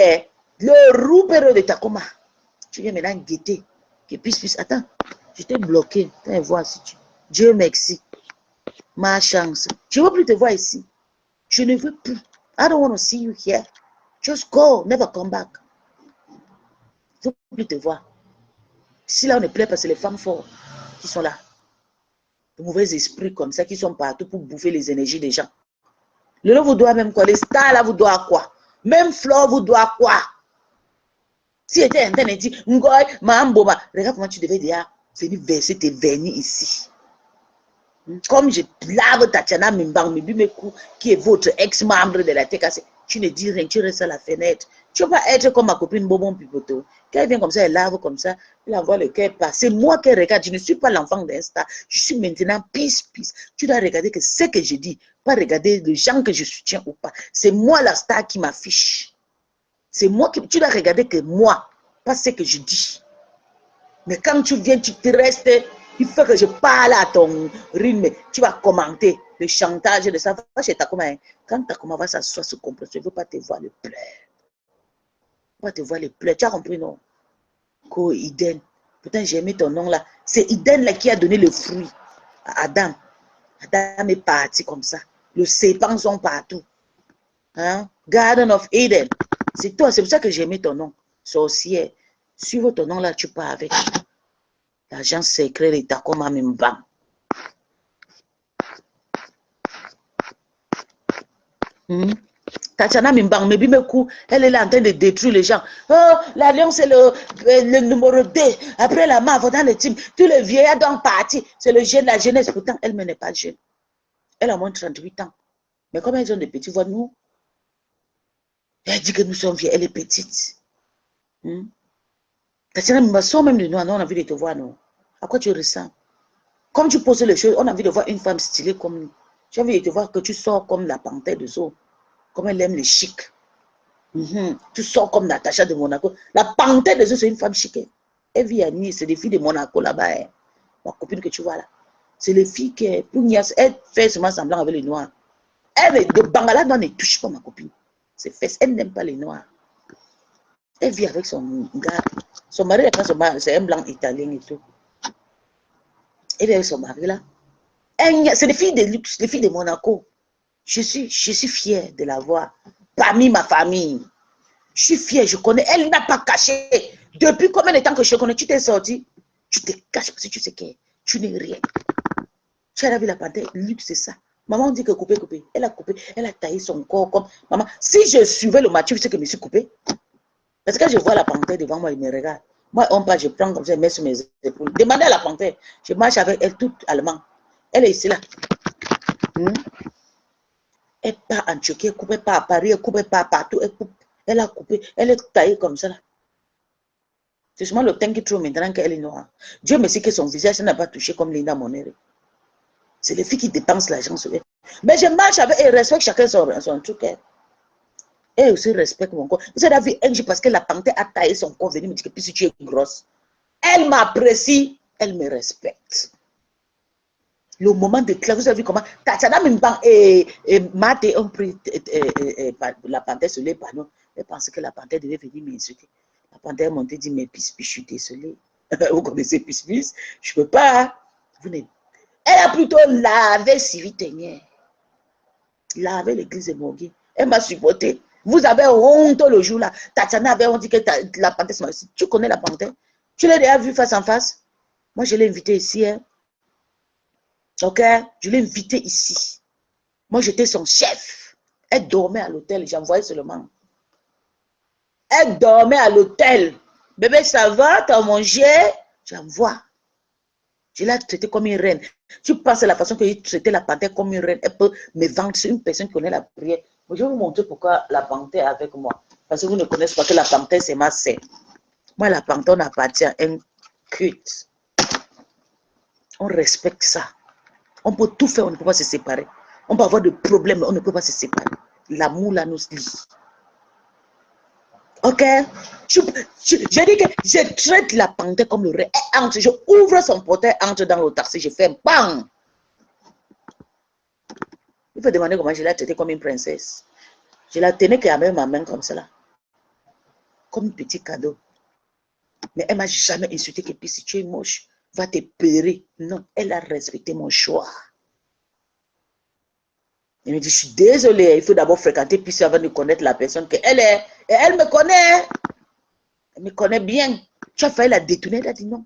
le roupero de Takoma. Tu viens maintenant guetter. Que puisse, attends, je t'ai bloqué. Viens voir si tu. Dieu merci. Ma chance. Je ne veux plus te voir ici. Je ne veux plus. I don't want to see you here. Just go. Never come back. Je ne veux plus te voir. Si là on est plein parce que les femmes fortes qui sont là. De mauvais esprits comme ça qui sont partout pour bouffer les énergies des gens. Le lot vous doit même quoi? Les stars là vous doivent quoi? Même Flore vous doit quoi? Si était en train de dire, Ngoy, Mamboma, regarde comment tu devais déjà venir verser tes vernis ici. Comme je lave Tatiana Mimbang Mebimeku, qui est votre ex-membre de la TKC, tu ne dis rien, tu restes à la fenêtre. Tu ne vas pas être comme ma copine Bobon Pipoto. Quand elle vient comme ça, elle lave comme ça, elle envoie le cœur passer. C'est moi qui regarde, je ne suis pas l'enfant d'un star. Je suis maintenant peace. Tu dois regarder que ce que je dis, pas regarder les gens que je soutiens ou pas. C'est moi la star qui m'affiche. C'est moi qui. Tu dois regarder que moi, pas ce que je dis. Mais quand tu viens, tu te restes. Il faut que je parle à ton rythme. Tu vas commenter le chantage de ça. Va chez Takoma. Quand Takoma va s'asseoir sur compression, je ne veux pas te voir le pleur. Je ne veux pas te voir le pleur. Tu as compris, non? Ko Eden. Pourtant, j'ai aimé ton nom là. C'est Eden là qui a donné le fruit à Adam. Adam est parti comme ça. Le serpent sont partout. Hein? Garden of Eden. C'est toi. C'est pour ça que j'ai aimé ton nom. Sorcière. Suivre ton nom là, tu pars avec. L'agent secret de Takoma Mimbang. Tatiana Mimbang, elle est là en train de détruire les gens. Oh, l'alliance c'est le numéro 2. Après la mort dans le team, tous les vieillards doivent partir. C'est le jeune, la jeunesse. Pourtant, elle-même n'est pas jeune. Elle a moins de 38 ans. Mais comme elles ont des petits voix, nous, elle dit que nous sommes vieux, elle est petite. Tatiana Mimbang, sors même de nous, on a envie de te voir, non? À quoi tu ressens? Comme tu poses les choses, on a envie de voir une femme stylée comme nous. J'ai envie de te voir que tu sors comme la panthère de Zo. Comme elle aime les chics. Tu sors comme Natacha de Monaco. La panthère de Zo, c'est une femme chic. Elle vit à Nice, c'est des filles de Monaco là-bas. Ma copine que tu vois là. C'est les filles qui, elle fait seulement semblant avec les noirs. Elle, de Bangala, ne touche pas ma copine. C'est fesses. Elle n'aime pas les noirs. Elle vit avec son gars. Son mari, c'est un blanc italien et tout. Elle vit avec son mari là. C'est des filles de luxe, des filles de Monaco. Je suis fière de la voir parmi ma famille. Je suis fière, je connais. Elle n'a pas caché. Depuis combien de temps que je connais, tu t'es sorti? Tu te caches parce que tu sais que tu n'es rien. Tu as vu la panthère, luxe, c'est ça. Maman dit que couper. Elle a coupé, elle a taillé son corps comme... Maman, si je suivais le Mathieu, tu sais que je me suis coupé. Parce que je vois la panthère devant moi, il me regarde. Moi, on part, je prends comme ça, je mets sur mes épaules. Demandez à la panthère. Je marche avec elle toute allemand. Elle est ici là. Elle part en Turquie, elle coupe pas à Paris, elle coupe pas partout, elle coupe. Elle a coupé, elle est taillée comme ça là. C'est seulement le teint qui trouve maintenant qu'elle est noire. Dieu merci que son visage n'a pas touché comme Linda Monere. C'est les filles qui dépensent l'argent sur elle. Mais je marche avec elle, respecte chacun son truc. Elle aussi respecte mon corps. Vous avez vu Angie parce que la panthère a taillé son corps, venir me dire que puis si tu es grosse. Elle m'apprécie, elle me respecte. Le moment de clair, vous avez vu comment Tatiana Mimbang et Mate ont pris la panthère sur les panneaux. Elle pensait que la panthère devait venir m'insulter. La panthère est montée et dit, mais Pis, je suis désolée. Vous connaissez Pis, je ne peux pas. Elle a plutôt lavé Sylvie Tenier. Lavé l'église de Morgui. Elle m'a supporté. Vous avez honte le jour là. Tatiana avait dit que la panthère, tu connais la panthère? Tu l'as déjà vue face en face? Moi, je l'ai invitée ici. Ok, je l'ai invitée ici. Moi, j'étais son chef. Elle dormait à l'hôtel, j'envoyais seulement. Elle dormait à l'hôtel. Bébé, ça va, t'as mangé? J'envoie. Je l'ai traitée comme une reine. Tu penses à la façon que j'ai traité la panthère comme une reine. Elle peut me vendre sur une personne qui connaît la prière. Je vais vous montrer pourquoi la panthère est avec moi. Parce que vous ne connaissez pas que la panthère, c'est ma sœur. Moi, la panthère, on appartient à un culte. On respecte ça. On peut tout faire, on ne peut pas se séparer. On peut avoir des problèmes, on ne peut pas se séparer. L'amour là nous lie. Ok? Je dis que je traite la panthère comme le rêve. Elle entre, je ouvre son portail, entre dans le taxi, je fais un bang. Il faut demander comment je l'ai traitée comme une princesse. Je la tenais qu'à ma main comme cela. Comme un petit cadeau. Mais elle ne m'a jamais insulté que puis si tu es moche, va te périr. Non, elle a respecté mon choix. Elle me dit, je suis désolée, il faut d'abord fréquenter puis avant de connaître la personne qu'elle est. Et elle me connaît. Elle me connaît bien. Tu as failli la détourner, elle a dit non.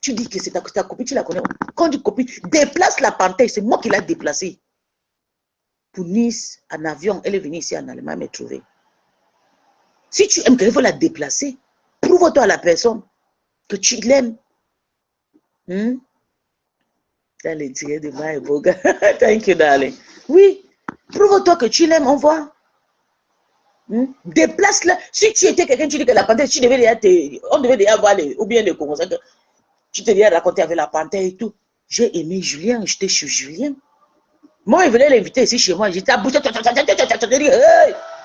Tu dis que c'est ta copine, tu la connais. Quand tu copine, déplace la panthère, c'est moi qui l'ai déplacée. Pour Nice, en avion, elle est venue ici en Allemagne me trouver. Si tu aimes qu'elle faut la déplacer, prouve-toi à la personne que tu l'aimes. T'as les tiré de moi, beau gars. Thank you, darling. Oui, prouve-toi que tu l'aimes, on voit. Déplace-la. Si tu étais quelqu'un, tu dis que la panthère, tu devais déjà on devait déjà voir ou bien les commencer que tu te déjà raconter avec la panthère et tout. J'ai aimé Julien, j'étais chez Julien. Moi, il venait l'inviter ici chez moi. J'étais à bouche.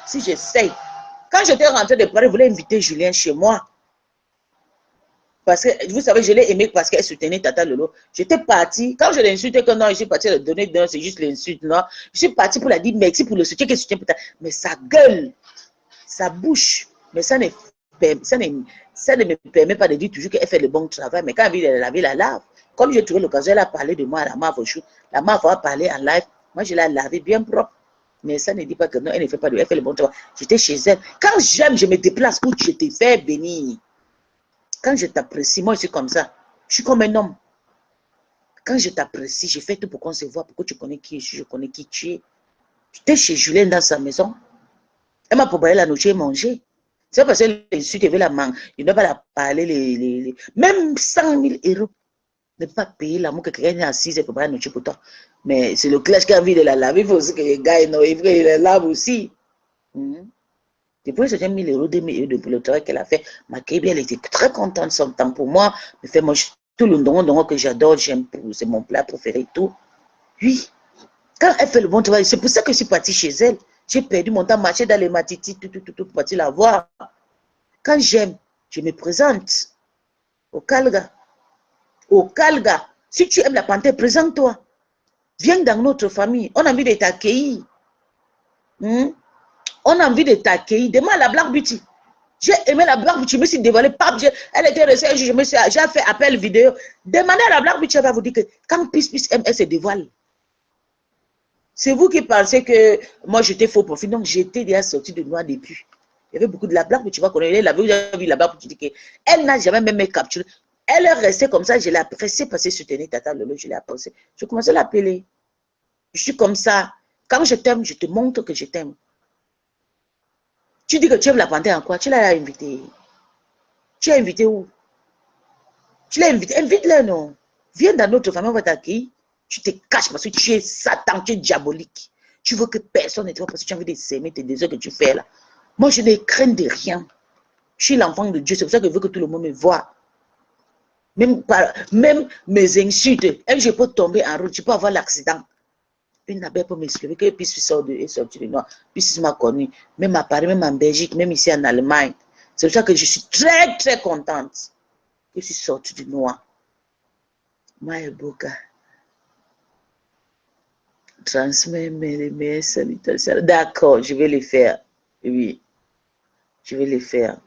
Si j'essaye. Quand j'étais rentré de Paris, il voulait inviter Julien chez moi. Parce que, vous savez, je l'ai aimé parce qu'elle soutenait Tata Lolo. J'étais partie. Quand je l'ai insulté, que non, je suis partie le donner d'un, c'est juste l'insulte, non. Je suis partie pour la dire merci pour le soutien qu'elle soutient. Mais sa gueule, sa bouche, mais ça ne me permet pas de dire toujours qu'elle fait le bon travail. Mais quand elle laver la lave, comme j'ai trouvé l'occasion, elle a parlé de moi à la Mave au chou. La Mave a parlé en live. Moi, je l'ai lavé bien propre. Mais ça ne dit pas que non, elle ne fait pas de... Elle fait le bon travail. J'étais chez elle. Quand j'aime, je me déplace où je te fais bénir. Quand je t'apprécie, moi je suis comme ça. Je suis comme un homme. Quand je t'apprécie, je fais tout pour qu'on se voit, pour que tu connais qui je suis, je connais qui tu es. J'étais chez Julien dans sa maison. Elle m'a préparé la nourriture et manger. C'est parce que l'insulte, il veut la manger. Il ne va pas la parler. Même 100 000 euros. Ne pas payer l'amour que quelqu'un est assis et préparer la nourriture pour toi. Mais c'est le clash qui a envie de la laver. Il faut aussi que les gars, il la lave aussi. Depuis 5 000 euros, 2 000 euros depuis le travail qu'elle a fait, ma Kébi, elle était très contente de son temps pour moi. Elle fait manger tout le ndongo que j'adore, j'aime, c'est mon plat préféré et tout. Oui, quand elle fait le bon travail, c'est pour ça que je suis partie chez elle. J'ai perdu mon temps, marcher dans les matitis, tout, pour partir la voir. Quand j'aime, je me présente au Kalga. Au Kalga, si tu aimes la panthère, présente-toi. Viens dans notre famille, on a envie de t'accueillir. On a envie de t'accueillir. Demande à la Black Beauty. J'ai aimé la Black Beauty, je me suis dévoilée. Elle était restée, j'ai fait appel vidéo. Demandez à la Black Beauty, elle va vous dire que quand Peace aime, elle se dévoile. C'est vous qui pensez que moi j'étais faux profil. Donc j'étais déjà sortie de noir depuis. Il y avait beaucoup de la Black Beauty, tu vas connaître. Elle avait vu la Black Beauty qu'elle n'a jamais même capturé. Elle est restée comme ça, je l'ai appréciée parce que soutenir Tata Lolo, je l'ai appréciée. Je commençais à l'appeler. Je suis comme ça. Quand je t'aime, je te montre que je t'aime. Tu dis que tu aimes la panthère en quoi? Tu l'as invité. Tu l'as invité où? Tu l'as invité. Invite-le, non? Viens dans notre famille, on va t'accueillir. Tu te caches parce que tu es Satan, tu es diabolique. Tu veux que personne ne te voit parce que tu as envie de s'aimer tes désirs que tu fais là. Moi, je ne crains de rien. Je suis l'enfant de Dieu. C'est pour ça que je veux que tout le monde me voit. Même mes insultes. Et je peux tomber en route. Je peux avoir l'accident. Une abeille peut m'expliquer que puis je sorti de noir. Puis je m'a connu. Même à Paris, même en Belgique, même ici en Allemagne. C'est pour ça que je suis très, très contente. Que je suis sortie du noir. Maëboka. Transmets mes meilleures salutations. D'accord, je vais les faire. Oui. Je vais les faire.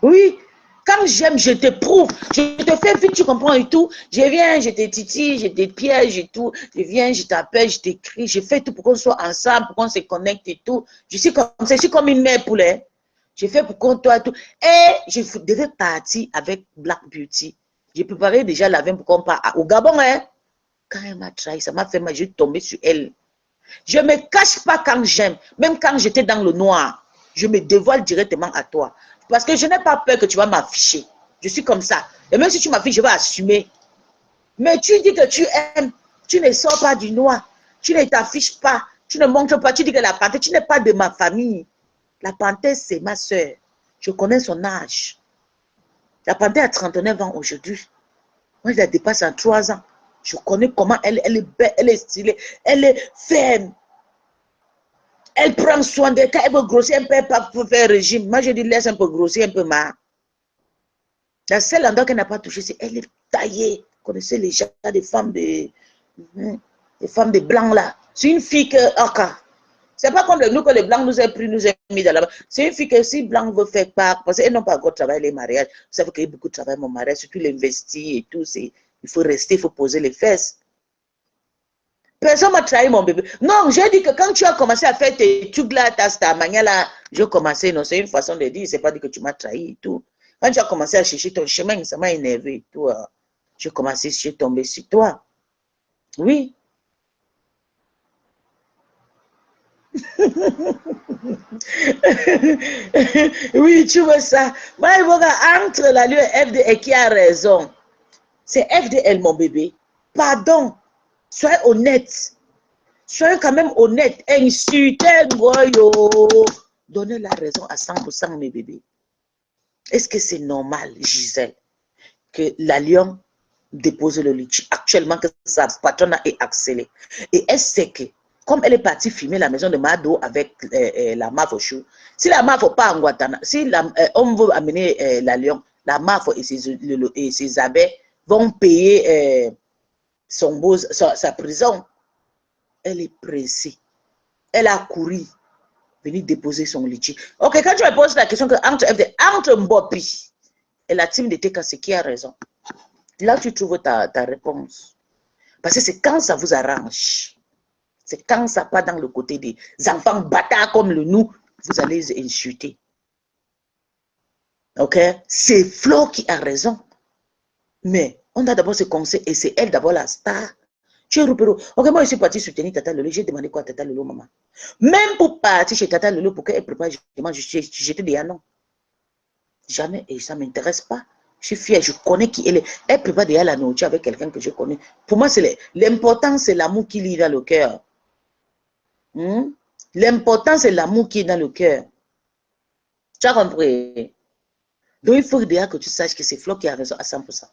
Oui. Quand j'aime, je te prouve. Je te fais vite, tu comprends et tout. Je viens, je te titille, je te piège et tout. Je viens, je t'appelle, je t'écris. Je fais tout pour qu'on soit ensemble, pour qu'on se connecte et tout. Je suis comme ça, je suis comme une mère poulet. Je fais pour qu'on soit tout. Et je devais partir avec Black Beauty. J'ai préparé déjà l'avion pour qu'on parte au Gabon. Hein. Quand elle m'a trahi, ça m'a fait mal. Je suis tombée sur elle. Je ne me cache pas quand j'aime. Même quand j'étais dans le noir, je me dévoile directement à toi. Parce que je n'ai pas peur que tu vas m'afficher. Je suis comme ça. Et même si tu m'affiches, je vais assumer. Mais tu dis que tu aimes. Tu ne sors pas du noir. Tu ne t'affiches pas. Tu ne montres pas. Tu dis que la panthère, tu n'es pas de ma famille. La panthère, c'est ma soeur. Je connais son âge. La panthère a 39 ans aujourd'hui. Moi, je la dépasse en 3 ans. Je connais comment elle est belle, elle est stylée, elle est ferme. Elle prend soin d'elle. Quand elle veut grossir, elle ne peut pas faire régime. Moi, je dis, laisse un peu grossir, un peu marre. La seule endroit qu'elle n'a pas touché, c'est qu'elle est taillée. Vous connaissez les gens, des femmes de blancs là. C'est une fille que, c'est pas comme nous que les blancs nous ont pris, nous ont mis dans la. C'est une fille que si blanc veut faire part, parce qu'elles n'ont pas encore travaillé les mariages. Vous savez qu'il y a beaucoup de travail, mon mariage, surtout l'investi et tout. Il faut rester, il faut poser les fesses. Personne m'a trahi mon bébé. Non, j'ai dit que quand tu as commencé à faire tes trucs là, ta manière là, j'ai commencé, non, c'est une façon de dire, c'est pas dit que tu m'as trahi et tout. Quand tu as commencé à chercher ton chemin, ça m'a énervé et tout. J'ai commencé, je suis tombé sur toi. Oui. Oui, tu vois ça. Moi, entre la loi FDL qui a raison. C'est FDL, mon bébé. Pardon. Soyez honnête. Soyez quand même honnête. Insultez-moi, yo. Donnez la raison à 100%, mes bébés. Est-ce que c'est normal, Gisèle, que la Lyon dépose le litige actuellement, que sa patronne est accélérée? Et elle sait que, comme elle est partie filmer la maison de Mado avec la MAF au chou, si la MAF pas en Guatemala, si on veut amener la Lyon, la MAF et ses abeilles vont payer sa prison. Elle est pressée. Elle a couru, venir déposer son litige. Ok, quand tu me poses la question que entre Mbopi et la team de TK, c'est qui a raison? Là, tu trouves ta réponse. Parce que c'est quand ça vous arrange. C'est quand ça part dans le côté des enfants bâtards comme le nous, vous allez les insulter. Ok? C'est Flo qui a raison. Mais on a d'abord ce conseil et c'est elle d'abord la star. Tu es Roupero. Ok, moi je suis partie soutenir Tata Lolo. J'ai demandé quoi à Tata Lolo, maman? Même pour partir chez Tata Lolo pour qu'elle prépare, j'étais déjà non. Jamais, et ça ne m'intéresse pas. Je suis fière, je connais qui elle est. Elle prépare déjà la nourriture avec quelqu'un que je connais. Pour moi, l'important, c'est l'amour qui lie dans le cœur. L'important, c'est l'amour qui est dans le cœur. Tu as compris? Donc, il faut déjà que tu saches que c'est Flo qui a raison à 100%.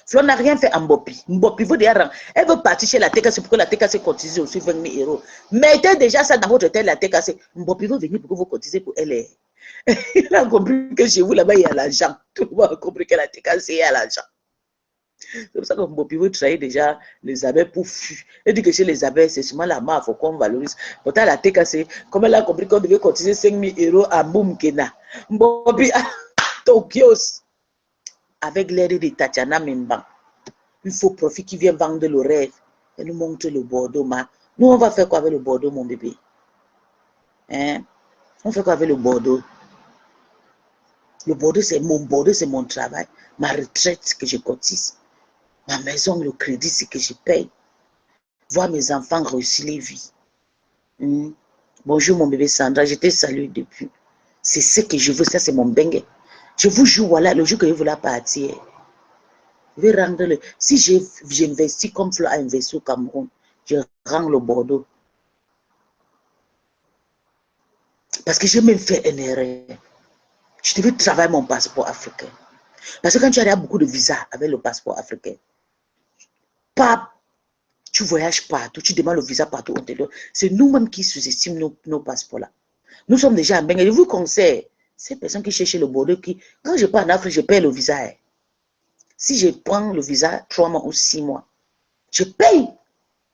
Flo n'a rien fait en Mbopi. Mbopi veut déjà. Elle veut partir chez la TKC pour que la TKC cotise aussi 20 000 €. Mettez déjà ça dans votre tête, la TKC. Mbopi veut venir pour que vous cotisez pour elle. Il a compris que chez vous, là-bas, il y a l'argent. Tout le monde a compris que la TKC, il y a l'argent. C'est pour ça que Mbopi veut trahir déjà les abeilles pour fuir. Elle dit que chez les abeilles, c'est seulement la main, il faut qu'on valorise. Pourtant, la TKC, comme elle a compris qu'on devait cotiser 5 000 € à Boumkena. Mbopi a Tokyos. Avec l'aide de Tatiana Memban. Il faut profit qui vient vendre le rêve. Et nous montre le Bordeaux. Nous, on va faire quoi avec le Bordeaux, mon bébé? Hein? On fait quoi avec le Bordeaux? Le Bordeaux, c'est mon travail. Ma retraite que je cotise. Ma maison, le crédit, c'est que je paye. Voir mes enfants réussir les vies. Bonjour, mon bébé Sandra. Je te salue depuis. C'est ce que je veux. Ça, c'est mon bengue. Je vous jure, voilà, le jour que je voulais partir. Je vais rendre le. Si j'investis comme Flo a investi au Cameroun, je rends le Bordeaux. Parce que j'ai même fait une erreur. Je devais travailler mon passeport africain. Parce que quand tu as beaucoup de visas avec le passeport africain, tu voyages partout, tu demandes le visa partout. C'est nous-mêmes qui sous-estiment nos passeports-là. Nous sommes déjà en Bengue. Je vous conseille, ces personnes qui cherchent le Bordeaux, quand je pars en Afrique, je paye le visa. Si je prends le visa 3 mois ou 6 mois, je paye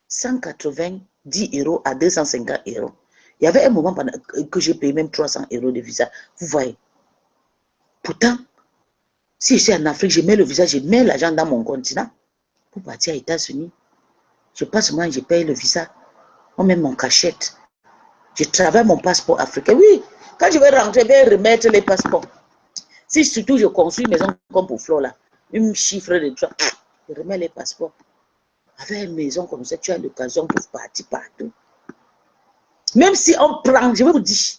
190 € à 250 €. Il y avait un moment que j'ai payé même 300 € de visa. Vous voyez. Pourtant, si je suis en Afrique, je mets le visa, je mets l'argent dans mon continent pour partir aux États-Unis. Je passe moi, je paye le visa. On met mon cachette. Je travaille mon passeport africain. Oui, quand je vais rentrer, je vais remettre les passeports. Si surtout je construis une maison comme pour Flo là, une chiffre de 3, je remets les passeports. Avec une maison comme ça, tu as l'occasion pour partir partout. Même si on prend, je vais vous dire,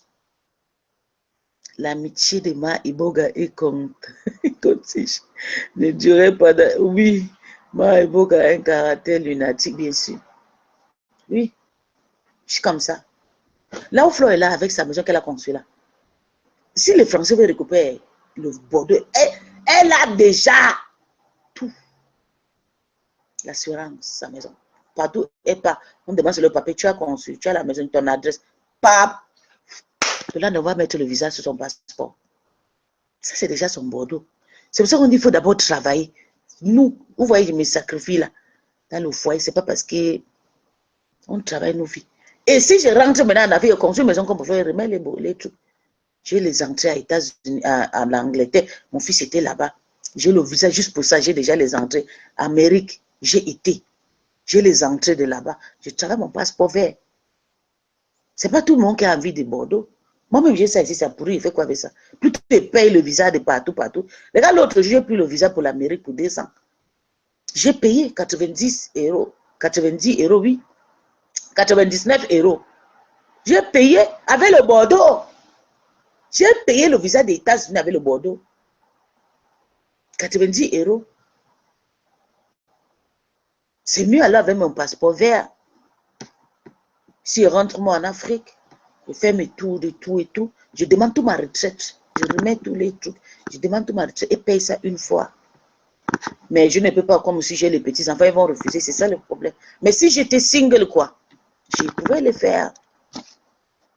l'amitié de Ma Iboga et Cotiche ne durait pas. Oui, Ma Iboga a un caractère lunatique, bien sûr. Oui, je suis comme ça. Là où Flo est là, avec sa maison qu'elle a construite là, si les Français veulent récupérer le Bordeaux, elle a déjà tout. L'assurance, sa maison. Partout, et pas. On demande sur le papier, tu as construit, tu as la maison, ton adresse. Pap. De là, on va mettre le visa sur son passeport. Ça, c'est déjà son Bordeaux. C'est pour ça qu'on dit qu'il faut d'abord travailler. Nous, vous voyez, je me sacrifie là, dans le foyer. C'est pas parce que on travaille nos vies. Et si je rentre maintenant en Afrique, je construis une maison comme pour faire remettre les trucs. J'ai les entrées aux États-Unis, à l'Angleterre. Mon fils était là-bas. J'ai le visa juste pour ça. J'ai déjà les entrées. Amérique, j'ai été. J'ai les entrées de là-bas. Je travaille mon passeport vert. C'est pas tout le monde qui a envie de Bordeaux. Moi-même, j'ai ça ici, ça pourrit. Il fait quoi avec ça? Plus tu payes le visa de partout, partout. Regarde l'autre jour, j'ai pris le visa pour l'Amérique pour 200. J'ai payé 90 €. 90 €, oui. 99 €. J'ai payé avec le Bordeaux. J'ai payé le visa des États-Unis avec le Bordeaux. 90 €. C'est mieux alors avec mon passeport vert. Si je rentre moi en Afrique, je fais mes tours de tout et tout. Je demande toute ma retraite. Je remets tous les trucs. Je demande toute ma retraite et paye ça une fois. Mais je ne peux pas, comme si j'ai les petits-enfants, ils vont refuser. C'est ça le problème. Mais si j'étais single, quoi, je pouvais le faire.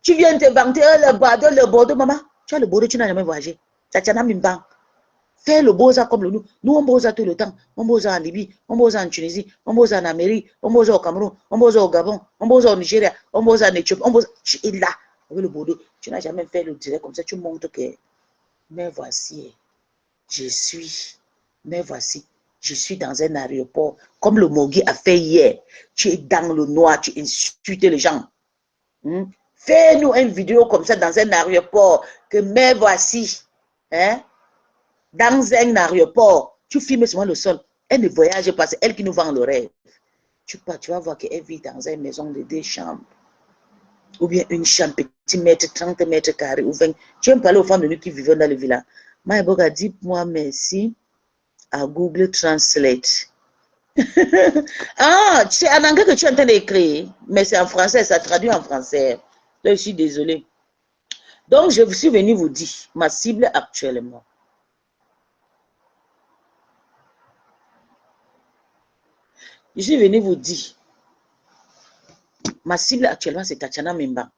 Tu viens te vanter le Bordeaux, maman. Tu as le Bordeaux, tu n'as jamais voyagé. Tatiana Mimban. Fais le beau-ça comme le nous. Nous, on beau-ça tout le temps. On beau-ça en Libye, on beau-ça en Tunisie, on beau-ça en Amérique, on beau-ça au Cameroun, on beau-ça au Gabon, on beau-ça au Nigeria, on beau-ça en Éthiopie, on beau-ça. Tu es là, avec le Bordeaux. Tu n'as jamais fait le direct comme ça. Tu montres que, mais voici, mais voici, je suis dans un aéroport, comme le Mogui a fait hier. Tu es dans le noir, tu insultes les gens. Fais-nous une vidéo comme ça dans un aéroport, que mais voici. Hein? dans un aéroport, tu filmes seulement le sol. Elle ne voyage pas, c'est elle qui nous vend le rêve. Tu vas voir qu'elle vit dans une maison de 2 chambres. Ou bien une chambre, petit mètre, 30 mètres carrés, ou 20. Tu aimes parler aux femmes de nous qui vivent dans le village. Maïboga, dis-moi merci à Google Translate. Ah, c'est en anglais que tu es en train d'écrire, mais c'est en français, ça traduit en français. Là, je suis désolée. Donc, je suis venue vous dire, ma cible actuellement. Je suis venue vous dire, ma cible actuellement, c'est Tatiana Mimba.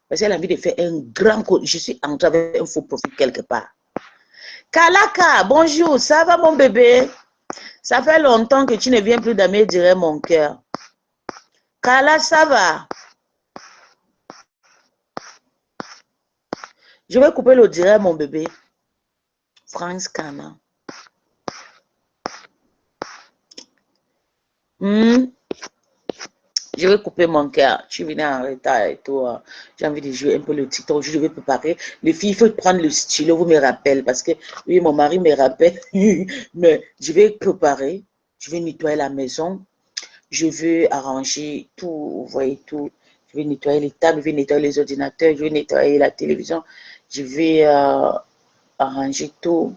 Parce qu'elle a envie de faire un grand code. Je suis en train de faire un faux profil quelque part. Kalaka, bonjour, ça va mon bébé? Ça fait longtemps que tu ne viens plus d'aimer, dirait mon cœur. Kala, ça va? Je vais couper le direct, mon bébé. France Kana. Je vais couper mon cœur. Tu venais en retard et tout. J'ai envie de jouer un peu le TikTok. Je vais préparer. Les filles, il faut prendre le stylo. Vous me rappelez. Parce que, oui, mon mari me rappelle. Mais je vais préparer. Je vais nettoyer la maison. Je veux arranger tout. Vous voyez tout. Je vais nettoyer les tables. Je vais nettoyer les ordinateurs. Je vais nettoyer la télévision. Je vais arranger tout.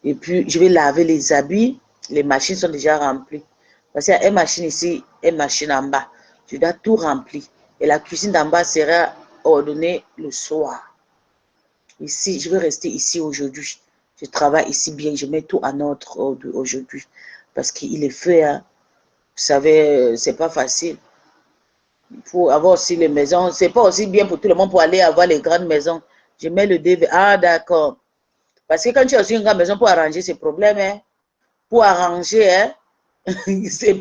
Et puis, je vais laver les habits. Les machines sont déjà remplies. Parce qu'il y a une machine ici, une machine en bas. Je dois tout remplir. Et la cuisine d'en bas sera ordonnée le soir. Ici, je vais rester ici aujourd'hui. Je travaille ici bien. Je mets tout en ordre aujourd'hui. Parce qu'il est fait. Hein. Vous savez, c'est pas facile. Il faut avoir aussi les maisons. C'est pas aussi bien pour tout le monde pour aller avoir les grandes maisons. Je mets le DV. Ah, d'accord. Parce que quand tu as aussi une grande maison pour arranger ces problèmes, hein, pour arranger, hein, c'est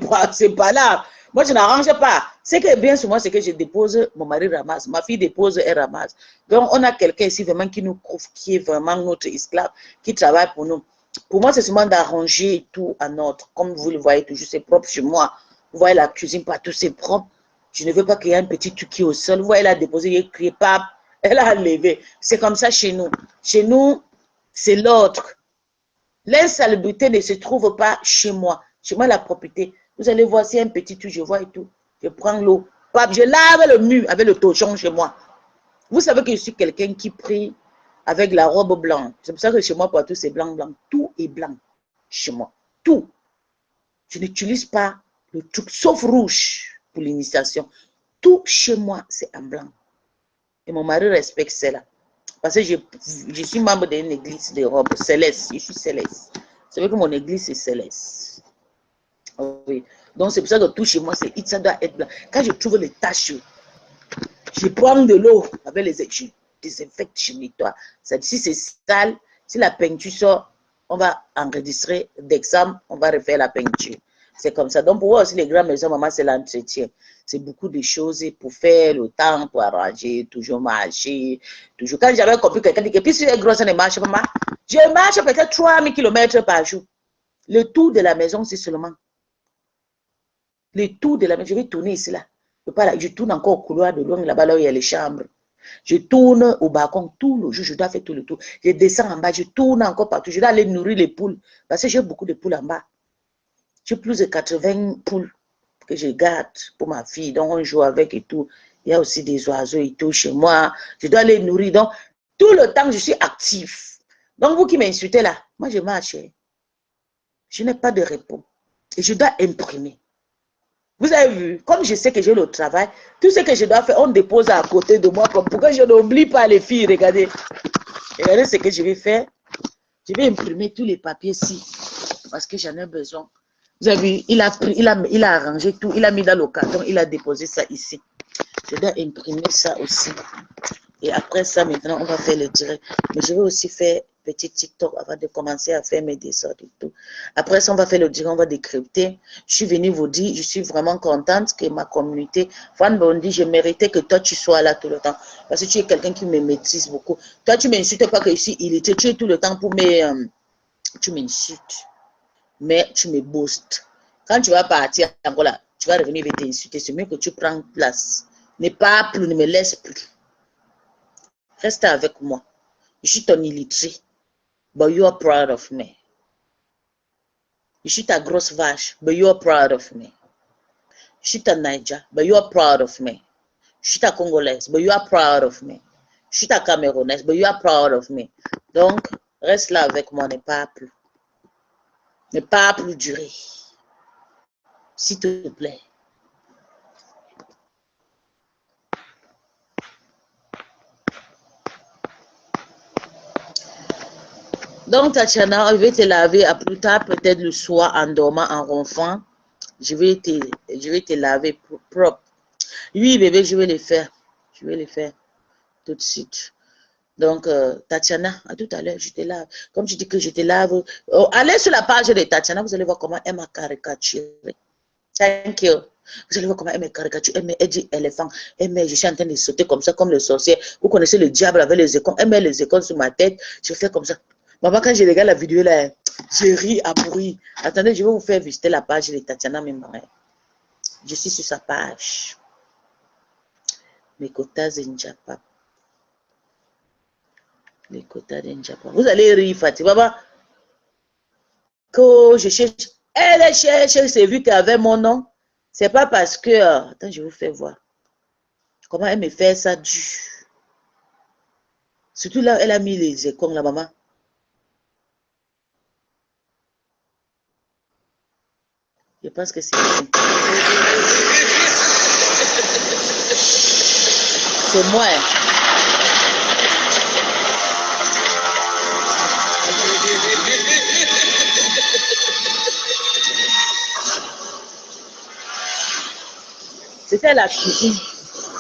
pas là. Moi, je n'arrange pas. Ce qui est bien sur moi, c'est que je dépose, mon mari ramasse, ma fille dépose, elle ramasse. Donc, on a quelqu'un ici vraiment qui nous prouve, qui est vraiment notre esclave, qui travaille pour nous. Pour moi, c'est seulement d'arranger tout en ordre. Comme vous le voyez toujours, c'est propre chez moi. Vous voyez la cuisine partout, c'est propre. Je ne veux pas qu'il y ait un petit truc qui est au sol. Vous voyez, elle a déposé, elle a crié, pape, elle a levé. C'est comme ça chez nous. Chez nous, c'est l'ordre. L'insalubrité ne se trouve pas chez moi. Chez moi, la propriété. Vous allez voir, c'est un petit truc, je vois et tout. Je prends l'eau. Je lave le mur avec le torchon chez moi. Vous savez que je suis quelqu'un qui prie avec la robe blanche. C'est pour ça que chez moi, partout, c'est blanc, blanc. Tout est blanc chez moi. Tout. Je n'utilise pas le truc, sauf rouge pour l'initiation. Tout chez moi, c'est en blanc. Et mon mari respecte cela. Parce que je suis membre d'une église de robe céleste. Je suis céleste. C'est vrai que mon église est céleste. Oui. Donc c'est pour ça que tout chez moi, ça doit être blanc. Quand je trouve les taches, je prends de l'eau avec les je désinfecte, je nettoie. Si c'est sale, si la peinture sort, on va enregistrer d'examen, on va refaire la peinture. C'est comme ça. Donc pour moi aussi, les grandes maisons, maman, c'est l'entretien. C'est beaucoup de choses pour faire le temps, pour arranger, toujours marcher. Toujours. Quand j'avais compris quelqu'un dit que puis si tu es grosse, on ne marche pas, je marche peut-être 3000 km par jour. Le tour de la maison, c'est seulement. Le tour de la maison, je vais tourner ici là. Je tourne encore au couloir de loin, là-bas, là où il y a les chambres. Je tourne au balcon tout le jour, je dois faire tout le tour. Je descends en bas, je tourne encore partout. Je dois aller nourrir les poules. Parce que j'ai beaucoup de poules en bas. J'ai plus de 80 poules que je garde pour ma fille. Donc, on joue avec et tout. Il y a aussi des oiseaux et tout chez moi. Je dois les nourrir. Donc, tout le temps, je suis actif. Donc, vous qui m'insultez là, moi, je marche. Je n'ai pas de repos. Et je dois imprimer. Vous avez vu, comme je sais que j'ai le travail, tout ce que je dois faire, on dépose à côté de moi pour que je n'oublie pas les filles. Regardez. Regardez ce que je vais faire. Je vais imprimer tous les papiers ici. Parce que j'en ai besoin. Vous avez vu, il a arrangé tout. Il a mis dans le carton. Il a déposé ça ici. Je dois imprimer ça aussi. Et après ça, maintenant, on va faire le direct. Mais je vais aussi faire petit TikTok avant de commencer à faire mes dessins et tout. Après ça, on va faire le direct, on va décrypter. Je suis venue vous dire, je suis vraiment contente que ma communauté, Fan Bondi, je méritais que toi, tu sois là tout le temps. Parce que tu es quelqu'un qui me maîtrise beaucoup. Toi, tu ne m'insultes pas que je suis illettré. Tu es tout le temps pour me... tu m'insultes. Mais tu me boostes. Quand tu vas partir, encore là, tu vas revenir et t'insulter. C'est mieux que tu prends place. Ne pas plus, ne me laisse plus. Reste avec moi. Je suis ton illettré. but you are proud of me. Je suis ta grosse vache, but you are proud of me. Je suis ta Niger, but you are proud of me. Je suis ta Congolaise, but you are proud of me. Je suis ta Camerounaise, but you are proud of me. Donc, reste là avec moi, ne pas plus. Ne pas plus durer. S'il te plaît. Donc, Tatiana, je vais te laver à plus tard, peut-être le soir, en dormant, en ronflant. Je vais te laver propre. Oui, bébé, je vais le faire. Je vais le faire tout de suite. Donc, Tatiana, à tout à l'heure, je te lave. Comme tu dis que je te lave, allez sur la page de Tatiana, vous allez voir comment elle m'a caricaturé. Thank you. Vous allez voir comment elle m'a caricaturé. Elle dit éléphant. Elle met, je suis en train de sauter comme ça, comme le sorcier. Vous connaissez le diable avec les écons. Elle met les écons sur ma tête. Je fais comme ça. Maman, quand je regarde la vidéo là, je ris à pourri. Attendez, je vais vous faire visiter la page de Tatiana Mimbare. Je suis sur sa page. Mes quotas Njapa. Les quotas Njapa. Vous allez rire, Fatima. Que je cherche. Elle cherche, c'est vu qu'avec mon nom. C'est pas parce que. Attends, je vous fais voir. Comment elle me fait ça du. Surtout là, elle a mis les écons, la maman. Je pense que c'est ici. C'est moi. C'était la cuisine.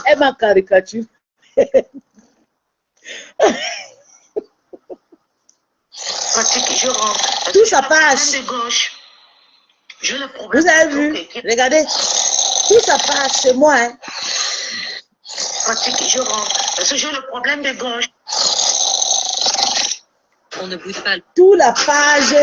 Elle m'a caricature. Je rentre. Tout ça passe. De gauche. Je le problème. Vous avez vu? Regardez. Tout ça passe, c'est moi. Hein. Je rentre. Parce que j'ai le problème de gauche. On ne bouge pas. Tout la page.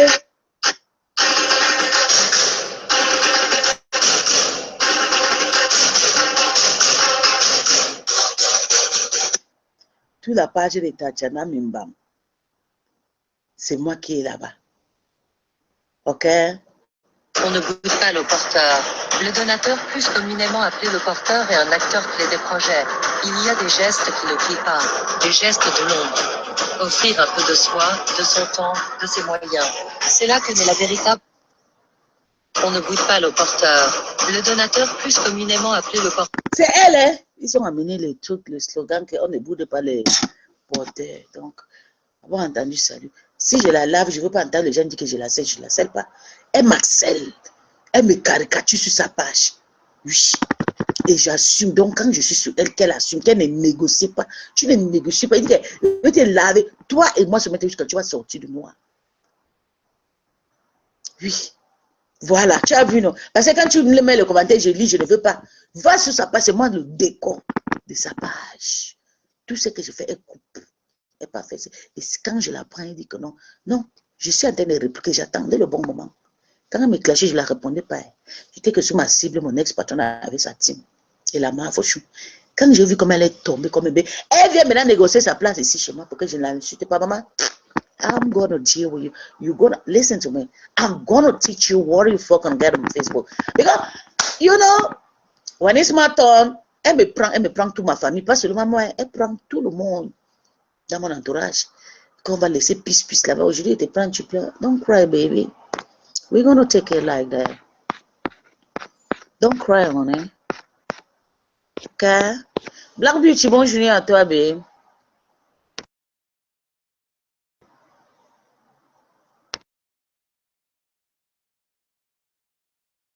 Tout la page de Tatiana Mimbam. C'est moi qui est là-bas. Ok? On ne bouge pas le porteur. Le donateur, plus communément appelé le porteur, est un acteur clé des projets. Il y a des gestes qui ne crient pas, des gestes de l'ombre. Offrir un peu de soi, de son temps, de ses moyens. C'est là que naît la véritable. On ne bouge pas le porteur. Le donateur, plus communément appelé le porteur. C'est elle, hein? Ils ont amené les trucs, le slogan qu'on ne boude pas les porteurs. Donc, avoir entendu salut. Si je la lave, je ne veux pas entendre les gens dire que je la scelle, je ne la scelle pas. Elle m'harcèle. Elle me caricature sur sa page. Oui. Et j'assume. Donc, quand je suis sur elle, qu'elle assume, qu'elle ne négocie pas. Tu ne négocies pas. Il dit que je vais te laver. Toi et moi, ce matin, jusqu'à tu vas sortir de moi. Oui. Voilà, tu as vu, non? Parce que quand tu me mets le commentaire, je lis, je ne veux pas. Va sur sa page, c'est moi le décor de sa page. Tout ce que je fais, elle coupe. Elle pas fait. Et quand je la prends, elle dit que non. Non, je suis en train de répliquer, j'attendais le bon moment. Quand elle me clashait, je ne la répondais pas. J'étais que sur ma cible, mon ex-patron avait sa team. Et la main fauchou. Quand j'ai vu comment elle est tombée comme un bébé, elle vient maintenant négocier sa place ici chez moi pour que je ne l'insulte pas, maman. I'm gonna deal with you. You're gonna listen to me. I'm gonna teach you what you fucking get on Facebook. Because, you know, when it's my turn, elle me prend toute ma famille, pas seulement moi, elle prend tout le monde dans mon entourage. Qu'on va laisser pisse là-bas. Aujourd'hui, elle te prend, tu pleures. Don't cry, baby. We're gonna take it like that. Don't cry, honey. Okay? Black Beauty, bonjour à toi, baby.